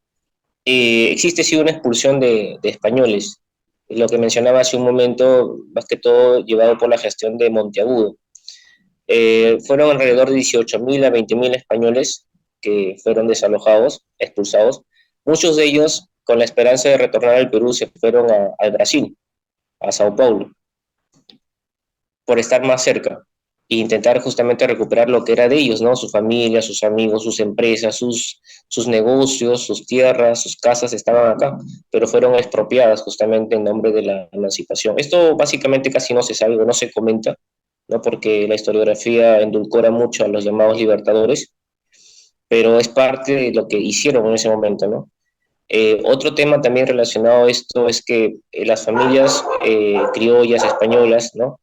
existe sí una expulsión de españoles, lo que mencionaba hace un momento, más que todo llevado por la gestión de Monteagudo. Fueron alrededor de 18.000 a 20.000 españoles que fueron desalojados, expulsados. Muchos de ellos, con la esperanza de retornar al Perú, se fueron al Brasil, a Sao Paulo, por estar más cerca e intentar justamente recuperar lo que era de ellos, ¿no? Su familia, sus amigos, sus empresas, sus negocios, sus tierras, sus casas estaban acá, pero fueron expropiadas justamente en nombre de la emancipación. Esto básicamente casi no se sabe o no se comenta, ¿no? Porque la historiografía endulcora mucho a los llamados libertadores, pero es parte de lo que hicieron en ese momento, ¿no? Otro tema también relacionado a esto es que las familias criollas españolas, ¿no?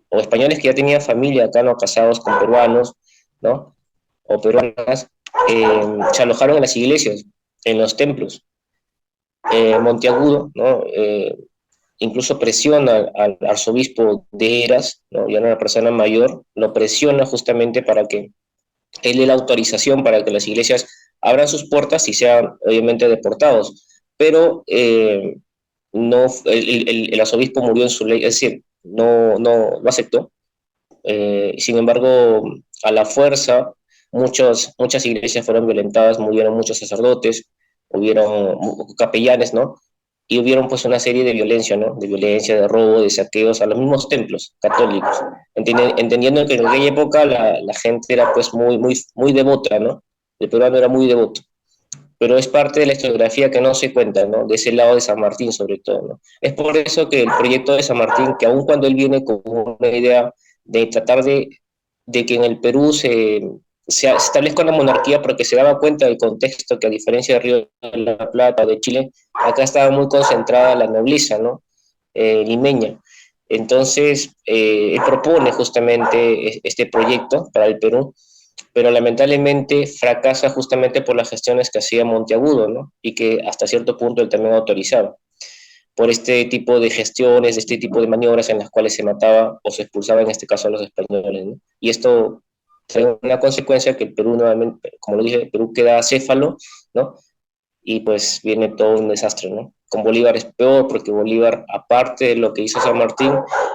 O españoles que ya tenían familia acá, ¿no? Casados con peruanos, ¿no? O peruanas, se alojaron en las iglesias, en los templos. Monteagudo, ¿no? Incluso presiona al arzobispo de Eras, ¿no? Ya era una persona mayor, lo presiona justamente para que él dé la autorización para que las iglesias abran sus puertas y sean obviamente deportados. Pero no, el arzobispo murió en su ley, es decir, no lo aceptó. Sin embargo, a la fuerza, muchas iglesias fueron violentadas, murieron muchos sacerdotes, hubieron capellanes, ¿no? Y hubieron pues una serie de violencia, ¿no? De violencia, de robo, de saqueos a los mismos templos católicos, entendiendo que en aquella época la gente era pues muy devota, ¿no? El peruano era muy devoto, pero es parte de la historiografía que no se cuenta, ¿no? De ese lado de San Martín sobre todo, ¿no? Es por eso que el proyecto de San Martín, que aun cuando él viene con una idea de tratar de que en el Perú se establezca una monarquía, porque se daba cuenta del contexto que a diferencia de Río de la Plata o de Chile, acá estaba muy concentrada la nobleza, ¿no? Limeña. Entonces, él propone justamente este proyecto para el Perú, pero lamentablemente fracasa justamente por las gestiones que hacía Monteagudo, ¿no? Y que hasta cierto punto él también autorizaba, por este tipo de gestiones, este tipo de maniobras en las cuales se mataba o se expulsaba en este caso a los españoles, ¿no? Y esto trae una consecuencia que el Perú nuevamente, como lo dije, el Perú queda acéfalo, ¿no? Y pues viene todo un desastre, ¿no? Con Bolívar es peor porque Bolívar, aparte de lo que hizo San Martín,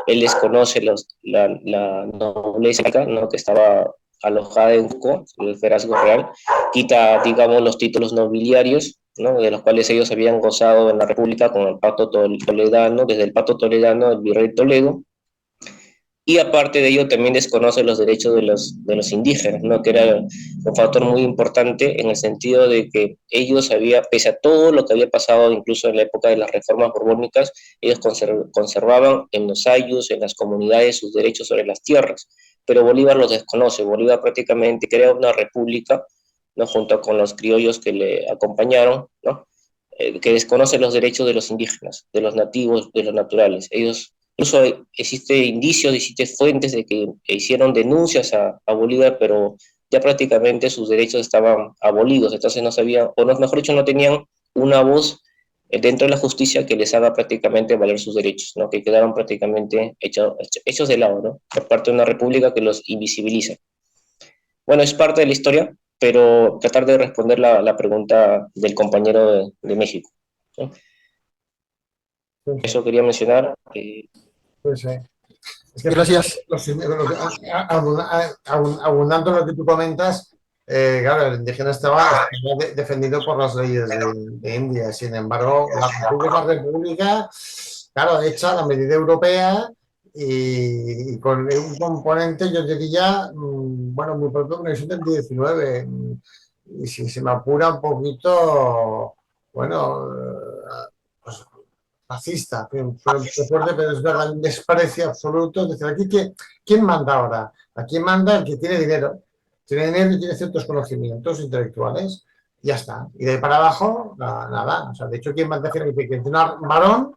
él desconoce la nobleza, ¿no? Que estaba alojada en Cusco, el Ferazgo Real, quita, digamos, los títulos nobiliarios, ¿no? De los cuales ellos habían gozado en la República con el Pacto Toledano, desde el Pacto Toledano del Virrey Toledo, y aparte de ello también desconoce los derechos de los indígenas, ¿no? Que era un factor muy importante en el sentido de que ellos pese a todo lo que había pasado, incluso en la época de las reformas borbónicas, ellos conservaban en los ayllus, en las comunidades, sus derechos sobre las tierras, pero Bolívar los desconoce. Bolívar prácticamente crea una república, ¿no? Junto con los criollos que le acompañaron, ¿no? Que desconoce los derechos de los indígenas, de los nativos, de los naturales. Ellos incluso existe indicios, existe fuentes de que hicieron denuncias a Bolívar, pero ya prácticamente sus derechos estaban abolidos, entonces no sabían, o no, mejor dicho, no tenían una voz dentro de la justicia que les haga prácticamente valer sus derechos, ¿no? Que quedaron prácticamente hechos de lado, ¿no? Por parte de una república que los invisibiliza. Bueno, es parte de la historia, pero tratar de responder la pregunta del compañero de México, ¿no? Eso quería mencionar. Pues, es que Gracias. abundando en lo que tú comentas, claro, el indígena estaba defendido por las leyes de India. Sin embargo, la república, claro, hecha a la medida europea y con un componente, yo diría, bueno, muy propio con el 19. Y si se me apura un poquito, bueno, pues racista, fuerte, pero es verdad, un desprecio absoluto. Es decir, aquí, ¿quién manda ahora? Aquí manda el que tiene dinero. Tiene dinero y tiene ciertos conocimientos intelectuales. Y ya está. Y de ahí para abajo, nada. O sea, de hecho, ¿quién manda que tiene un varón,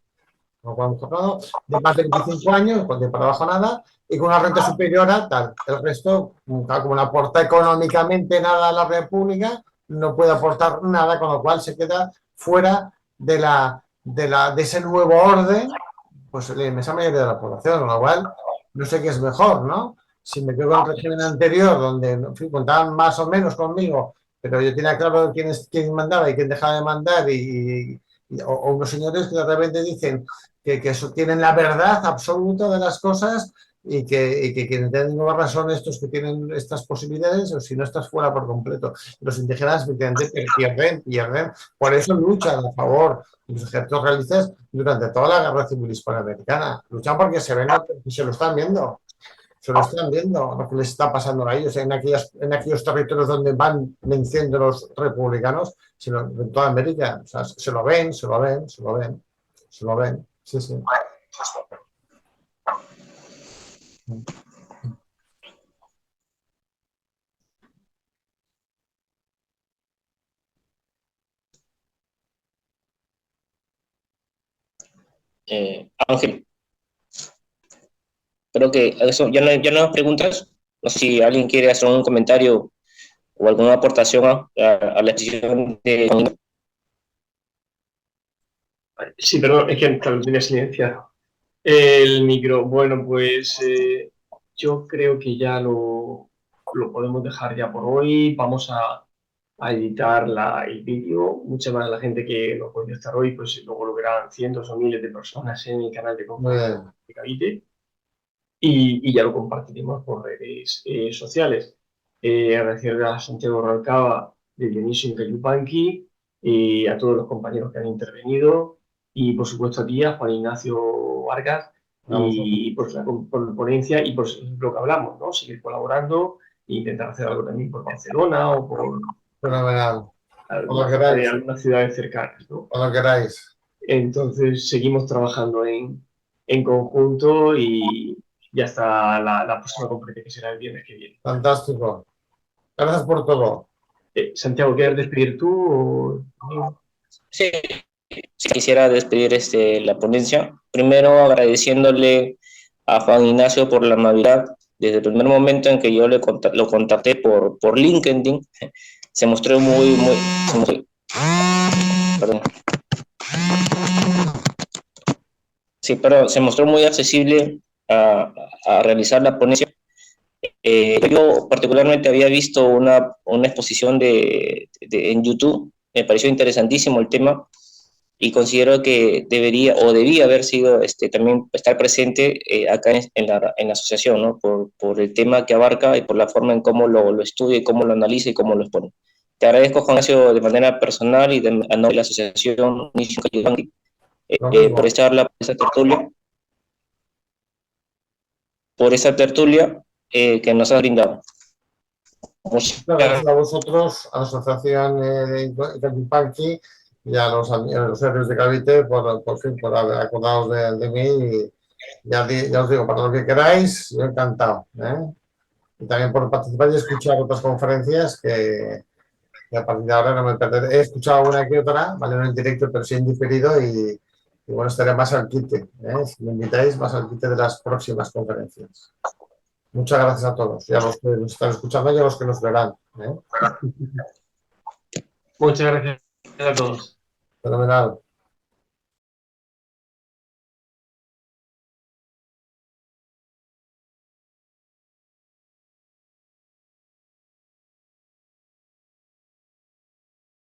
de más de 25 años, pues de para abajo nada, y con una renta superior a tal? El resto, como no aporta económicamente nada a la República, no puede aportar nada, con lo cual se queda fuera de ese nuevo orden, pues la inmensa mayoría de la población, con lo cual no sé qué es mejor, ¿no? Si me quedo con el régimen anterior, donde en fin, contaban más o menos conmigo, pero yo tenía claro quién mandaba y quién dejaba de mandar, o unos señores que de repente dicen que eso, tienen la verdad absoluta de las cosas y que quienes tienen nuevas razones, estos que tienen estas posibilidades, o si no estás fuera por completo. Los indígenas efectivamente pierden. Por eso luchan a favor de los ejércitos realistas durante toda la guerra civil hispanoamericana. Luchan porque se lo están viendo. Se lo están viendo lo que les está pasando a ellos en aquellos territorios donde van venciendo los republicanos, sino en toda América. O sea, se lo ven. Sí, sí. Ángel. Creo que eso, ya no hay más preguntas. No sé si alguien quiere hacer un comentario o alguna aportación a la exposición de... Sí, perdón, es que claro, tenía silenciado el micro. Bueno, pues yo creo que ya lo podemos dejar ya por hoy. Vamos a editar el vídeo. Mucha más la gente que no puede estar hoy, pues luego lo verán cientos o miles de personas en el canal de Conferencia de Cavite y ya lo compartiremos por redes sociales. Agradecer a Santiago Rubalcaba de Dionisio Incayupanqui y a todos los compañeros que han intervenido y por supuesto a ti, a Juan Ignacio Vargas y por la ponencia y por lo que hablamos, ¿no? Seguir colaborando e intentar hacer algo también por Barcelona o por algunas ciudades cercanas, ¿no? Cuando queráis. Entonces seguimos trabajando en conjunto y ya está la próxima conferencia que será el viernes que viene. Fantástico. Gracias por todo. Santiago, ¿quieres despedir tú? Sí, si quisiera despedir la ponencia. Primero agradeciéndole a Juan Ignacio por la amabilidad. Desde el primer momento en que yo lo contacté por LinkedIn, se mostró se mostró muy accesible a realizar la ponencia. Yo particularmente había visto una exposición en YouTube, me pareció interesantísimo el tema y considero que debía haber sido también estar presente acá en la asociación, ¿no? Por el tema que abarca y por la forma en cómo lo estudia, y cómo lo analiza y cómo lo expone. Te agradezco, Juan Ignacio, de manera personal y a nombre de la asociación por esta charla, por esa tertulia que nos ha brindado. Muchas gracias a vosotros, a la asociación de Incayupanqui y a los héroes de Cavite por haber acordado de mí y ya os digo, para lo que queráis, yo encantado, ¿eh? Y también por participar y escuchar otras conferencias que a partir de ahora no me perderé. He escuchado una que otra, vale, no en directo, pero sí en diferido y bueno, estaré más al quite, ¿eh? Si me invitáis, más al quite de las próximas conferencias. Muchas gracias a todos y a los que nos están escuchando y a los que nos verán, ¿eh? Muchas gracias a todos. Fenomenal.